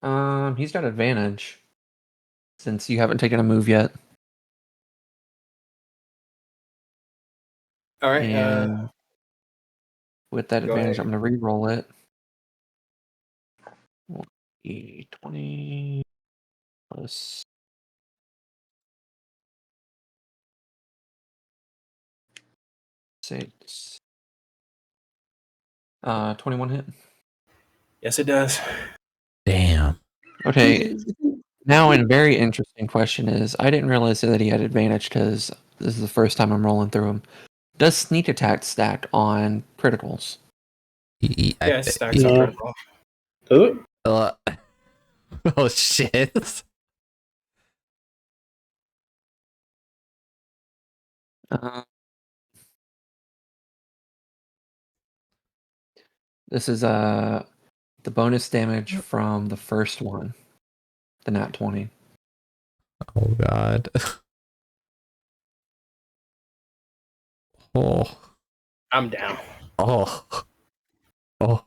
He's got advantage. Since you haven't taken a move yet. All right. And with that go advantage, ahead. I'm going to re-roll it. 20 plus 6. 21 hit. Yes, it does. Damn. Okay. Now, a very interesting question is, I didn't realize that he had advantage because this is the first time I'm rolling through him. Does sneak attack stack on criticals? Yeah, it stacks No. on critical. Does it? Oh shit. This is the bonus damage from the first one, the nat 20. Oh god. Oh. I'm down. Oh. Oh.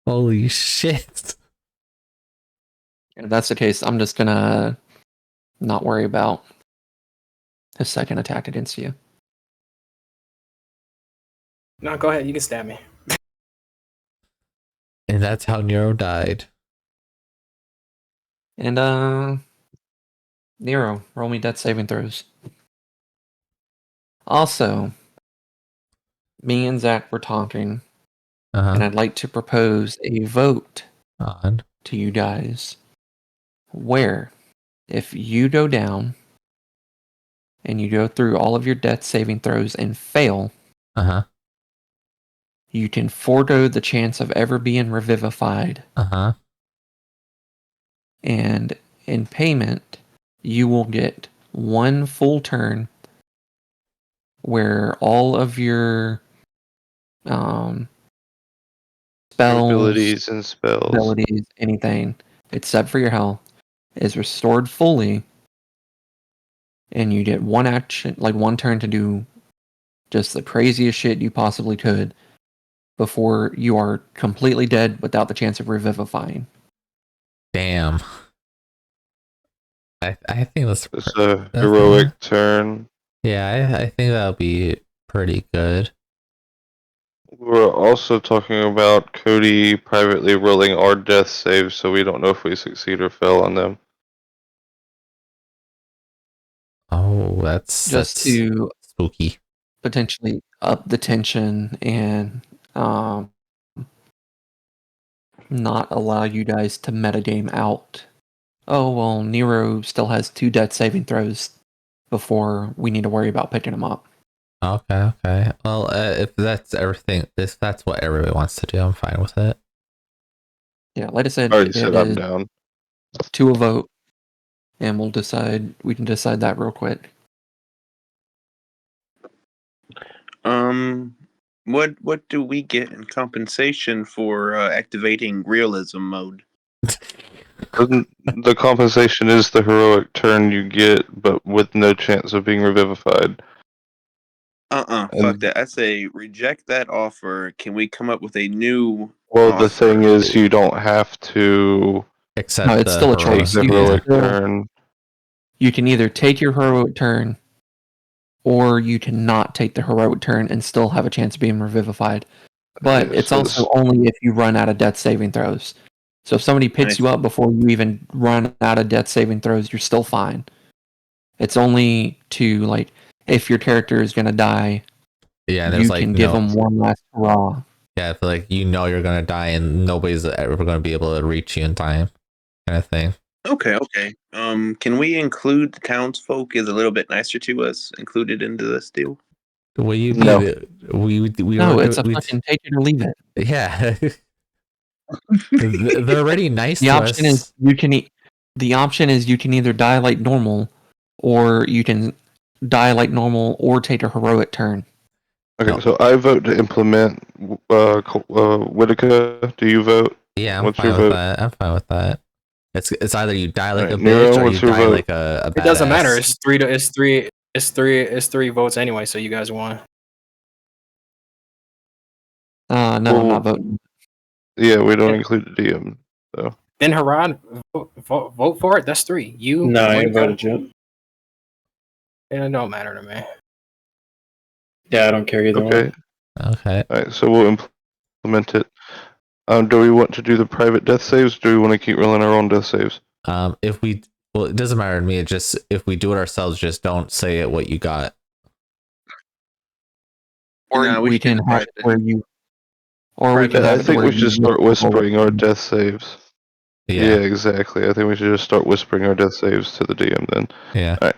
Holy shit. If that's the case, I'm just gonna not worry about his second attack against you. No, go ahead. You can stab me. And that's how Nero died. And Nero, roll me death saving throws. Also, me and Zach were talking, and I'd like to propose a vote On. to you guys. Where if you go down and you go through all of your death saving throws and fail, Uh-huh. you can forego the chance of ever being revivified. Uh-huh. And in payment, you will get one full turn where all of your spells, abilities and spells. anything except for your health is restored fully, and you get one action, like one turn to do just the craziest shit you possibly could before you are completely dead without the chance of revivifying. Damn. I think that's It's a heroic turn. Yeah, I think that'll be pretty good. We're also talking about Cody privately rolling our death saves, so we don't know if we succeed or fail on them. Oh, that's Just to spooky. potentially up the tension and not allow you guys to metagame out. Oh, well, Nero still has 2 death saving throws before we need to worry about picking him up. Okay, okay. Well, if that's everything, if that's what everybody wants to do, I'm fine with it. Yeah, like I said, I already it said I'm is down. to a vote, and we can decide that real quick. What do we get in compensation for activating realism mode? The compensation is the heroic turn you get, but with no chance of being revivified. Fuck that. I say reject that offer. Can we come up with a new Well, offer? the thing is, you don't have to Except No, it's still a take choice. the You heroic still- turn. You can either take your heroic turn, or you cannot take the heroic turn and still have a chance of being revivified. But Yeah, it's so also only if you run out of death saving throws. So if somebody picks you up before you even run out of death saving throws, you're still fine. It's only to, like, if your character is going to die, yeah, you there's like can give them one last hurrah. Yeah, if like you know you're gonna die and nobody's ever gonna be able to reach you in time, kind of thing. Okay. Can we include the townsfolk is a little bit nicer to us included into this deal? Well, you No. need we No, were- it's a we- fucking take it or leave it. yeah. They're already nice The to option us. is the option is you can either die like normal, or you can die like normal or take a heroic turn. Okay, No. so I vote to implement Whitaker. Do you vote? Yeah, I'm What's fine your with vote? that. I'm fine with that. It's either you die like Alright, a Nero, bitch or you what's your die vote? like a badass. It doesn't matter. It's three votes anyway. So you guys won. No, I'm Well, not voting. Yeah, we don't Yeah. include the DM, though. Then Harad, vote for it. That's 3. You. No, I ain't Monica, voted yet. it don't matter to me. Yeah, I don't care either Okay. way. Okay. Alright, so we'll implement it. Do we want to do the private death saves, or do we want to keep rolling our own death saves? If we it doesn't matter to me. It just if we do it ourselves, just don't say it what you got. Or No, we should do can the have it private. where you. Or we can I have it think where we should you start roll whispering our it. death saves. Yeah, Yeah. exactly. I think we should just start whispering our death saves to the DM then. Yeah. Alright.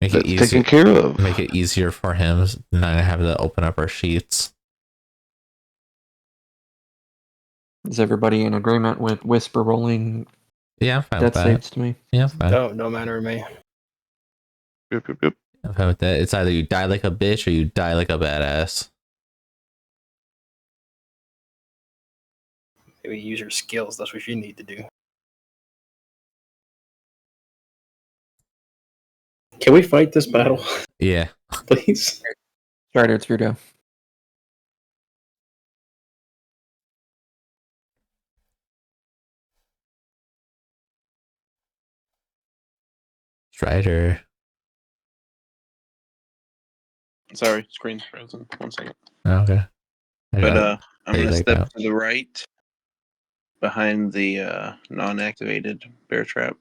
Make it That's easier. taken care of. Make it easier for him not to have to open up our sheets. Is everybody in agreement with whisper rolling Yeah, I'm fine with death that. saves to me? Yeah, I'm fine. Don't matter to me. Yep. I'm fine with that. It's either you die like a bitch or you die like a badass. Maybe use your skills. That's what you need to do. Can we fight this battle, Yeah. please? Strider, it's your go. Strider. Sorry, screen's frozen. 1 second. Okay. But I'm Hey, gonna like step that. to the right behind the non-activated bear trap,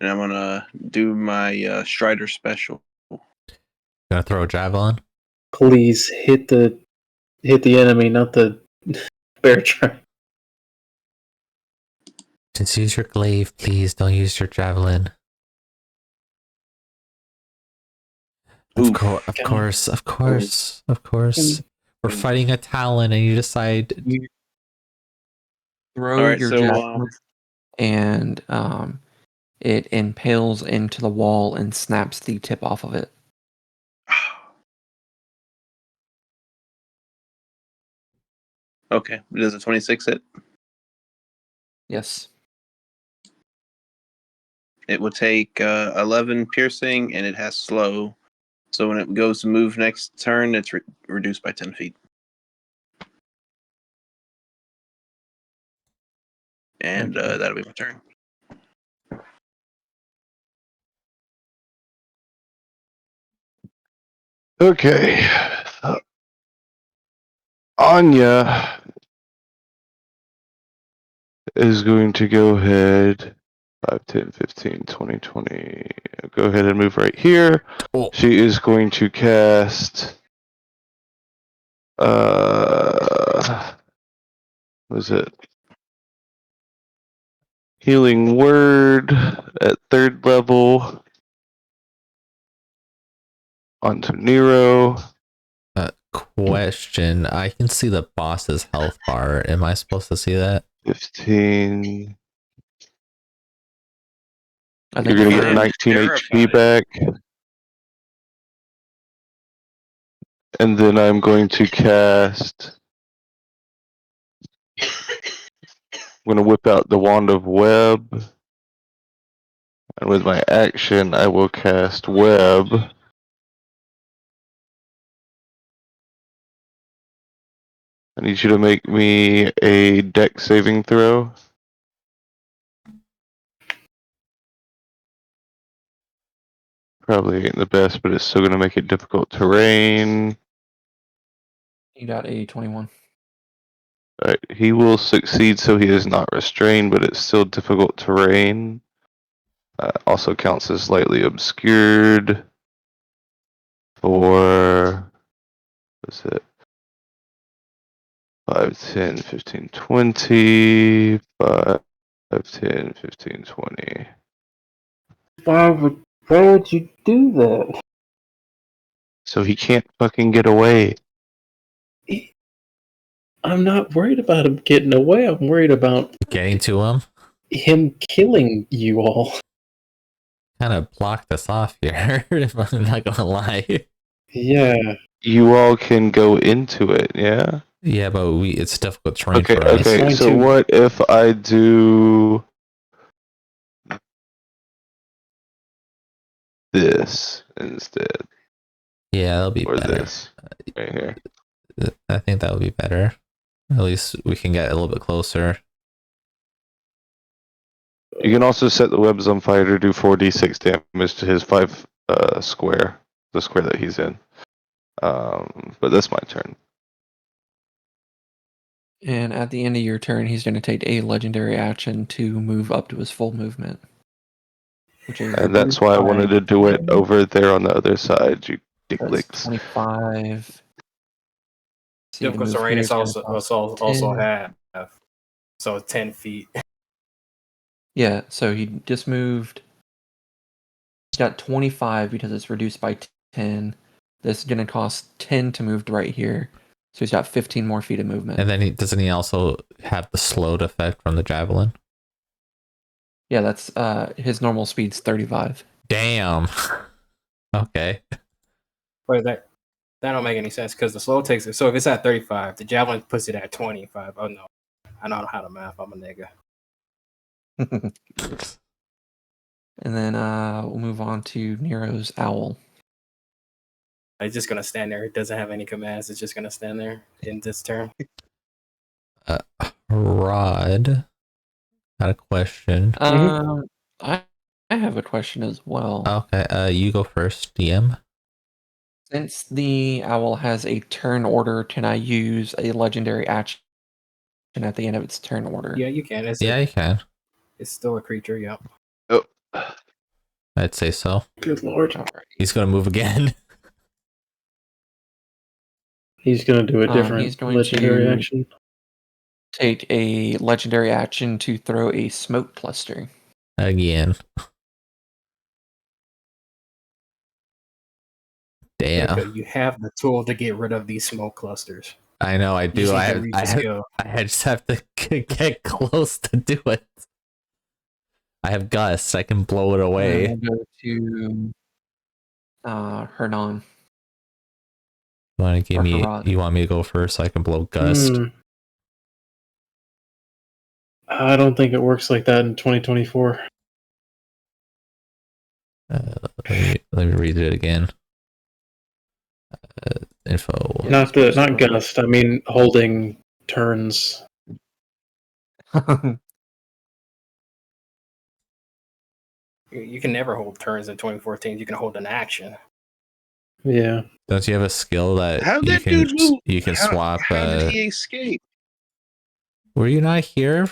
and I'm gonna do my Strider special. Gonna throw a javelin. Please hit the enemy, not the bear trap. Just use your glaive, please. Don't use your javelin. Of course. We're fighting a talon, and you decide. You throw Alright, your so, javelin, and it impales into the wall and snaps the tip off of it. Okay, does a 26 hit? Yes. It will take 11 piercing, and it has slow. So when it goes to move next turn, it's reduced by 10 feet. And Okay. that'll be my turn. Okay. Anya is going to go ahead 5, 10, 15, 20, 20. Go ahead and move right here. Oh. She is going to cast what is it? Healing Word at 3rd level onto Nero. Question. I can see the boss's health bar. Am I supposed to see that? 15. I You're think gonna if get you're 19 HP terrified. back. And then I'm going to cast. I'm going to whip out the Wand of Web. And with my action, I will cast Web. I need you to make me a dex saving throw. Probably ain't the best, but it's still going to make it difficult terrain. you got a 21. Right. He will succeed, so he is not restrained, but it's still difficult terrain. Also counts as lightly obscured for, what's it? 5, 10, 15, 20. 5, 10, 15, 20. Why would you do that? So he can't fucking get away. I'm not worried about him getting away. I'm worried about Getting to him? him killing you all. Kind of blocked us off here, if I'm not gonna lie. Yeah. You all can go into it, yeah? Yeah, but it's difficult terrain Okay, for us. okay, Going so to- what if I do this instead? Yeah, that'll be Or better. this right here. I think that would be better. At least we can get a little bit closer. You can also set the webs on fire to do 4d6 damage to his 5 square, the square that he's in. But that's my turn. And at the end of your turn, he's going to take a legendary action to move up to his full movement. Which is And that's why I wanted to do it over there on the other side, you dick that's licks. 25. See, to Difficult move terrain here is gonna also cost also 10. half. So 10 feet. Yeah, so he just moved. He's got 25 because it's reduced by 10. This is going to cost 10 to move right here. So he's got 15 more feet of movement. And then doesn't he also have the slowed effect from the javelin? Yeah, that's his normal speed's 35. Damn. Okay. Wait, that don't make any sense because the slow takes it. So if it's at 35, the javelin puts it at 25. Oh no, I know how to math. I'm a nigga. And then we'll move on to Nero's owl. It's just gonna stand there. It doesn't have any commands. It's just gonna stand there in this turn. Rod, got a question. I have a question as well. Okay, you go first, DM. Since the owl has a turn order, can I use a legendary action at the end of its turn order? Yeah, you can. You can. It's still a creature. Yep. Oh. I'd say so. Good lord. All right. He's gonna move again. He's going to do a He's different going legendary to- action. take a legendary action to throw a smoke cluster. Again. Damn. Okay, you have the tool to get rid of these smoke clusters. I know, I You do. just need I to reach I a skill. I just have to get close to do it. I have gusts. I can blow it away. We'll go to Hernan. You want to give or me? Harad. You want me to go first so I can blow gust? I don't think it works like that in 2024. Let me read it again. Info. Yeah. Not gust. I mean holding turns. You can never hold turns in 2014. You can hold an action. Yeah. Don't you have a skill that How'd you that can dude move? you can swap? How did he escape? Were you not here?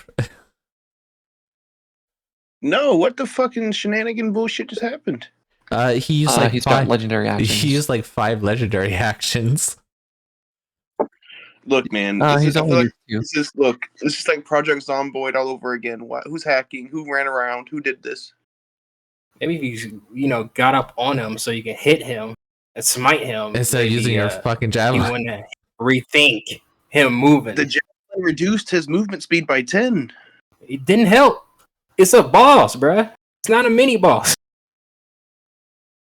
No, what the fucking shenanigan bullshit just happened? He's like he's five, got legendary actions. He used like 5 legendary actions. Look, man, He's I feel only like used two. this is like Project Zomboid all over again. What? Who's hacking? Who ran around? Who did this? Maybe if you got up on him so you can hit him and smite him Instead of using your fucking javelin. You want to rethink him moving. The javelin reduced his movement speed by 10. It didn't help. It's a boss, bruh. It's not a mini boss.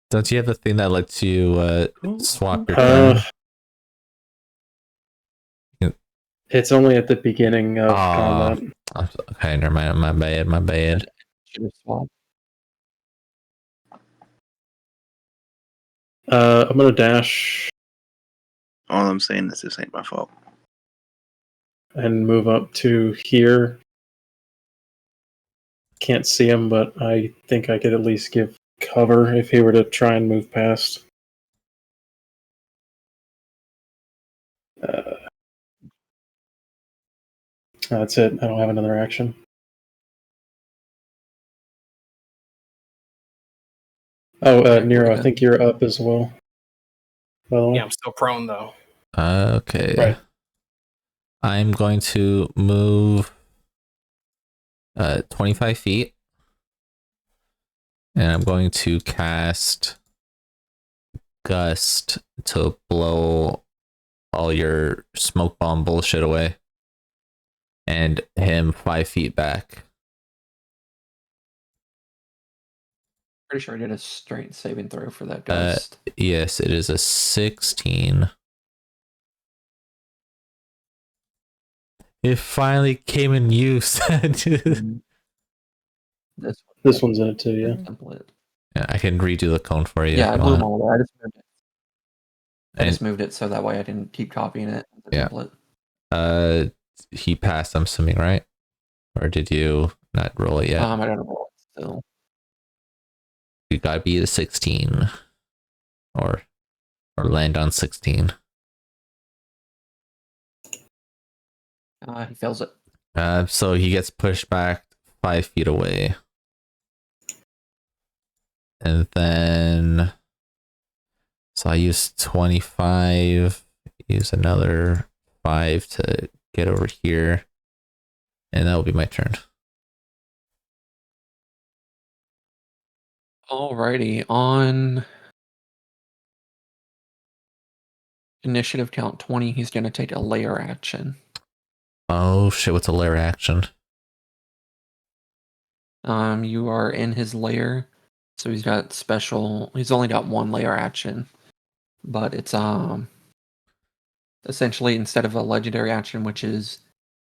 Don't you have the thing that lets you swap your turn? It's only at the beginning of combat. Okay, never mind. My bad. Should have swapped. I'm gonna dash All I'm saying is this ain't my fault. and move up to here. Can't see him, but I think I could at least give cover if he were to try and move past. That's it. I don't have another action. Oh, Nero, I think you're up as well. By the way. Yeah, I'm still prone though. Okay. Right. I'm going to move 25 feet. And I'm going to cast Gust to blow all your smoke bomb bullshit away. And him 5 feet back. Pretty sure I did a straight saving throw for that gust. Yes, it is a 16. It finally came in use. This one's in it too, yeah. Template. Yeah, I can redo the cone for you. Yeah, I if you blew them want. all away. I just And- moved it so that way I didn't keep copying it. The Yeah. template. He passed, I'm assuming, right? Or did you not roll it yet? I don't know. Still. You gotta be a 16. Or land on 16. He fails it. So he gets pushed back 5 feet away. And then so I use 25, use another 5 to get over here. And that will be my turn. Alrighty, on initiative count 20, he's going to take a layer action. Oh shit, what's a layer action? You are in his layer, so he's only got one layer action, but it's essentially instead of a legendary action, which is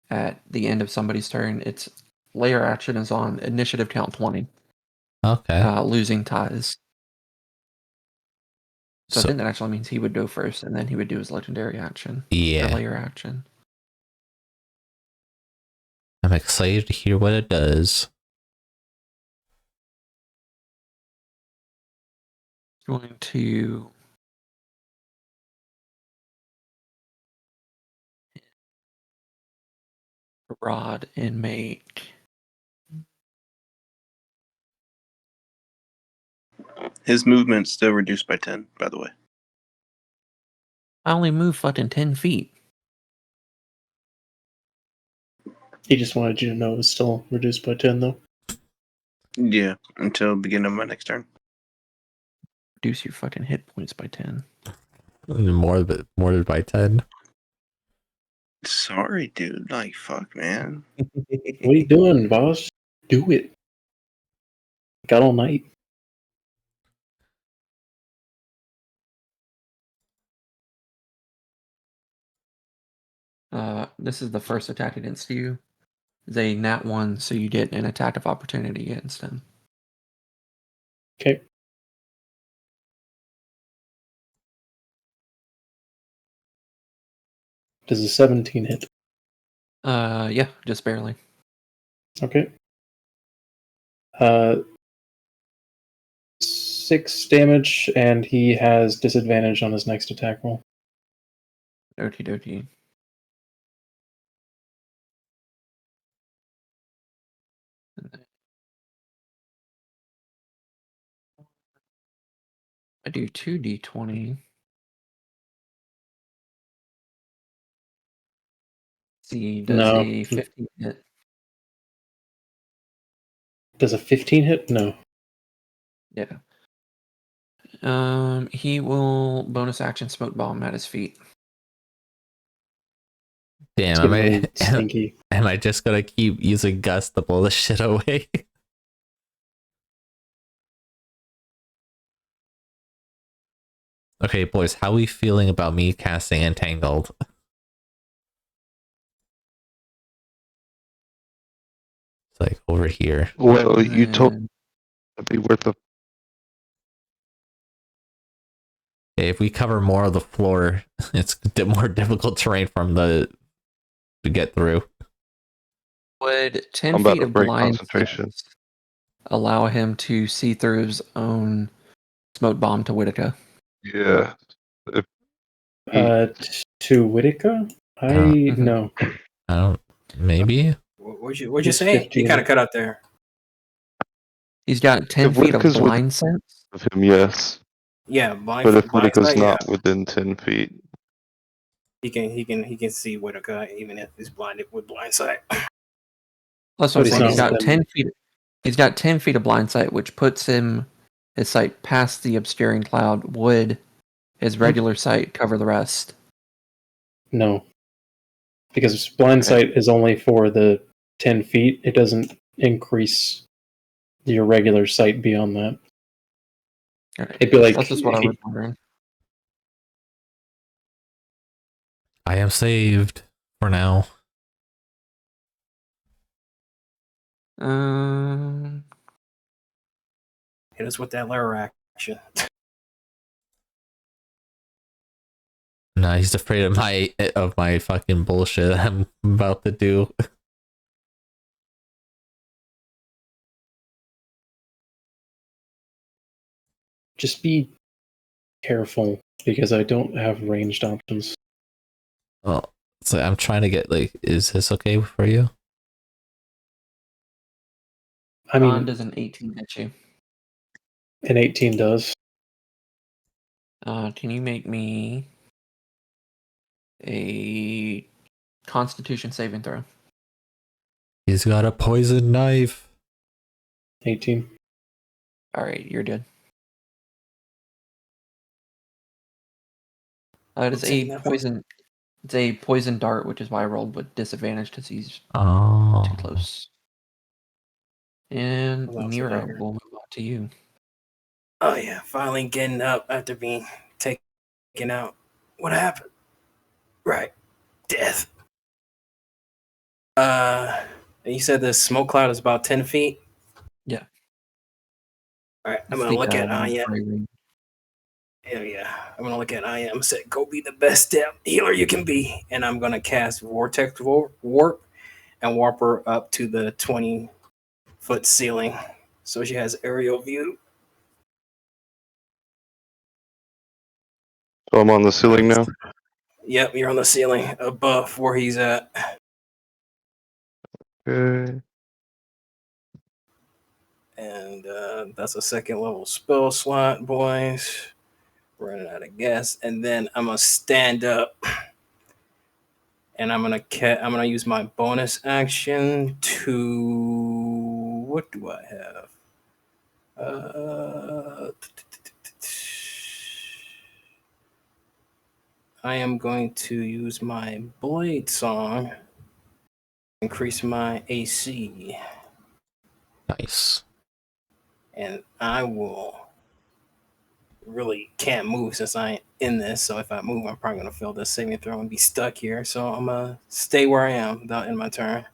at the end of somebody's turn, its layer action is on initiative count 20. Okay. Losing ties. So I So think that actually means he would go first, and then he would do his legendary action. yeah, Or layer action. I'm excited to hear what it does. Going to rod and make His movement's still reduced by 10, by the way. I only move fucking 10 feet. He just wanted you to know it was still reduced by 10, though. Yeah, until beginning of my next turn. Reduce your fucking hit points by 10. More than by 10. Sorry, dude. Like, fuck, man. What are you doing, boss? Do it. Got all night. This is the first attack against you. It's a nat 1, so you get an attack of opportunity against him. Okay. Does a 17 hit? Yeah, just barely. Okay. 6 damage, and he has disadvantage on his next attack roll. Okie dokie. I do 2d20. See, does No. a 15 hit? Does a 15 hit? No. Yeah. He will bonus action smoke bomb at his feet. It's Damn, getting really stinky. am I just gonna keep using Gust to blow this shit away? Okay, boys, how are we feeling about me casting Entangled? It's like over here. Well, you told And it'd be worth a. If we cover more of the floor, it's more difficult terrain for him to get through. would 10 I'm about feet to of break blind concentration. sight allow him to see through his own smoke bomb to Whitaker? Yeah. If To Whitaker? Mhm. No. I don't. Maybe. What'd you Just say? 15. You kind of cut out there. He's got 10 If feet of Whitaker's blind sense. of him, yes. Yeah, But if blind Whitaker's sight, yeah. not within 10 feet, He can see Whitaker even if he's blinded with blind sight. That's what But I'm he's saying. not He's got within- 10 feet. He's got 10 feet of blind sight, which puts his sight past the obscuring cloud. Would his regular sight cover the rest? No. Because blind Okay. sight is only for the 10 feet. It doesn't increase your regular sight beyond that. Okay. It'd be like That's just what I was wondering. I am saved for now. Hit us with that layer action. Nah, he's afraid of my fucking bullshit I'm about to do. just be careful because I don't have ranged options. Well, so I'm trying to get is this okay for you? I mean, Does an 18 hit you? an 18 does. Can you make me a Constitution saving throw? He's got a poison knife. 18. All right, you're good. It is What's a in that? poison. It's a poison dart, which is why I rolled with disadvantage because he's Oh. too close. And Hold on a Nero, second. we'll move on to you. Oh yeah, finally getting up after being taken out. What happened? Right, death. You said the smoke cloud is about 10 feet. Yeah. All right, I'm It's gonna the, look at Anya. gray ring. Hell yeah, I'm gonna look at Anya. I'm gonna say, "Go be the best step healer you can be," and I'm gonna cast vortex warp and warp her up to the 20-foot ceiling, so she has aerial view. so I'm on the ceiling now. Yep, you're on the ceiling above where he's at. Okay. And that's a second level spell slot, boys. Running out of gas. And then I'm going to stand up And I'm gonna use my bonus action to what do I have? I am going to use my blade song, increase my AC, Nice. and I will really can't move since I ain't in this. So if I move, I'm probably gonna fail this saving throw and be stuck here. So I'm gonna stay where I am without in my turn.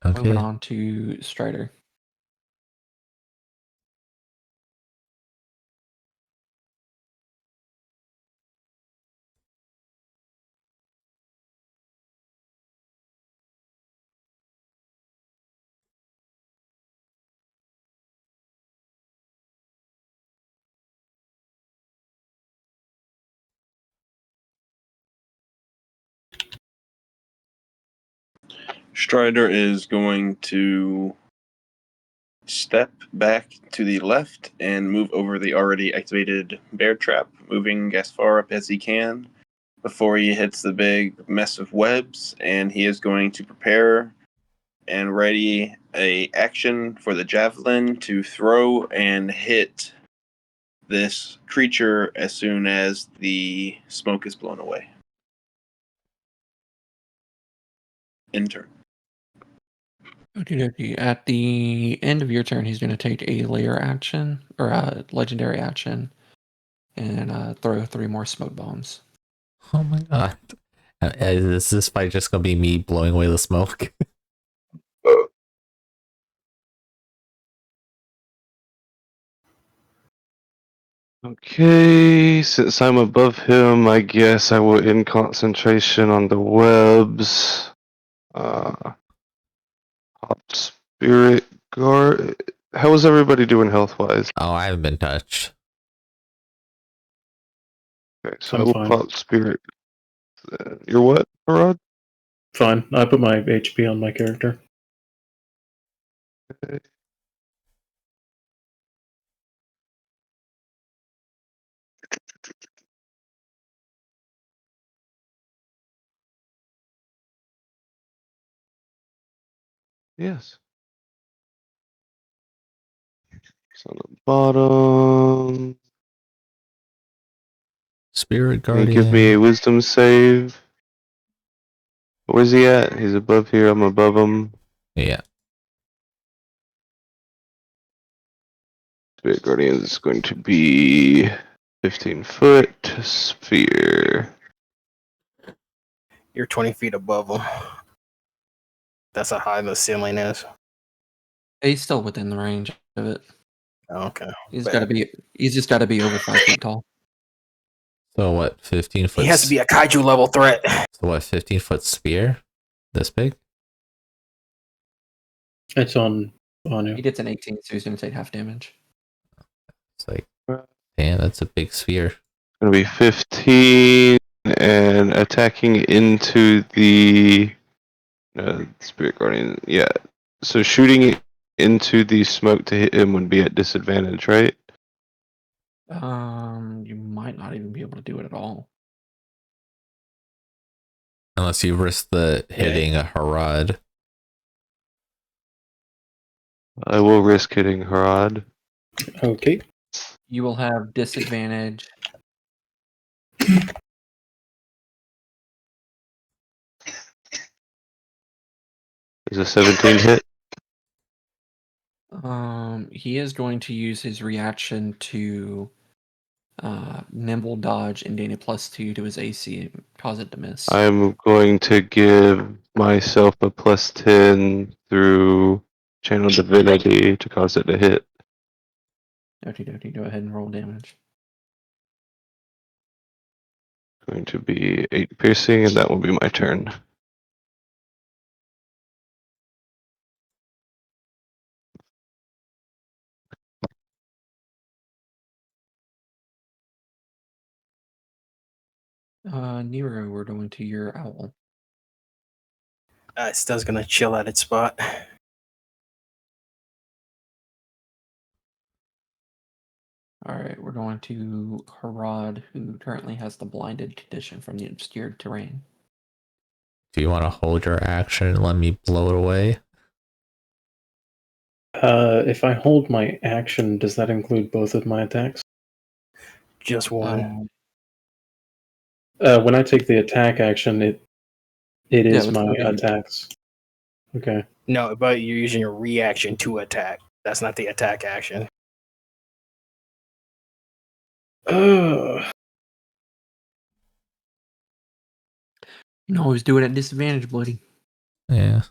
Moving Okay. on to Strider. Strider is going to step back to the left and move over the already activated bear trap, moving as far up as he can before he hits the big mess of webs, and he is going to prepare and ready a action for the javelin to throw and hit this creature as soon as the smoke is blown away. In turn. Okey-dokey. At the end of your turn, he's going to take a layer action, or a legendary action, and throw 3 more smoke bombs. Oh my god. Is this fight just gonna be me blowing away the smoke? Okay, since I'm above him, I guess I will end concentration on the webs. Hot spirit guard. How is everybody doing health wise? Oh, I haven't been touched. Okay, so I'm I will fine. pop spirit. You're what, Rod? Fine. I put my HP on my character. Yes. It's on the bottom. Spirit Can you give me a Guardian. wisdom save? Where's he at? He's above here. I'm above him. Yeah. Spirit Guardian is going to be 15 foot sphere. You're 20 feet above them. That's how high the ceiling is. He's still within the range of it. Okay. He's But just got to be over 5 feet tall. So what, 15 foot? he has to be a kaiju level threat. So what, 15-foot spear? This big? It's on He you. gets an 18, so he's going to take half damage. It's like, damn, that's a big sphere. Going to be 15 and attacking into the Spirit Guardian. Yeah. So shooting into the smoke to hit him would be at disadvantage, right? You might not even be able to do it at all. Unless you risk the hitting a Harad. I will risk hitting Harad. Okay. You will have disadvantage. Is a 17 hit? He is going to use his reaction to nimble dodge and gain a +2 to his AC and cause it to miss. I'm going to give myself a +10 through Channel Divinity to cause it to hit. Okie dokie, go ahead and roll damage. Going to be 8 piercing, and that will be my turn. Nero, we're going to your owl. It's still gonna chill at its spot. Alright, we're going to Harad, who currently has the blinded condition from the obscured terrain. Do you want to hold your action and let me blow it away? If I hold my action, does that include both of my attacks? Just one. When I take the attack action, it is it's my gonna be- attacks. Okay. No, but you're using your reaction to attack. That's not the attack action. You can always do it at disadvantage, buddy. Yeah.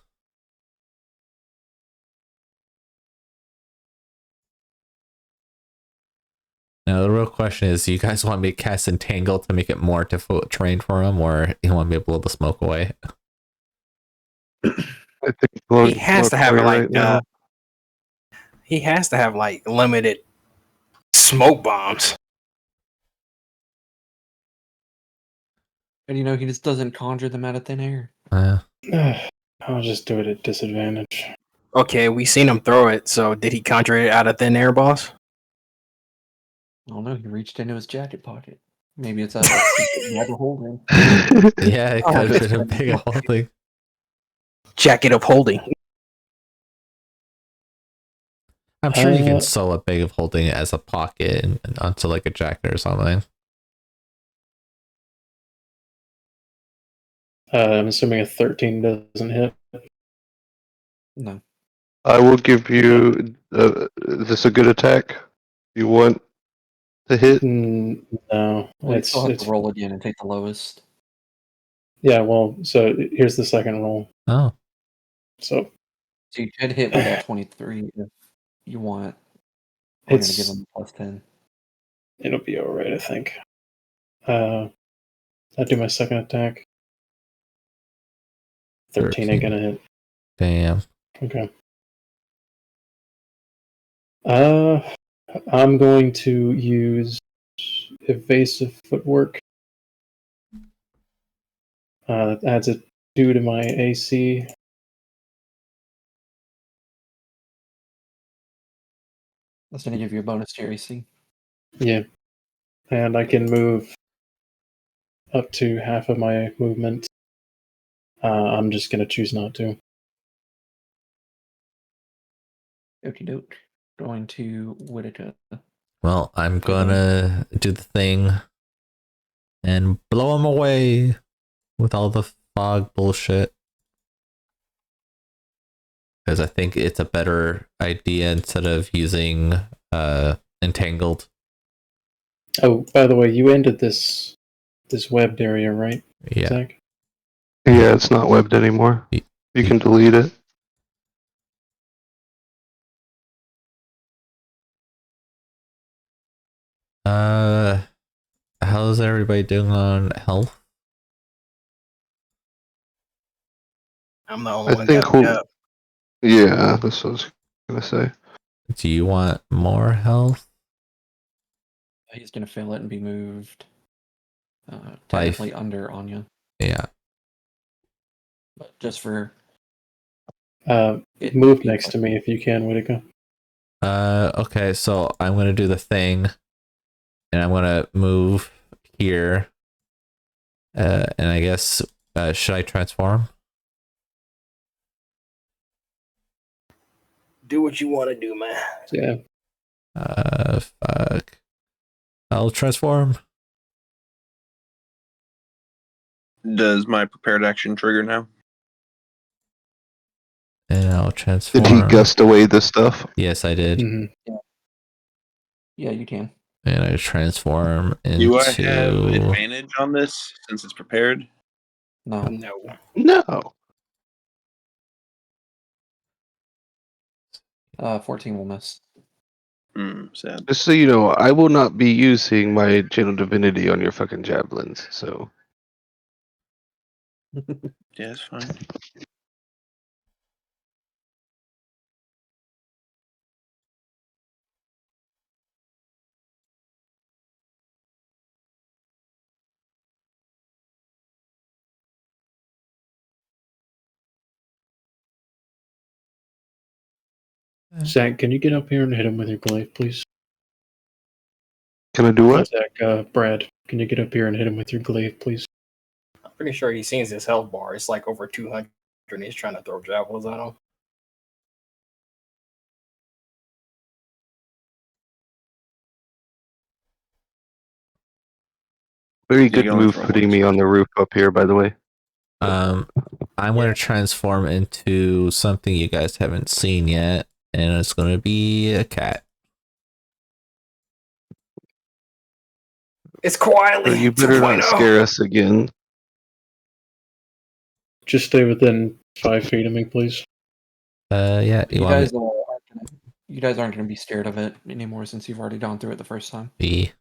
Now the real question is, do you guys want me to cast Entangle to make it more difficult terrain for him, or you want me to blow the smoke away? I think He has to have he has to have like limited smoke bombs. And he just doesn't conjure them out of thin air. I'll just do it at disadvantage. Okay, we seen him throw it. So did he conjure it out of thin air, boss? I don't know, he reached into his jacket pocket. Maybe it's a secret holding. Yeah, it could have been a big holding. Jacket of holding. I'm sure you can sew a bag of holding it as a pocket and onto like a jacket or something. I'm assuming a 13 doesn't hit. No. I will give you. Is this a good attack? You want to hit? No, Well, you it's still have to roll again and take the lowest. yeah. Well, so here's the second roll. Oh, So you could hit with that 23 if you want. I'm going to give him a plus 10. It'll be all right, I think. I'll do my second attack. 13 ain't gonna hit. damn. Okay. I'm going to use evasive footwork. That adds a 2 to my AC. That's going to give you a bonus to your AC. Yeah. And I can move up to half of my movement. I'm just going to choose not to. Okie doke. Going to Whitaker. Well, I'm gonna do the thing and blow him away with all the fog bullshit. Because I think it's a better idea instead of using entangled. Oh, by the way, you ended this webbed area, right? Yeah. Zach? Yeah, it's not webbed anymore. You can delete it. How's everybody doing on health? I'm the only I one think got beat up. Yeah, that's what I was gonna say. Do you want more health? He's going to fail it and be moved technically under Anya. Yeah. But just for... Move next to me if you can, Whitaker. Okay, so I'm gonna do the thing, and I'm gonna move here. And I guess should I transform? Do what you want to do, man. Yeah. Fuck. I'll transform. Does my prepared action trigger now? And I'll transform. Did he gust away the stuff? Yes, I did. Mm-hmm. Yeah, you can. And I transform into... Do I have advantage on this since it's prepared? No. No. 14 will miss. Sad. Just so you know, I will not be using my channel divinity on your fucking javelins. So Yeah, it's fine. Zach, can you get up here and hit him with your glaive, please? Can I do what? Attack, Brad. Can you get up here and hit him with your glaive, please? I'm pretty sure he's seen his health bar. It's like over 200, and he's trying to throw javelins at him. Very You're good going move for a putting one me on shot. the roof up here, by the way. I'm going to transform into something you guys haven't seen yet, and it's going to be a cat. It's quietly You better not 2.0. scare us again. Just stay within 5 feet of me, please. Yeah, You guys aren't going to be scared of it anymore since you've already gone through it the first time. be.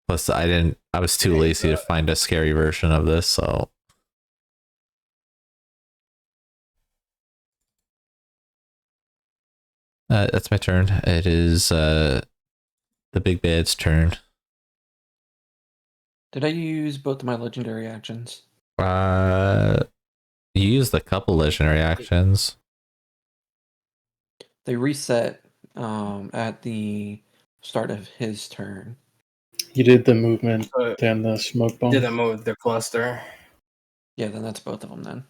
Plus, I was too lazy to find a scary version of this, so. That's my turn. It is the big bad's turn. Did I use both of my legendary actions? You used a couple legendary actions. They reset at the start of his turn. You did the movement and the smoke bomb. Didn't move the cluster. Yeah, then that's both of them then.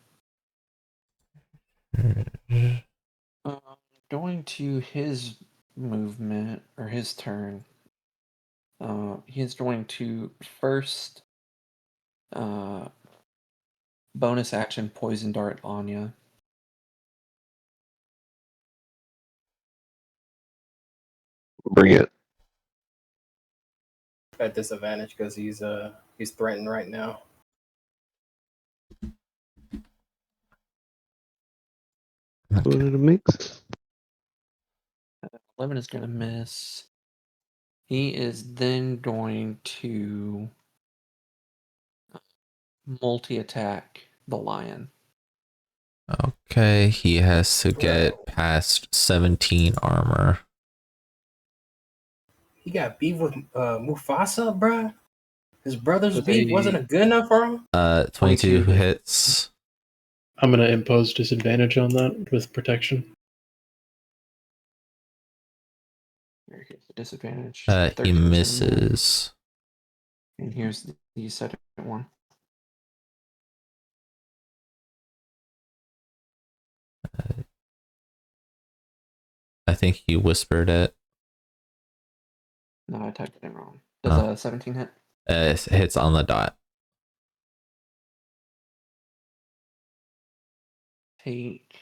Going to his movement, or his turn, he is going to first bonus action poison dart Anya. Bring it. At disadvantage because he's threatened right now. What did it mix? 11 is going to miss. He is then going to multi-attack the lion. Okay, he has to get past 17 armor. He got beef with Mufasa, bruh. His brother's With beef wasn't good enough for him. 22 hits. I'm going to impose disadvantage on that with protection. Here's the disadvantage. He 13 is gonna miss. misses. And here's the second one. I think he whispered it. No, I typed it in wrong. Does a 17 hit? It hits on the dot. Take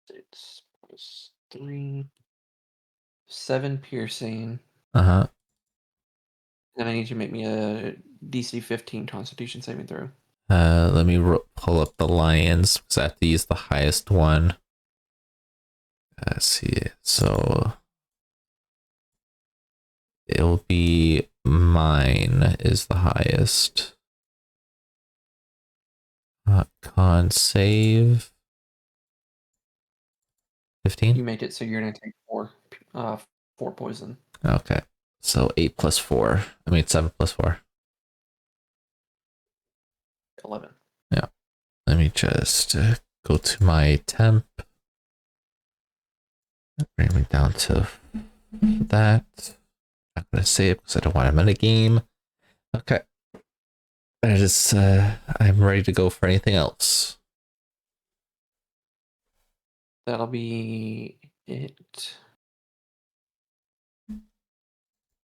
6 plus 3. 7 piercing. Uh-huh. And I need you to make me a DC 15 Constitution saving throw. Let me pull up the lions because I have to use the highest one. Let's see. So it'll be mine is the highest. Con save. 15? You make it so you're going to take 4 poison. Okay. So 8 plus 4. I mean 7 plus 4. 11. Yeah. Let me just go to my temp. Bring me down to that. Not gonna save because I don't want him in a game. Okay. I'm ready to go for anything else. That'll be it.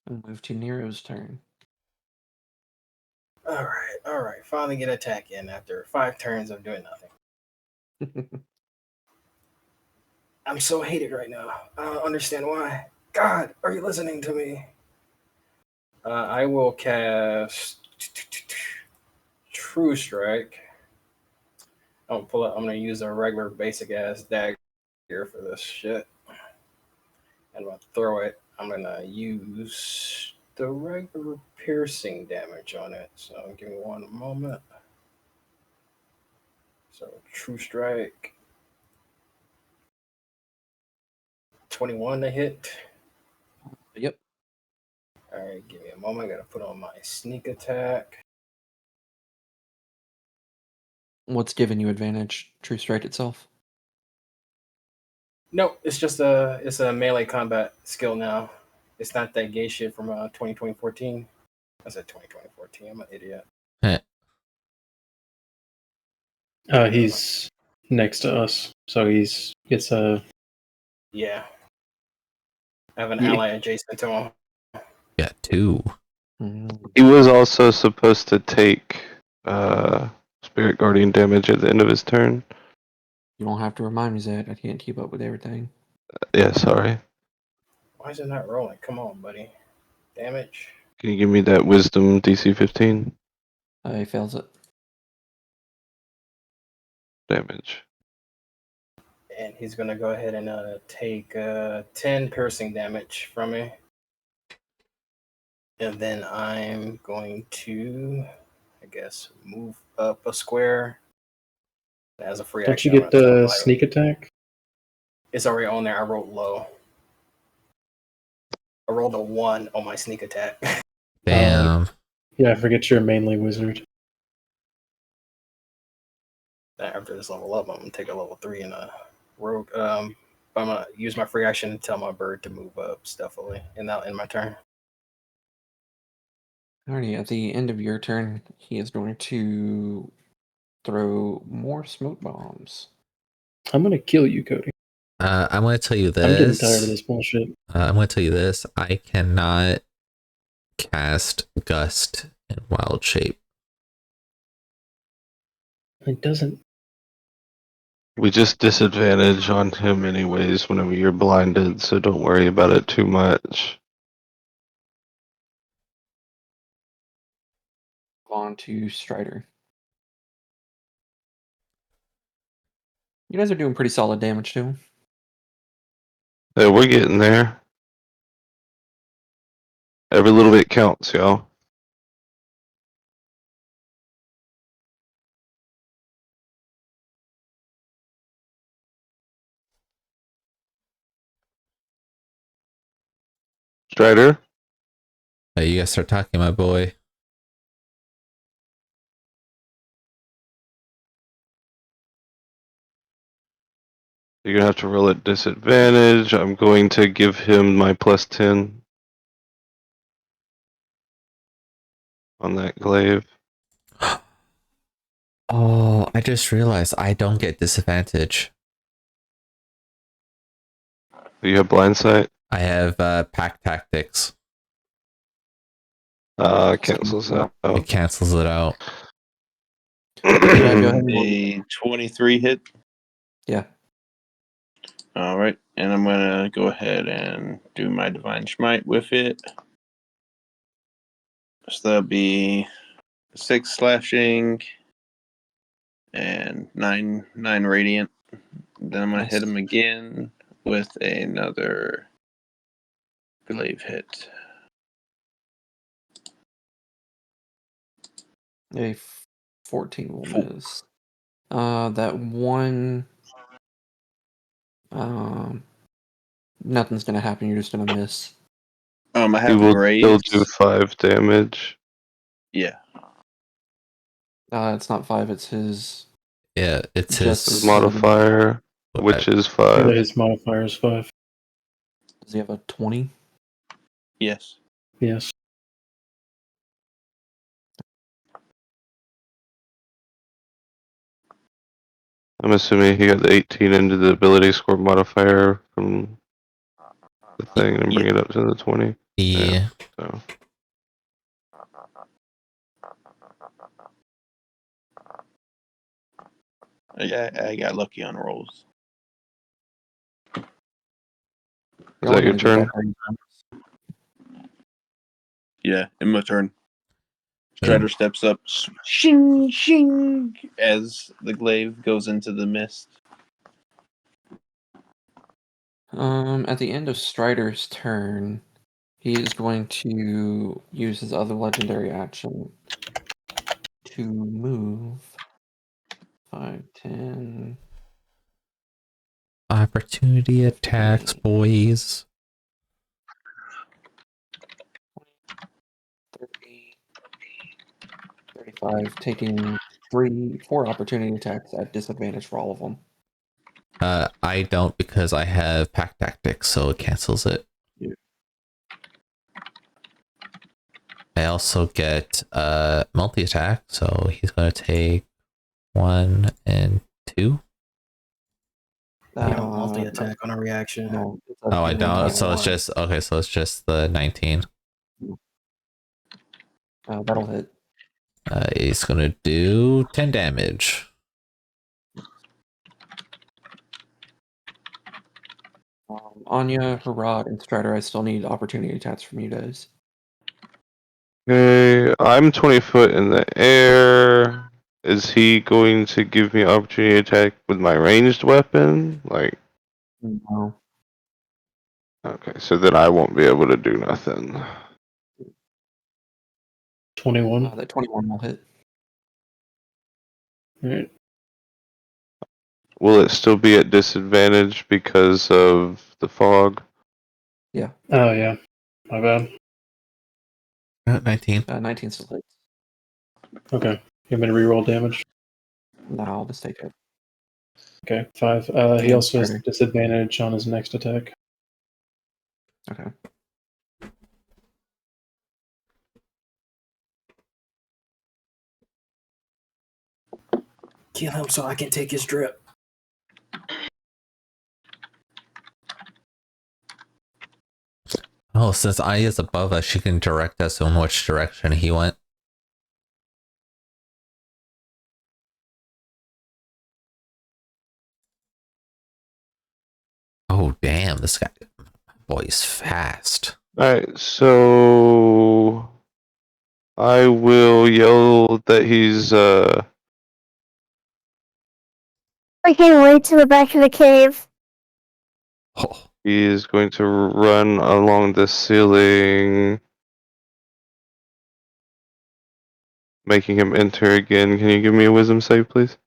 We'll move to Nero's turn. All right. Finally get attack in after 5 turns of doing nothing. I'm so hated right now. I don't understand why. God, are you listening to me? I will cast True Strike. I'm gonna use a regular basic ass dagger for this shit. And I'm gonna throw it. I'm gonna use the regular piercing damage on it. So give me one moment. So True Strike. 21 to hit. Yep. All right, give me a moment. I gotta put on my sneak attack. What's giving you advantage? True strike itself? Nope, it's just it's a melee combat skill now. It's not that gay shit from 2014. I said 2014. I'm an idiot. He's next to us, so gets a. Yeah. I have an Yeah. ally adjacent to him. Yeah, 2. He was also supposed to take Spirit Guardian damage at the end of his turn. You don't have to remind me, Zed. I can't keep up with everything. Yeah, sorry. Why is it not rolling? Come on, buddy. Damage. Can you give me that Wisdom DC 15 He fails it. damage? And he's going to go ahead and take 10 piercing damage from me. And then I'm going to, I guess, move up a square. As a free Don't action. you I'm get gonna tell him, the like, sneak attack? It's already on there. I rolled low. I rolled a 1 on my sneak attack. Damn. Yeah, I forget you're mainly wizard. After this level up, I'm gonna take a level 3 in a rogue. I'm gonna use my free action and tell my bird to move up stealthily, and that'll end my turn. Alrighty, at the end of your turn, he is going to throw more smoke bombs. I'm gonna kill you, Cody. I'm going to tell you this. I'm getting tired of this bullshit. I'm going to tell you this. I cannot cast Gust in Wild Shape. It doesn't. We just disadvantage on him anyways whenever you're blinded, so don't worry about it too much. On to Strider. You guys are doing pretty solid damage to him. Yeah, we're getting there. Every little bit counts, y'all. Strider? Hey, you guys start talking, my boy. You're gonna have to roll at disadvantage. I'm going to give him my plus 10 on that glaive. Oh, I just realized I don't get disadvantage. Do you have blind sight? I have pack tactics. Cancels that It out. cancels it out. Yeah, go ahead. A 23 hit. Yeah. All right, and I'm gonna go ahead and do my divine smite with it. So that'll be 6 slashing and 9 radiant. Then I'm gonna Nice. hit him again with another glaive hit. A 14 will Four. miss. That one. Nothing's gonna happen. You're just gonna miss. I He have will still graves. do 5 damage. Yeah. It's not 5. It's his. Yeah, it's Just his His modifier, which is 5. His modifier is 5. Does he have a 20? Yes. Yes. I'm assuming he got the 18 into the ability score modifier from the thing and bring it up to the 20. Yeah. So I got lucky on rolls. is that your turn? Yeah, in my turn. Strider steps up, shing, shing, as the glaive goes into the mist. At the end of Strider's turn, he is going to use his other legendary action to move 5, 10. Opportunity attacks, boys. 30, 35, 5, taking 4 opportunity attacks at disadvantage for all of them. I don't because I have pack tactics, so it cancels it. Yeah. I also get multi attack, so he's gonna take 1 and 2. You don't multi attack on a reaction. No. Oh, I don't. So it's one. just okay. So it's just the 19. That'll hit. He's gonna do 10 damage. Anya, Harad, and Strider, I still need opportunity attacks from you guys. Okay, I'm 20 foot in the air. Is he going to give me opportunity attack with my ranged weapon? Like, No. okay, so then I won't be able to do nothing. 21. That 21 will hit. Alright. Will it still be at disadvantage because of the fog? Oh, yeah. My bad. 19. 19 still hits. Okay. You want me to reroll damage? No, I'll just take it. Okay, 5. He Yeah, also has Strider. disadvantage on his next attack. Okay. Kill him so I can take his drip. Oh, since I is above us, she can direct us in which direction he went. Oh, damn. This guy, boy's fast. Alright, so I will yell that he's Making way to the back of the cave. Oh, he is going to run along the ceiling, making him enter again. Can you give me a wisdom save, please?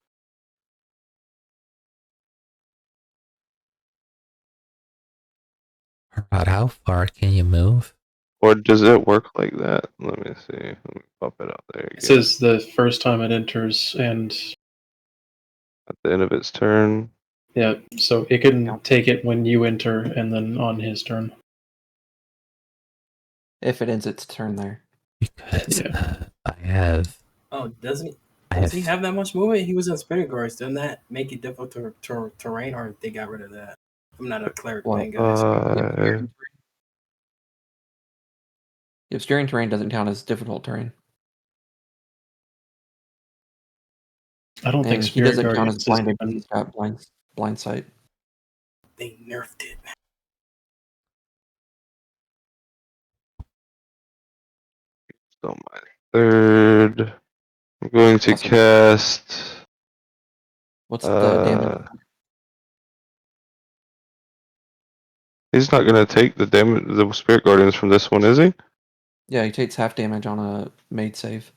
about how far can you move? Or does it work like that? Let me see. Let me pop it out there This again. is the first time it enters, and At the end of its turn. yeah, so it can Yeah. take it when you enter and then on his turn. If it ends its turn there. Because Yeah. I have. Oh, doesn't he? I Does he have. have that much movement? He was in Spirit Guards. Doesn't that make it difficult to terrain, or they got rid of that? I'm not a cleric Well, man, guys. If steering terrain doesn't count as difficult terrain. I don't think And he Spirit doesn't count as Guardians is blinded because even. he's got blind sight. They nerfed it. So my third. I'm going to Awesome. cast. What's the damage? He's not going to take the damage, the Spirit Guardians from this one, is he? Yeah, he takes half damage on a made save.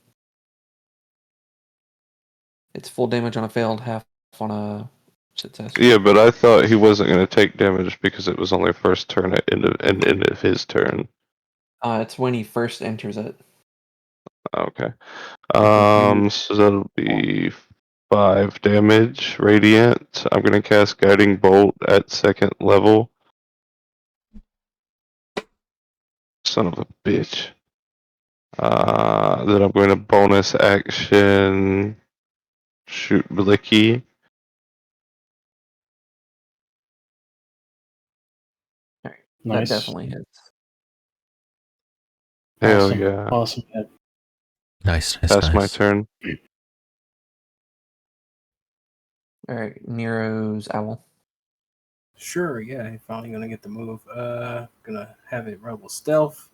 It's full damage on a failed, half on a success. Yeah, but I thought he wasn't going to take damage because it was only first turn at end of his turn. It's when he first enters it. Okay. Like So that'll be 5 damage, radiant. I'm going to cast Guiding Bolt at 2nd level. Son of a bitch. Then I'm going to bonus action shoot Blicky. Nice. That definitely hits. Hell Awesome. yeah. Awesome hit. Nice. That's my turn. Alright, Nero's owl. Sure, yeah, finally gonna get the move. Gonna have it rebel stealth.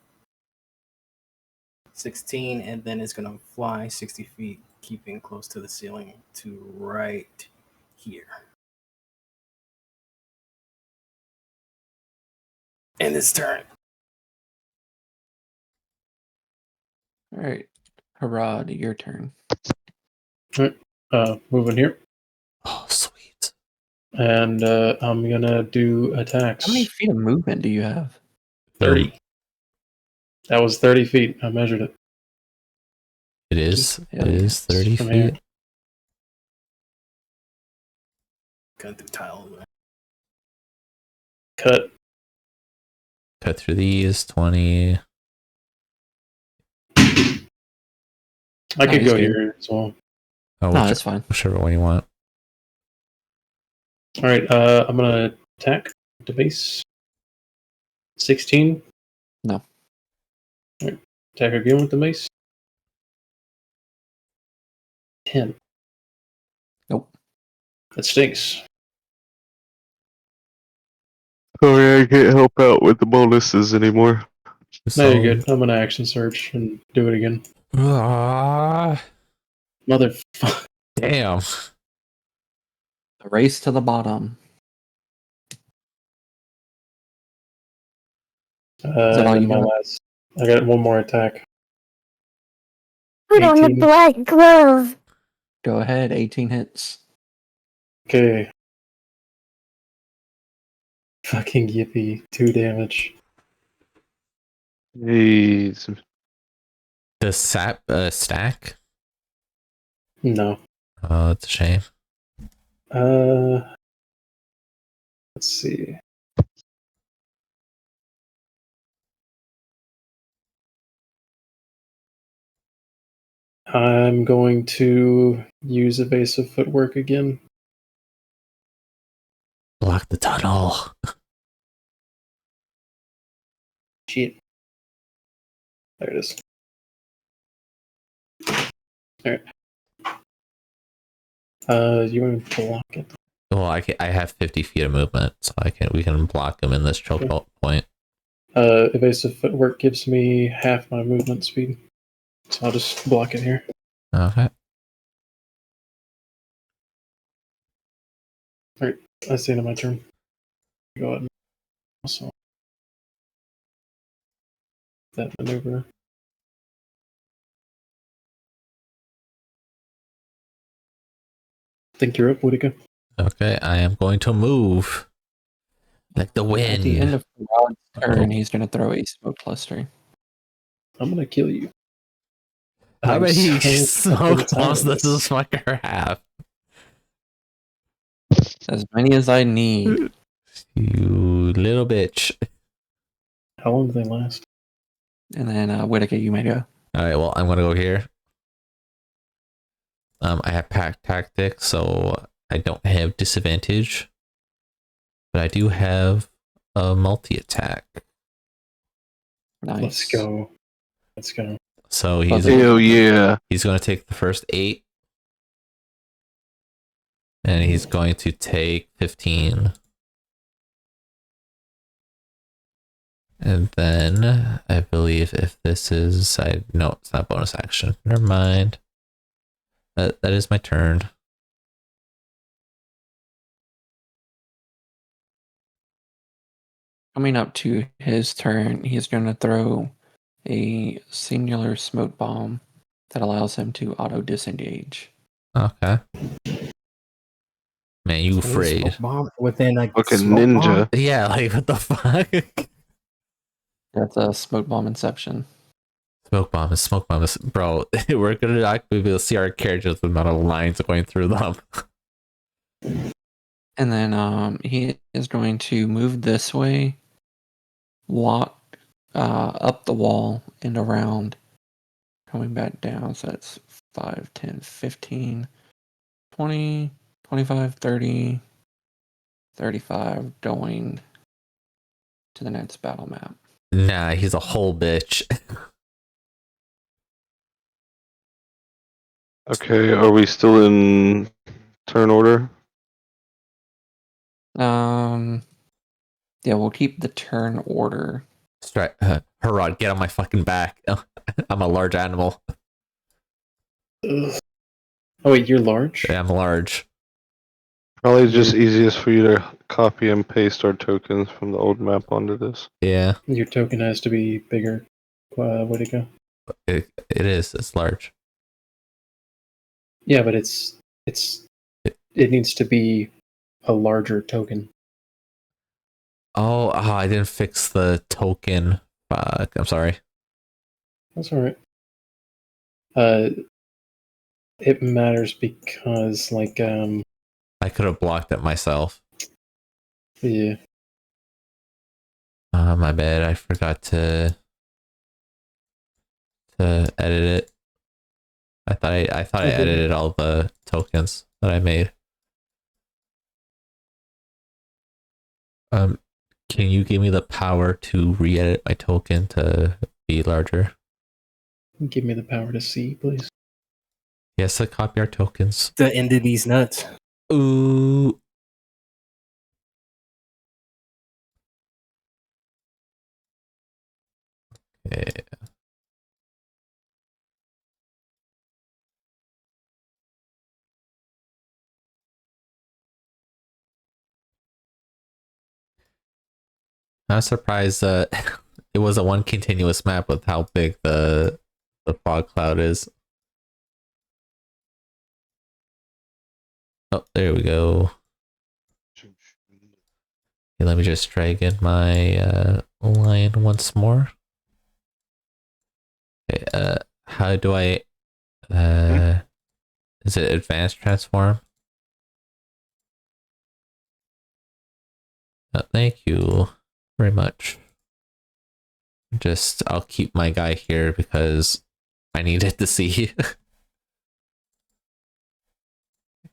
16, and then it's gonna fly 60 feet, keeping close to the ceiling to right here. And it's turn. Alright. Harad, your turn. Moving here, Oh, sweet. and I'm gonna do attacks. How many feet of movement do you have? 30. That was 30 feet. I measured it. It is. Yeah, It is 30 from here. feet. Cut through tile. Cut. Cut through these 20. I could he's go good. here as well. Oh, No, that's fine. whichever one you want. All right. I'm gonna attack the base. 16. No. All right. Attack again with the mace. 10. Nope. That stinks. Oh yeah, I can't help out with the bonuses anymore. No, you're good. I'm gonna action search and do it again. Ah, Motherfucker. damn. The race to the bottom. that all And you my got? last. I got one more attack. Put on the 18. black glove. Go ahead, 18 hits. Okay. Fucking yippee. 2 damage. Jeez. The sap stack? No. Oh, that's a shame. Let's see. I'm going to use evasive footwork again. Block the tunnel. Shit. There it is. Alright. You want to block it? Well, I have 50 feet of movement, so we can block them in this choke point. Evasive footwork gives me half my movement speed. So I'll just block it here. Okay. Alright, that's the end of my turn. Go ahead and also that maneuver. Think you're up, Whitaker. Okay, I am going to move. Like the wind. At the end of Rod's turn, Oh. he's going to throw a smoke cluster. I'm gonna kill you. How I'm many so smoke fucking bombs tired does of this fucker have? As many as I need. You little bitch. How long do they last? And then, Whitaker, you may go. Alright, well, I'm gonna go here. I have pack tactics, so I don't have disadvantage. But I do have a multi-attack. Nice. Let's go. Let's go. So he's Hell yeah. he's gonna take the first 8. And he's going to take 15. And then I believe if this is no, it's not bonus action. Never mind. That is my turn. Coming up to his turn, he's going to throw a singular smoke bomb that allows him to auto disengage. Okay. Man, you afraid? Smoke bomb within like Fucking smoke ninja. bomb? Yeah, like what the fuck? That's a smoke bomb inception. Smoke bomb is bro. We're gonna not be able to see our characters with the amount of lines going through them. And then he is going to move this way, walk up the wall and around, coming back down. So that's 5, 10, 15, 20, 25, 30, 35, going to the next battle map. Nah, he's a whole bitch. Okay, are we still in turn order? Yeah, we'll keep the turn order. Herod, get on my fucking back. I'm a large animal. Ugh. Oh wait, you're large? Yeah, I'm large. Probably just easiest for you to copy and paste our tokens from the old map onto this. Yeah, Your token has to be bigger. Way to go. it is. It's large. Yeah, but it needs to be a larger token. Oh, I didn't fix the token. Fuck, I'm sorry. That's alright. It matters because, like, I could have blocked it myself. yeah. My bad. I forgot to edit it. I thought I edited all the tokens that I made. Can you give me the power to re-edit my token to be larger? Give me the power to see, please. Yes, to copy our tokens. The end of these nuts. Ooh. Okay. I'm surprised it was a one continuous map with how big the fog cloud is. Oh, there we go. Okay, let me just drag in my line once more. Okay, how do I is it advanced transform? Thank you very much. I'll keep my guy here because I needed to see.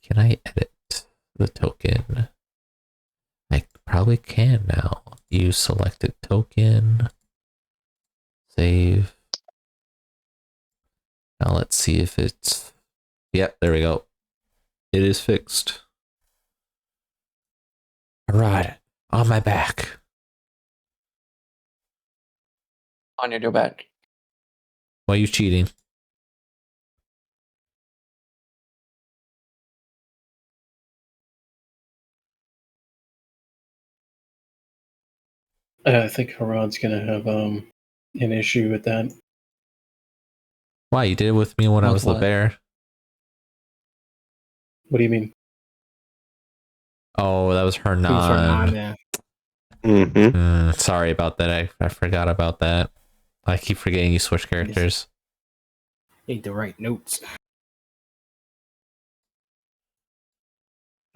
Can I edit the token? I probably can now. Use selected token. Save. Now let's see if it's... Yep, there we go. It is fixed. Alright, on my back. On your back. Why are you cheating? I think Harad's gonna have an issue with that. Why? You did it with me when I With was the what? bear. What do you mean? Oh, that was her He was from non. man. Mm-hmm. Sorry about that. I forgot about that. I keep forgetting you switch characters. Need to write notes.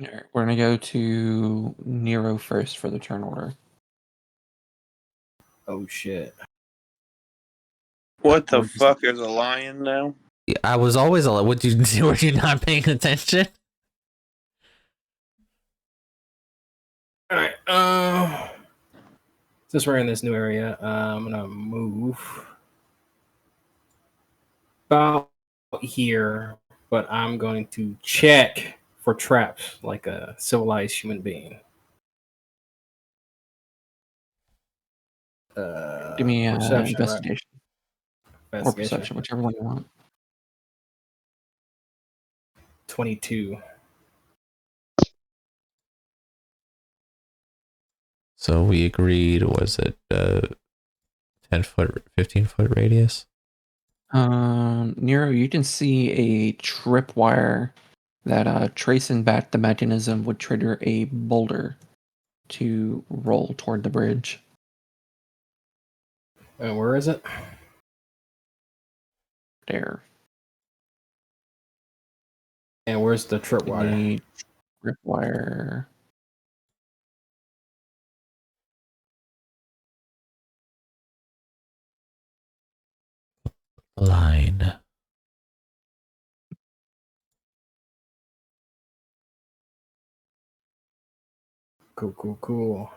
Alright, we're gonna go to Nero first for the turn order. Oh shit. What the We're just- fuck is a lion now? I was always a. Would you? Were you not paying attention? All right. Since we're in this new area, I'm gonna move about here, but I'm going to check for traps like a civilized human being. Give me perception, right? investigation or Investigation. perception, whichever one you want. 22. So we agreed. Was it 10-foot, 15-foot radius? Nero, you can see a tripwire that tracing back the mechanism would trigger a boulder to roll toward the bridge. And where is it? There. And where's the tripwire? The tripwire. Line. Cool.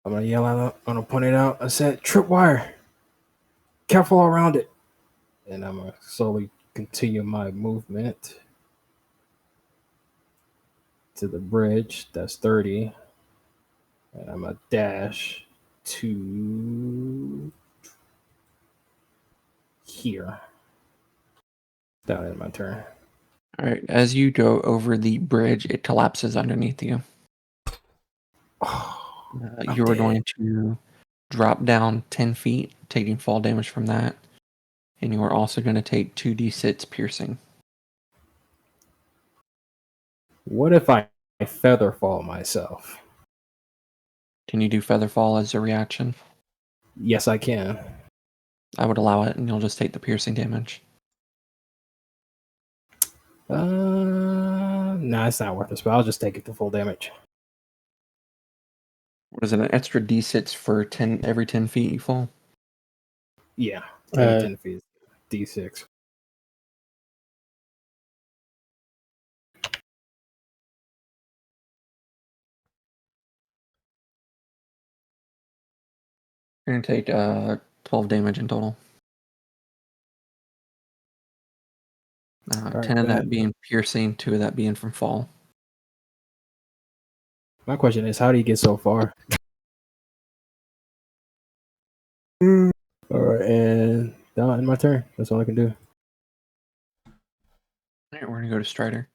I'm gonna yell out. I'm gonna point it out. I said, tripwire. Careful around it. And I'm gonna slowly continue my movement to the bridge. That's 30. And I'm gonna dash to here. Down in my turn. All right. As you go over the bridge, it collapses underneath you. You are going to drop down 10 feet, taking fall damage from that. And you are also going to take 2d6 piercing. What if I feather fall myself? Can you do feather fall as a reaction? Yes, I can. I would allow it, and you'll just take the piercing damage. Nah, it's not worth it. But I'll just take it to full damage. What is it? An extra d6 for every 10 feet you fall? Yeah, 10 feet, D6. You're gonna take 12 damage in total. Alright, 10 of bet. that being piercing, 2 of that being from fall. My question is, how do you get so far? All right, and done. My turn. That's all I can do. Alright, we're gonna go to Strider.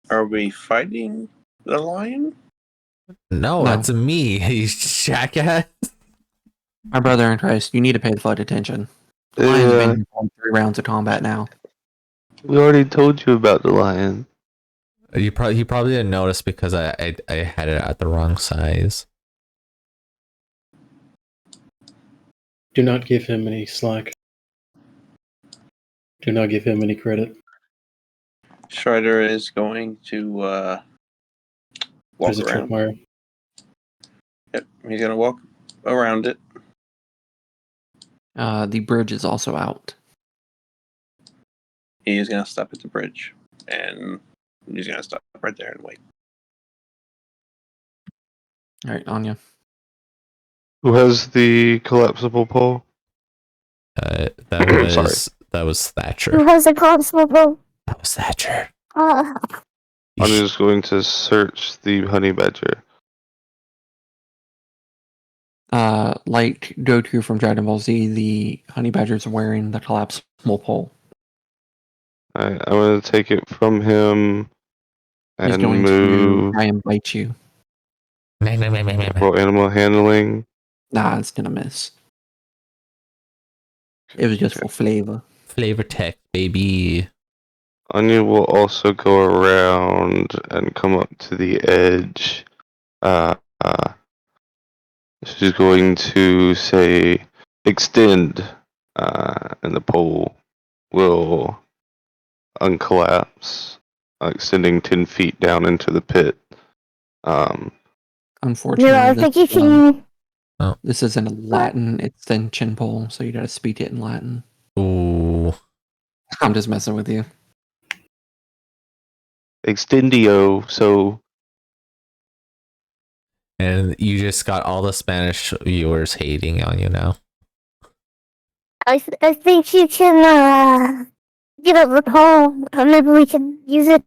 Are we fighting the lion? No, No. that's me, you jackass. My brother in Christ, you need to pay the flood attention. The lion's been here for 3 rounds of combat now. We already told you about the lion. You probably didn't notice because I had it at the wrong size. Do not give him any slack. Do not give him any credit. Strider is going to walk There's a around. tripwire. Yep, he's gonna walk around it. The bridge is also out. He is gonna stop at the bridge, and he's gonna stop right there and wait. Alright, Anya. Who has the collapsible pole? That was Thatcher. Who has a constable? That was Thatcher. Uh, You I'm sh- just going to search the honey badger. Like Goku from Dragon Ball Z, the honey badger's wearing the collapsible pole. Alright, I'm going to take it from him He's and going move to try and bite you. for animal handling. Nah, it's gonna miss. It was just for flavor. Flavor tech, baby. Anya will also go around and come up to the edge. She's going to say, extend, and the pole will uncollapse, extending 10 feet down into the pit. Unfortunately, yeah, I think you can. this is a Latin extension pole, so you gotta speak it in Latin. Ooh. I'm just messing with you. Extendio, so And you just got all the Spanish viewers hating on you now. I think you can get up the pole, and maybe we can use it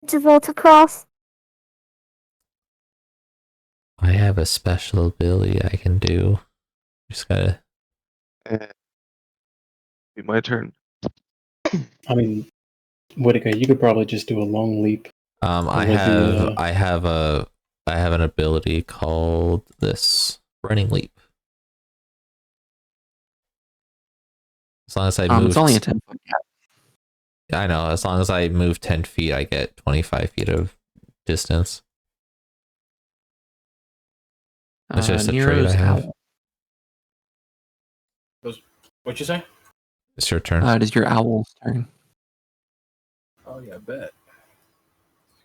to vault across. I have a special ability I can do. Just gotta. be my turn. I mean, Whitaker, you could probably just do a long leap. I have an ability called this running leap. As long as I move, It's only a 10-foot gap. I know. As long as I move 10 feet, I get 25 feet of distance. It's just a trait I Nero's have. owl. What'd you say? It's your turn. It is your owl's turn. Oh yeah, bet.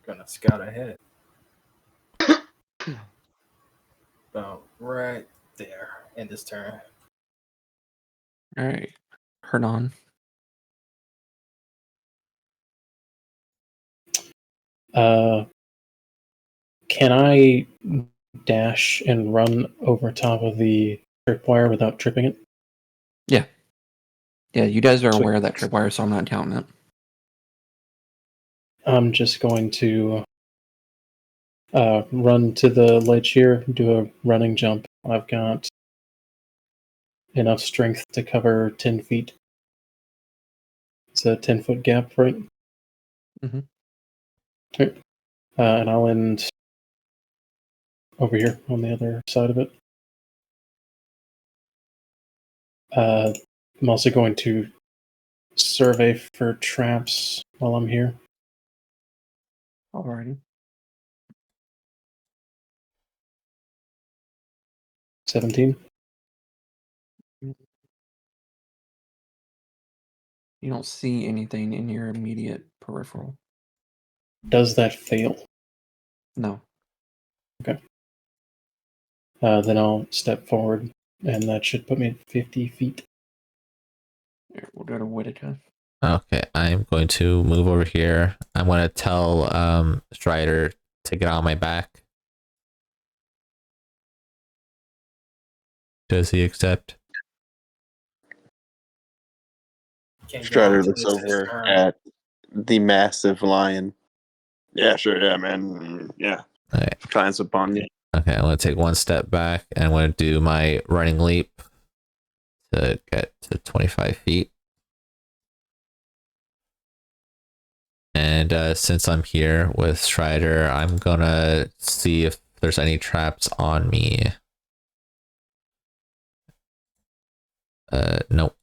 Gonna scout ahead. About right there in this turn. Alright. Hernan. Can I dash and run over top of the tripwire without tripping it? Yeah, you guys are Sweet. aware of that tripwire, so I'm not counting it. I'm just going to run to the ledge here, do a running jump. I've got enough strength to cover 10 feet. It's a 10-foot gap, right? Mhm. Okay. And I'll end over here on the other side of it. I'm also going to survey for traps while I'm here. Alrighty. 17. You don't see anything in your immediate peripheral. Does that fail? No. Then I'll step forward, and that should put me at 50 feet. Here, we'll go to Whitaker. Okay, I'm going to move over here. I'm going to tell Strider to get on my back. Does he accept? Can't get Strider on looks to this over turn. at the massive lion. Yeah, sure, yeah, man. Yeah. Okay. Clients upon you. Okay, I'm going to take one step back and I'm going to do my running leap to get to 25 feet. And since I'm here with Strider, I'm going to see if there's any traps on me. Nope.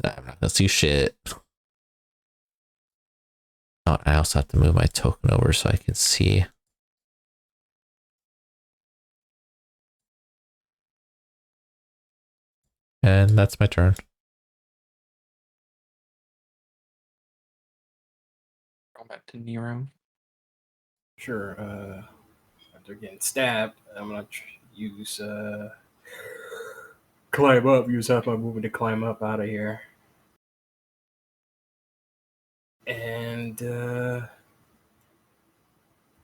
I'm not going to see shit. Oh, I also have to move my token over so I can see. And that's my turn. Go back to Nero. Sure. After getting stabbed, I'm gonna use climb up. Use half my movement to climb up out of here. And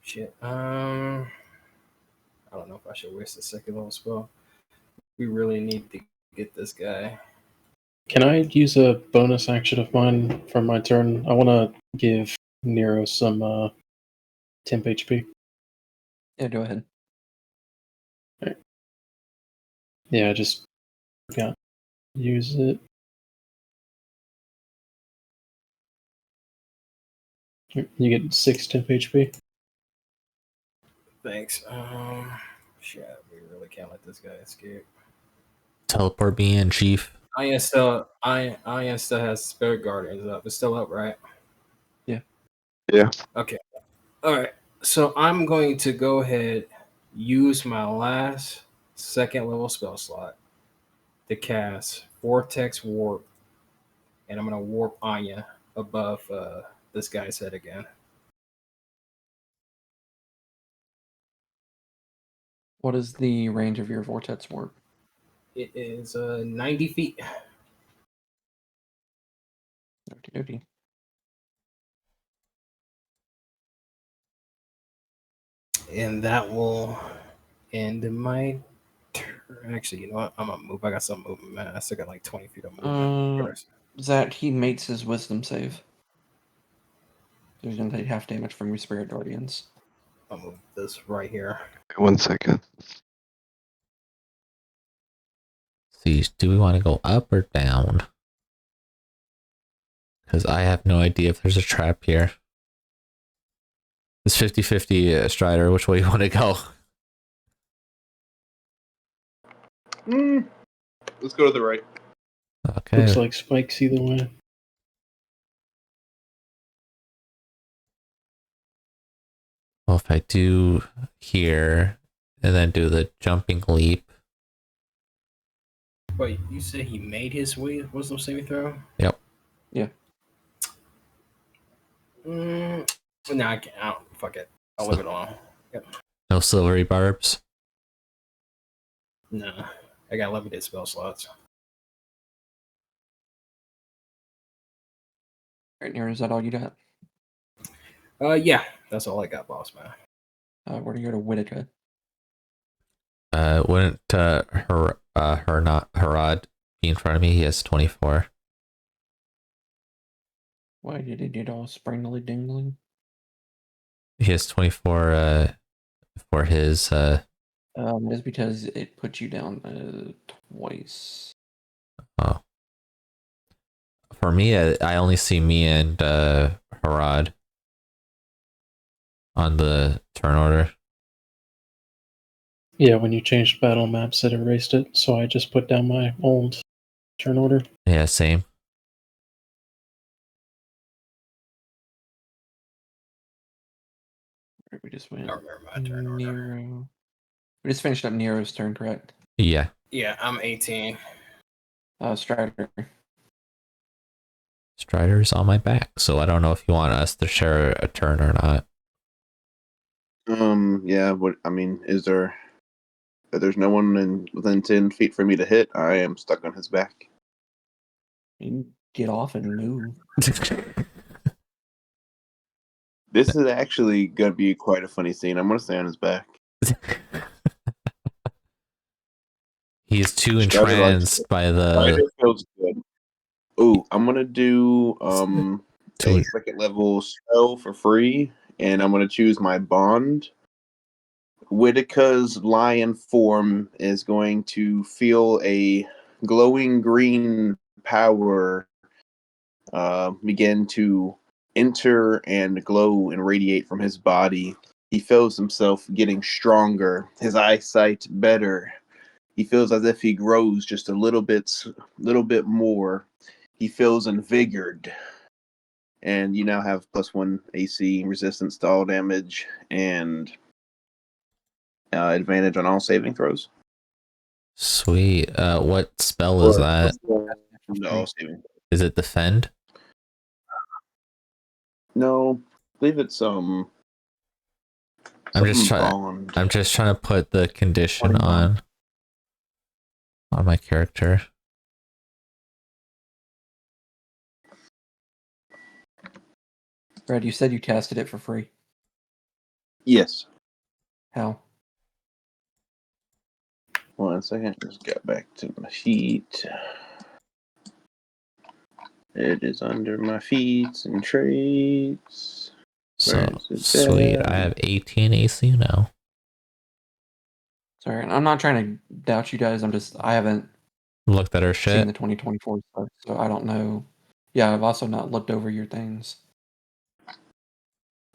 shit. I don't know if I should waste a second level spell. We really need to get this guy. Can I use a bonus action of mine from my turn? I want to give Nero some temp HP. Yeah, go ahead. Yeah, I just forgot to use it. You get 6 temp HP. Thanks. Shit. We really can't let this guy escape. Teleport me in, Chief. Ian still has Spirit Guardians up. It's still up, right? Yeah. Yeah. Okay. All right. So I'm going to go ahead, use my last second level spell slot to cast Vortex Warp, and I'm gonna warp Anya above this guy's head again. What is the range of your vortex warp? It is 90 feet. Okey-dokey. And that will end my turn. Actually, you know what? I'm gonna move. I got some movement, man. I still got like 20 feet of movement. Zach, he makes his wisdom save. So he's going to take half damage from your spirit guardians. I'll move this right here. 1 second. See, do we want to go up or down? Because I have no idea if there's a trap here. It's 50-50, Strider. Which way you want to go? Let's go to the right. Okay. Looks like spikes either way. Well, if I do here and then do the jumping leap. Wait, you said he made his wisdom saving throw? Yep. Yeah. No, I can't. I don't. Fuck it. I'll leave it alone. Yep. No silvery barbs. No, I got limited spell slots. Right, Nero, is that all you got? Yeah, that's all I got, boss man. Where do you go to Whitaker? Wouldn't Harad be in front of me? He has 24. Why did he get all springly dingling? He has 24 for his It's because it put you down twice. oh. For me, I only see me and Harad on the turn order. Yeah, when you changed battle maps, it erased it, so I just put down my old turn order. Yeah, same. We just went I remember my turn. Nero. We just finished up Nero's turn, correct? Yeah. Yeah, I'm 18. Strider. Strider's on my back, so I don't know if you want us to share a turn or not. Yeah. What I mean is there? If there's no one within 10 feet for me to hit, I am stuck on his back. You can get off and move. This is actually gonna be quite a funny scene. I'm gonna stay on his back. He's too Strider entranced by the. Strider feels good. Ooh, I'm gonna do a Too- second level spell for free, and I'm gonna choose my bond. Whitaker's lion form is going to feel a glowing green power begin to enter and glow and radiate from his body. He feels himself getting stronger, his eyesight better. He feels as if he grows just a little bit more. He feels invigorated. And you now have +1 AC resistance to all damage and advantage on all saving throws. Sweet. What spell is that? No, saving. Is it defend? No, I believe it's I'm just trying. bond. I'm just trying to put the condition on my character. Brad, you said you casted it for free. Yes. How? 1 second. Just got back to my feet. It is under my feet and traits. So Where is it sweet. at? I have 18 AC now. Sorry, I'm not trying to doubt you guys. I haven't Looked at her seen shit. the 2024 stuff, so I don't know. Yeah, I've also not looked over your things.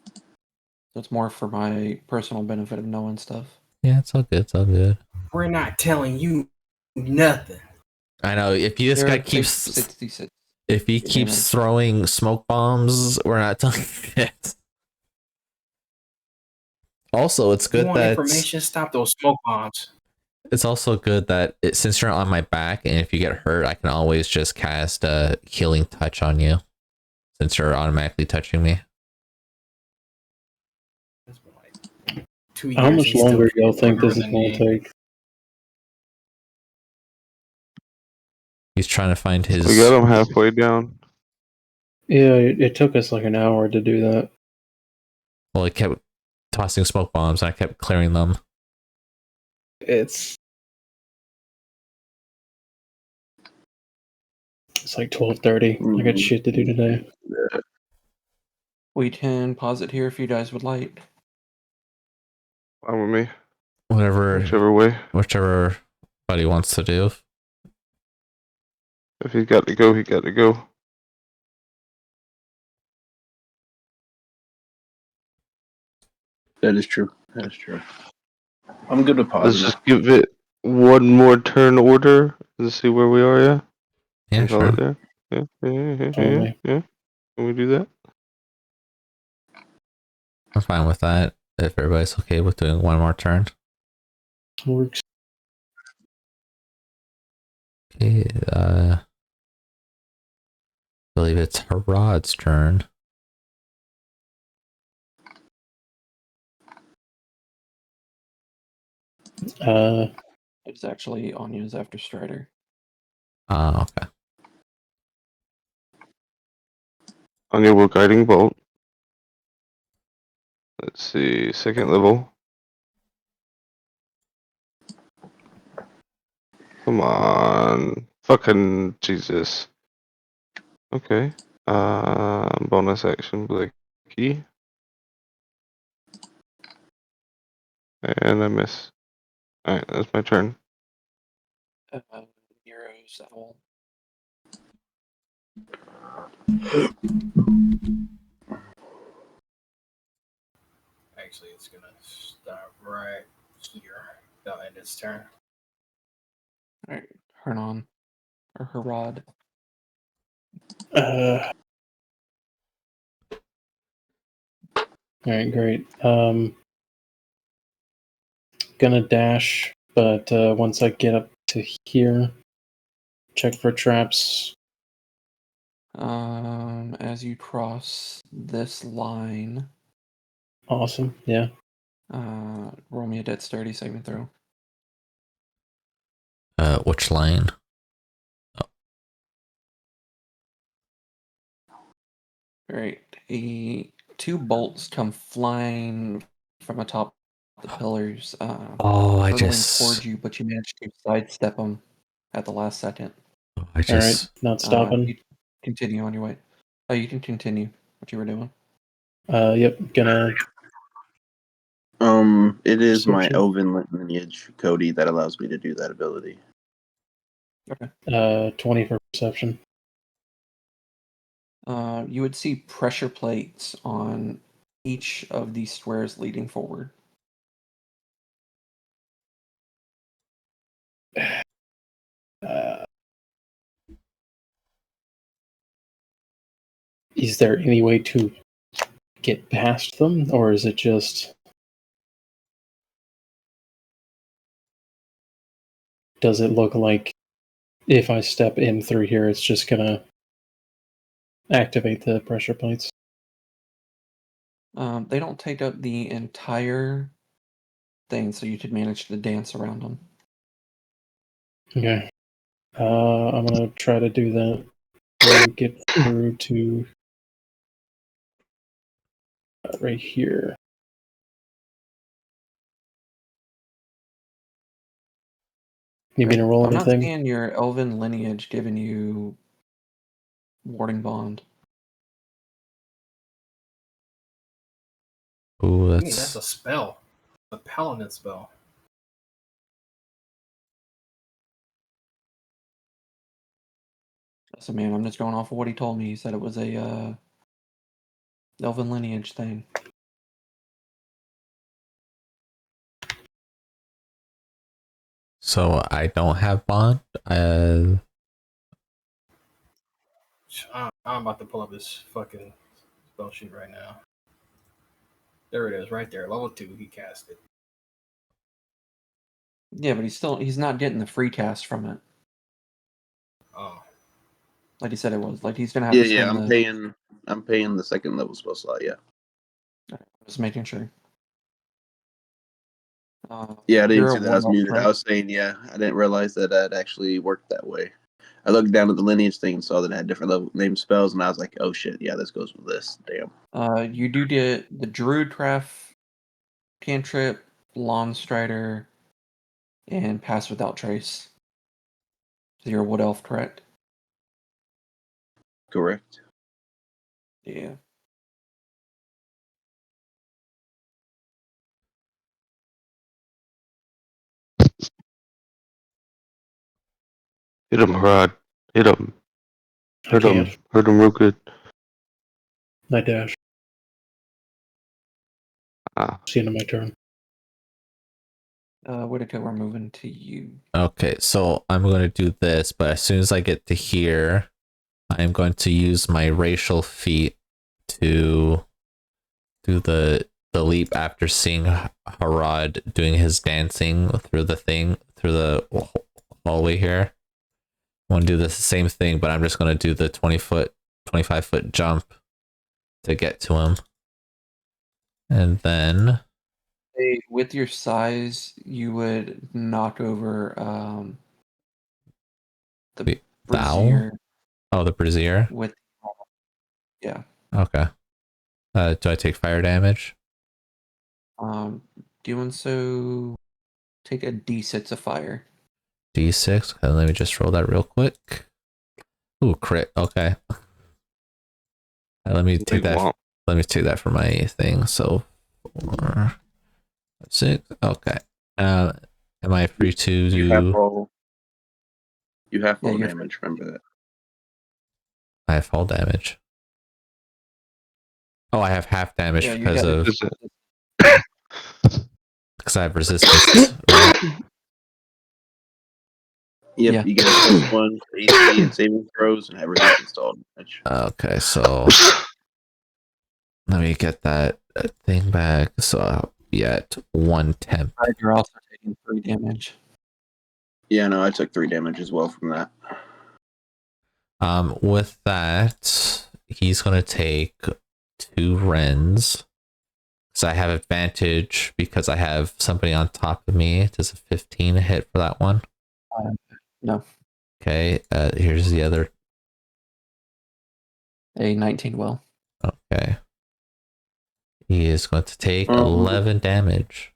So it's more for my personal benefit of knowing stuff. Yeah, it's all good. It's all good. We're not telling you nothing. I know. If you this guy There, keeps 66. if he damage. keeps throwing smoke bombs, we're not telling you shit. Also, it's You good want that information? Stop those smoke bombs. it's also good that since you're on my back, and if you get hurt, I can always just cast a healing touch on you, since you're automatically touching me. It's been like 2 years. How much he's still longer do y'all think quicker this is than going me. to take? He's trying to find his. We got him halfway down. Yeah, it took us like an hour to do that. Well, he kept tossing smoke bombs, and I kept clearing them. It's like 12:30. I got shit to do today. We can pause it here if you guys would like. Fine with me. Whatever, Whichever way. buddy wants to do. If he's got to go, he got to go. That is true. That is true. I'm good with Let's pausing. just give it one more turn order to see where we are. Yeah. Yeah, Call sure. it there. Yeah. Totally. Can we do that? I'm fine with that. If everybody's okay with doing one more turn. Works. Okay, I believe it's Harad's turn. It's actually Anya's after Strider. Okay. Anya will guiding bolt. Let's see, second level. Come on, fucking Jesus. Okay. Bonus action, Blicky. And I miss. Alright, that's my turn. Nero's owl. Actually, it's gonna stop right here. They'll end its turn. Alright, Hernon. Or Harad. All right, great. Gonna dash, but once I get up to here, check for traps. As you cross this line, Awesome. Yeah. roll me a dexterity saving throw. Which line? Right. Two bolts come flying from atop the pillars, Oh, hurtling towards you, but you manage to sidestep them at the last second. All right, not stopping. You continue on your way. Oh, you can continue what you were doing. Yep. Gonna. It is my Perception. elven lineage, Cody, that allows me to do that ability. Okay. 20 for perception. You would see pressure plates on each of these squares leading forward. Is there any way to get past them, or is it just? Does it look like if I step in through here, it's just gonna activate the pressure plates? They don't take up the entire thing, so you could manage to dance around them. Okay. I'm gonna try to do that and get through to right here. You mean to roll I'm not anything? seeing your elven lineage giving you warding bond. Ooh, I mean, that's a spell. A paladin spell. So, man, I'm just going off of what he told me. He said it was a elven lineage thing. So I don't have bond. I'm about to pull up this fucking spell sheet right now. There it is, right there. Level 2, he cast it. Yeah, but he's not getting the free cast from it. Oh. Like he said it was. Like he's gonna have to spend I'm paying the second level spell slot, yeah. Just making sure. Yeah, I didn't you're see a that I was warlock, muted. right? I was saying, yeah, I didn't realize that it actually worked that way. I looked down at the lineage thing and saw that it had different level name spells, and I was like, oh shit, yeah, this goes with this. Damn. You do get the Druidcraft cantrip, Lawn Strider, and Pass Without Trace. So you're a Wood Elf, correct? Correct. Yeah. Hit him, Rod. Hit him. I can't. Hurt him real good. I dash. It's the end of my turn. Whitaker, we're moving to you. Okay, so I'm going to do this, but as soon as I get to here, I'm going to use my racial feat to do the leap after seeing Harad doing his dancing through the hallway here. I want to do the same thing, but I'm just going to do the 25-foot jump to get to him. And then With your size, you would knock over the brazier. Oh, the brazier? With yeah. Okay. Do I take fire damage? Doing so, take a D6 of fire. D6. Okay, let me just roll that real quick. Ooh, crit. Okay. Let me take that. Let me take that for my thing. So 4, 6. Okay. Am I free to do? You have full damage. Remember that. I have full damage. Oh, I have half damage because I have resistance. Right? Yep, you get a +1 for AC and saving throws and have resistance to all damage. Okay, so Let me get that thing back. So I'll be at 1 temp. You're also taking 3 damage. Yeah, no, I took 3 damage as well from that. With that, he's gonna take 2 rends. So I have advantage because I have somebody on top of me. Does a 15 hit for that one? No. Okay, here's the other. A 19 will. Okay. He is going to take 11 damage.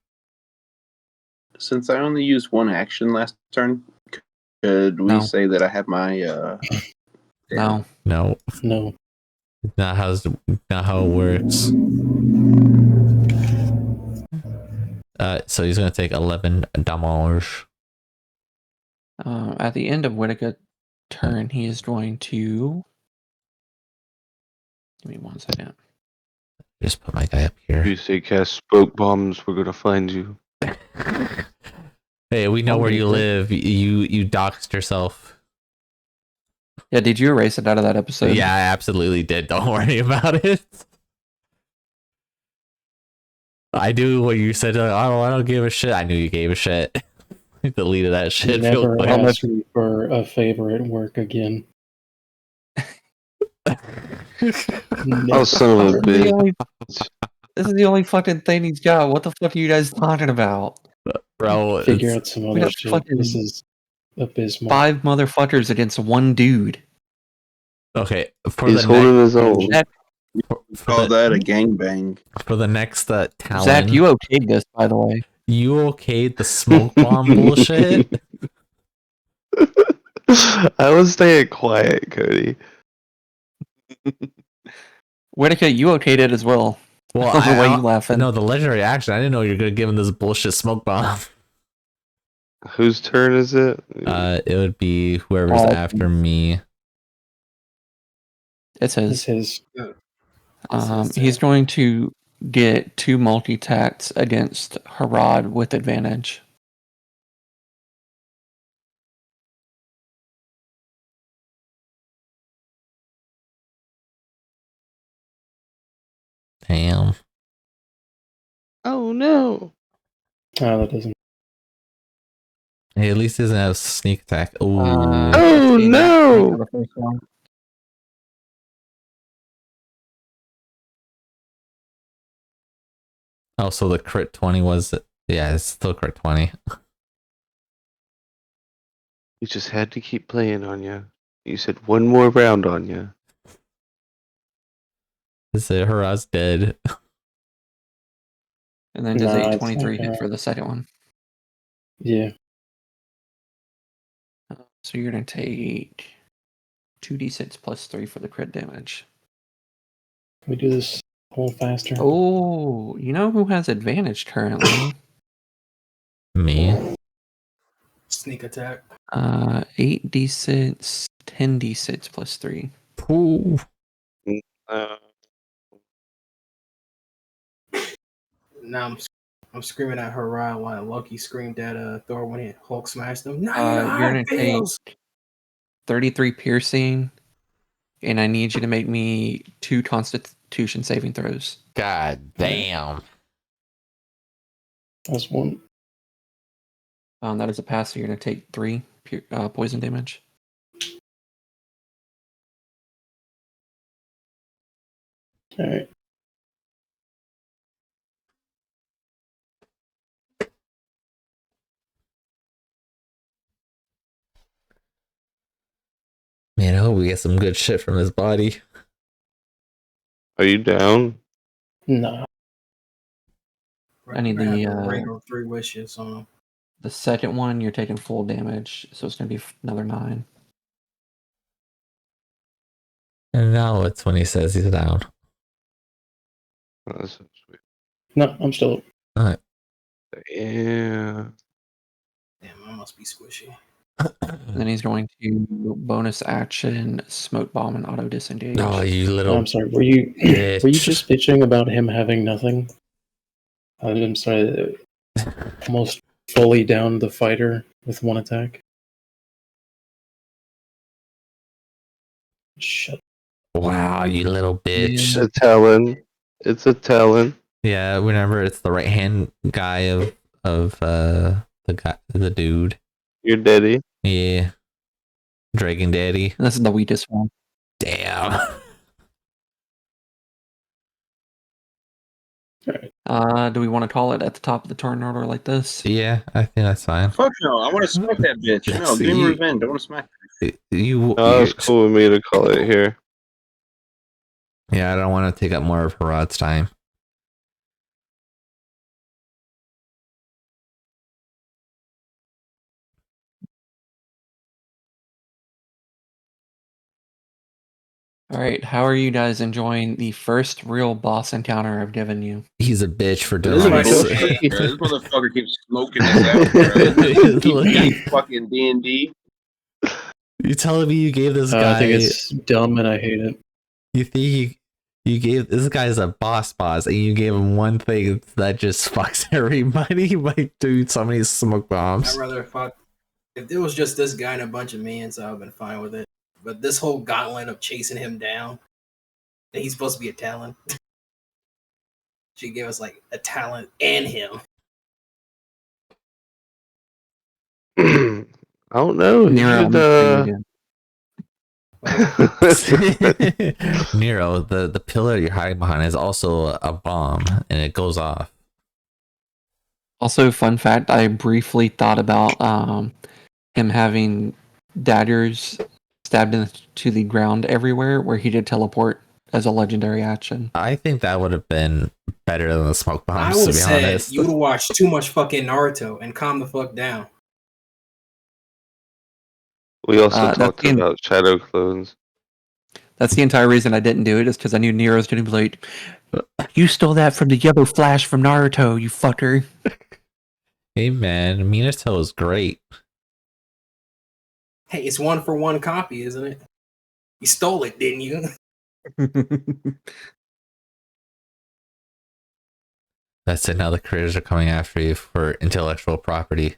Since I only used 1 action last turn, could we No. say that I have my No. No, No. not how it works. So he's going to take 11 damage. At the end of Whittaker's turn, he is going to. Give me 1 second. Just put my guy up If here. you say cast smoke bombs, we're gonna find you. Hey, we know Oh, where you you did. live. You doxed yourself. Yeah, did you erase it out of that episode? Yeah, I absolutely did. Don't worry about it. I do what you said. I don't give a shit. I knew you gave a shit. Deleted that shit. real Never quick. ask me for a favor at work again. Oh, son of a bitch. This is the only fucking thing he's got. What the fuck are you guys talking about? Bro, Figure it's- out some We other got shit. fucking This is abysmal. 5 motherfuckers against 1 dude. okay. For He's the holding his own. Zach, call that a gangbang. for the next Talon, Zach, you okayed this, by the way. you okayed the smoke bomb bullshit. I was staying quiet, Cody. Whittaker, you okayed it as well. Well, I don't know why you laughing. No, the legendary action. I didn't know you were gonna give him this bullshit smoke bomb. Whose turn is it? It would be whoever's after me. It's It's his. his. He's going to get 2 multi-tacts against Harad with advantage. Damn. Oh no! Oh, that doesn't. Hey, at least he doesn't have sneak attack. Ooh. Oh, no! Oh, so the crit 20 was. Yeah, it's still crit 20. You just had to keep playing on you. You said one more round on you. Is it Haraz dead? And then does Nah, a it's 23 not hit for the second one. Yeah. So you're going to take 2d6 plus 3 for the crit damage. Can we do this a little faster? Oh, you know who has advantage currently? Me. Sneak attack. 8d6, 10d6 plus 3. Ooh. Now I'm screaming at Haran while Loki screamed at Thor when he Hulk smashed him. No, You're going to take 33 piercing, and I need you to make me 2 Constitution saving throws. God damn. That's 1. That is a pass, so you're going to take 3 poison damage. Alright. Man, I hope we get some good shit from his body. Are you down? Nah. I need the regular 3 wishes on him. The second one, you're taking full damage, so it's going to be another 9. And now it's when he says he's down. Oh, that's so sweet. No, I'm still up. Yeah. Damn, I must be squishy. And then he's going to bonus action, smoke bomb, and auto disengage. Oh, you little. I'm sorry. Were you bitch. were you just bitching about him having nothing? I'm sorry. Almost fully down the fighter with 1 attack. Shut. Wow, you little bitch. The Talon. It's a talon. Yeah, remember it's the right hand guy of the dude. Your daddy. Yeah, Dragon Daddy. This is the weakest one. Damn. Do we want to call it at the top of the turn order like this? Yeah, I think that's fine. Fuck no, I want to smack that bitch. No, See, give me revenge. I want to smack her. You. No, it's cool with me to call it here. Yeah, I don't want to take up more of Harad's time. All right, how are you guys enjoying the first real boss encounter I've given you? He's a bitch for This is doing bullshit, bro. This motherfucker keeps smoking this out, bro. He fucking D&D. You telling me you gave this guy? I think it's dumb and I hate it. You think you gave this guy's a boss, and you gave him one thing that just fucks everybody by doing so many smoke bombs. I'd rather fuck. If it was just this guy and a bunch of minions, I would have been fine with it. But this whole gauntlet of chasing him down, and he's supposed to be a talent. She gave us like a talent and him. I don't know. Nero, Nero, the pillar you're hiding behind is also a bomb, and it goes off. Also, fun fact: I briefly thought about him having daggers stabbed into the ground everywhere, where he did teleport as a legendary action. I think that would have been better than the smoke I bombs. would To be say honest, you would have watched too much fucking Naruto and calm the fuck down. We also That's talked in- about shadow clones. That's the entire reason I didn't do it, is because I knew Nero's going to be like, "You stole that from the yellow flash from Naruto, you fucker." hey man, Minato is great. Hey, it's 1-for-1 copy, isn't it? You stole it, didn't you? That's it. Now the creators are coming after you for intellectual property.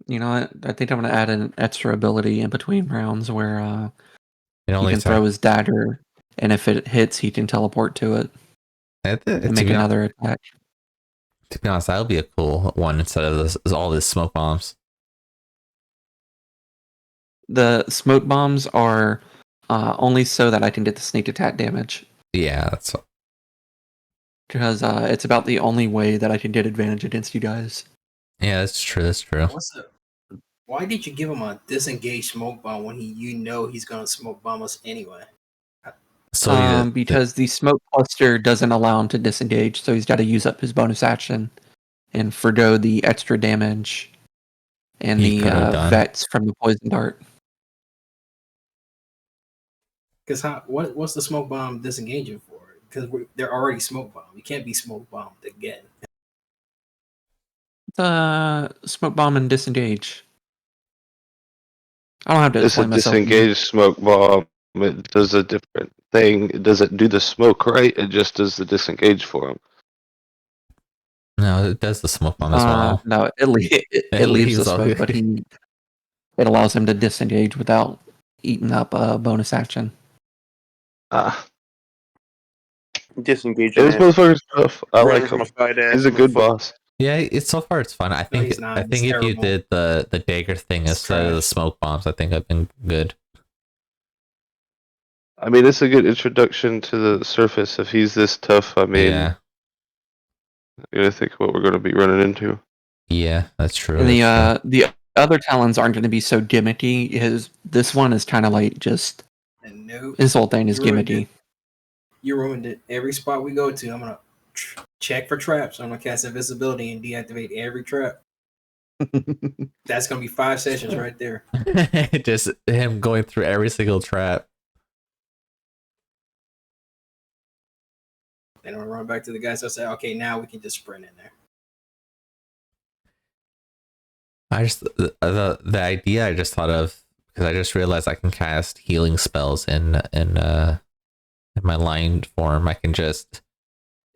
You know what? I think I'm going to add an extra ability in between rounds where It he only can throw his dagger, and if it hits, he can teleport to it and make another attack. To be honest, that would be a cool one instead of all this smoke bombs. The smoke bombs are only so that I can get the sneak attack damage. Yeah, that's Because it's about the only way that I can get advantage against you guys. yeah, that's true. That's true. Why did you give him a disengaged smoke bomb when you know he's gonna smoke bomb us anyway? So Because the smoke cluster doesn't allow him to disengage, so he's got to use up his bonus action and forgo the extra damage and He the could have done. vets from the poison dart. Because what's the smoke bomb disengaging for? Because they're already smoke bomb. You can't be smoke bombed again. The smoke bomb and disengage. I don't have to It's a explain myself. disengaged smoke bomb. It does a different thing. It doesn't do the smoke right. It just does the disengage for him. No, it does the smoke bomb as well. No, it leaves the smoke, but it allows him to disengage without eating up a bonus action. Disengage. This motherfucker's tough. I like him. He's a good boss. Yeah, so far it's fun. I think he's not. I think He's if you terrible. did the dagger thing It's instead of the trash. smoke bombs, I think I've been good. I mean, it's a good introduction to the surface. If he's this tough, I mean, Yeah, you gotta think what we're gonna be running into. yeah, that's true. And that's true. the other talons aren't going to be so gimmicky. This one is kind of like just And no, his whole thing is You ruined gimmicky. you ruined it. Every spot we go to, I'm gonna check for traps. I'm gonna cast invisibility and deactivate every trap. That's gonna be 5 sessions right there. Just him going through every single trap. Then I'm gonna run back to the guys. I say, okay, now we can just sprint in there. I just the idea I just thought of because I just realized I can cast healing spells in my line form. I can just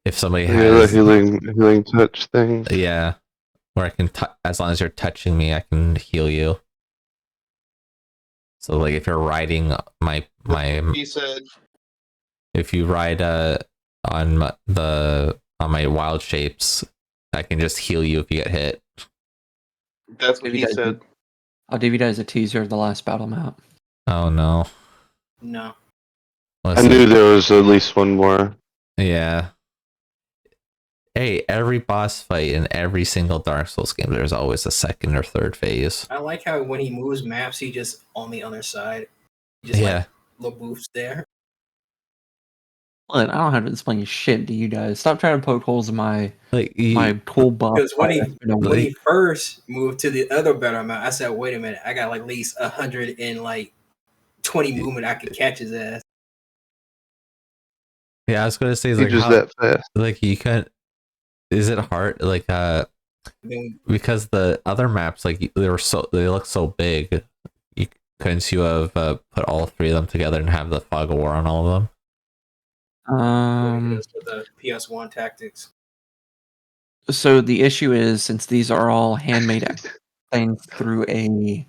if somebody Yeah, the has healing touch thing. yeah, where I can as long as you're touching me, I can heal you. So like if you're riding my He said, if you ride on my wild shapes, I can just heal you if you get hit. That's what Maybe he that- said. I'll give you guys a teaser of the last battle map. Oh no. No. I Listen, knew there was at least one more. yeah. Hey, every boss fight in every single Dark Souls game, there's always a second or third phase. I like how when he moves maps, he just on the other side. Just Yeah. like little booths there. Look, I don't have to explain shit to you guys. Stop trying to poke holes in my Like cool buff. Because when he like- first moved to the other better map, I said, wait a minute, I got like at least 120 movement I could catch his ass. yeah, I was gonna say He like just how that fast. like you can't. Is it hard? Like Then because the other maps like they look so big. Couldn't you have put all three of them together and have the fog of war on all of them? with the PS1 tactics. So the issue is, since these are all handmade things through a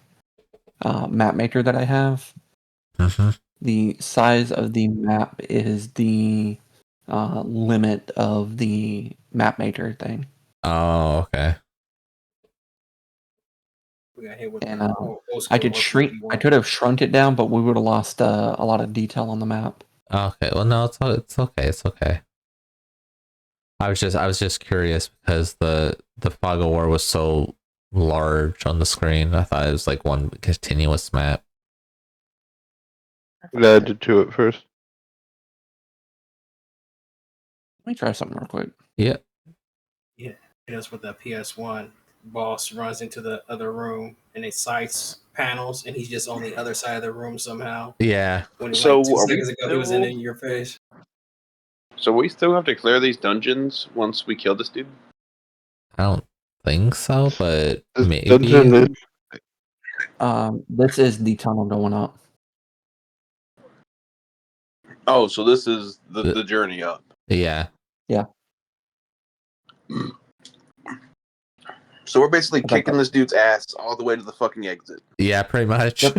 map maker that I have, Mm-hmm. the size of the map is the limit of the map maker thing. Oh, okay. We got hit with And the old I school could shrink. I 151. could have shrunk it down, but we would have lost a lot of detail on the map. Okay. Well, no, it's okay. It's okay. I was just curious because the fog of war was so large on the screen. I thought it was like one continuous map. It added to it first. Let me try something real quick. Yeah. Hit us with the PS1. Boss runs into the other room and it sights panels, and he's just on the other side of the room somehow. Yeah. When So, like 2 are we seconds ago, he was in still- your face. So we still have to clear these dungeons once we kill this dude? I don't think so, but This maybe. dungeon is- This is the tunnel going up. Oh, so this is the journey up. Yeah. So we're basically About kicking that. this dude's ass all the way to the fucking exit. Yeah, pretty much. Yep.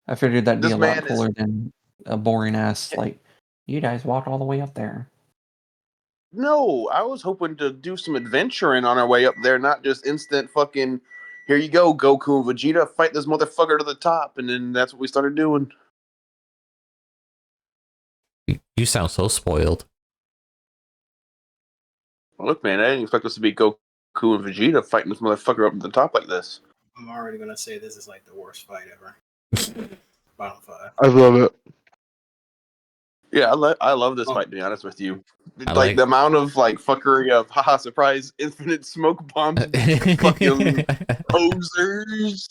I figured that'd be This a lot man is- cooler than a boring ass like you guys walked all the way up there. No, I was hoping to do some adventuring on our way up there, not just instant fucking, here you go, Goku and Vegeta, fight this motherfucker to the top, and then that's what we started doing. You sound so spoiled. Well, look, man, I didn't expect us to be Goku and Vegeta fighting this motherfucker up at the top like this. I'm already gonna say this is like the worst fight ever. Bottom 5. I love it. Yeah, I love this Oh. fight, to be honest with you. I Like like- the amount of like fuckery of haha surprise, infinite smoke bombs, fucking posers.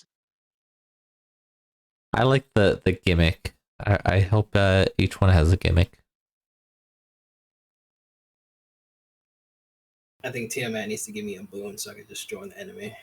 I like the gimmick. I hope each one has a gimmick. I think Tiamat needs to give me a boon so I can just join the enemy.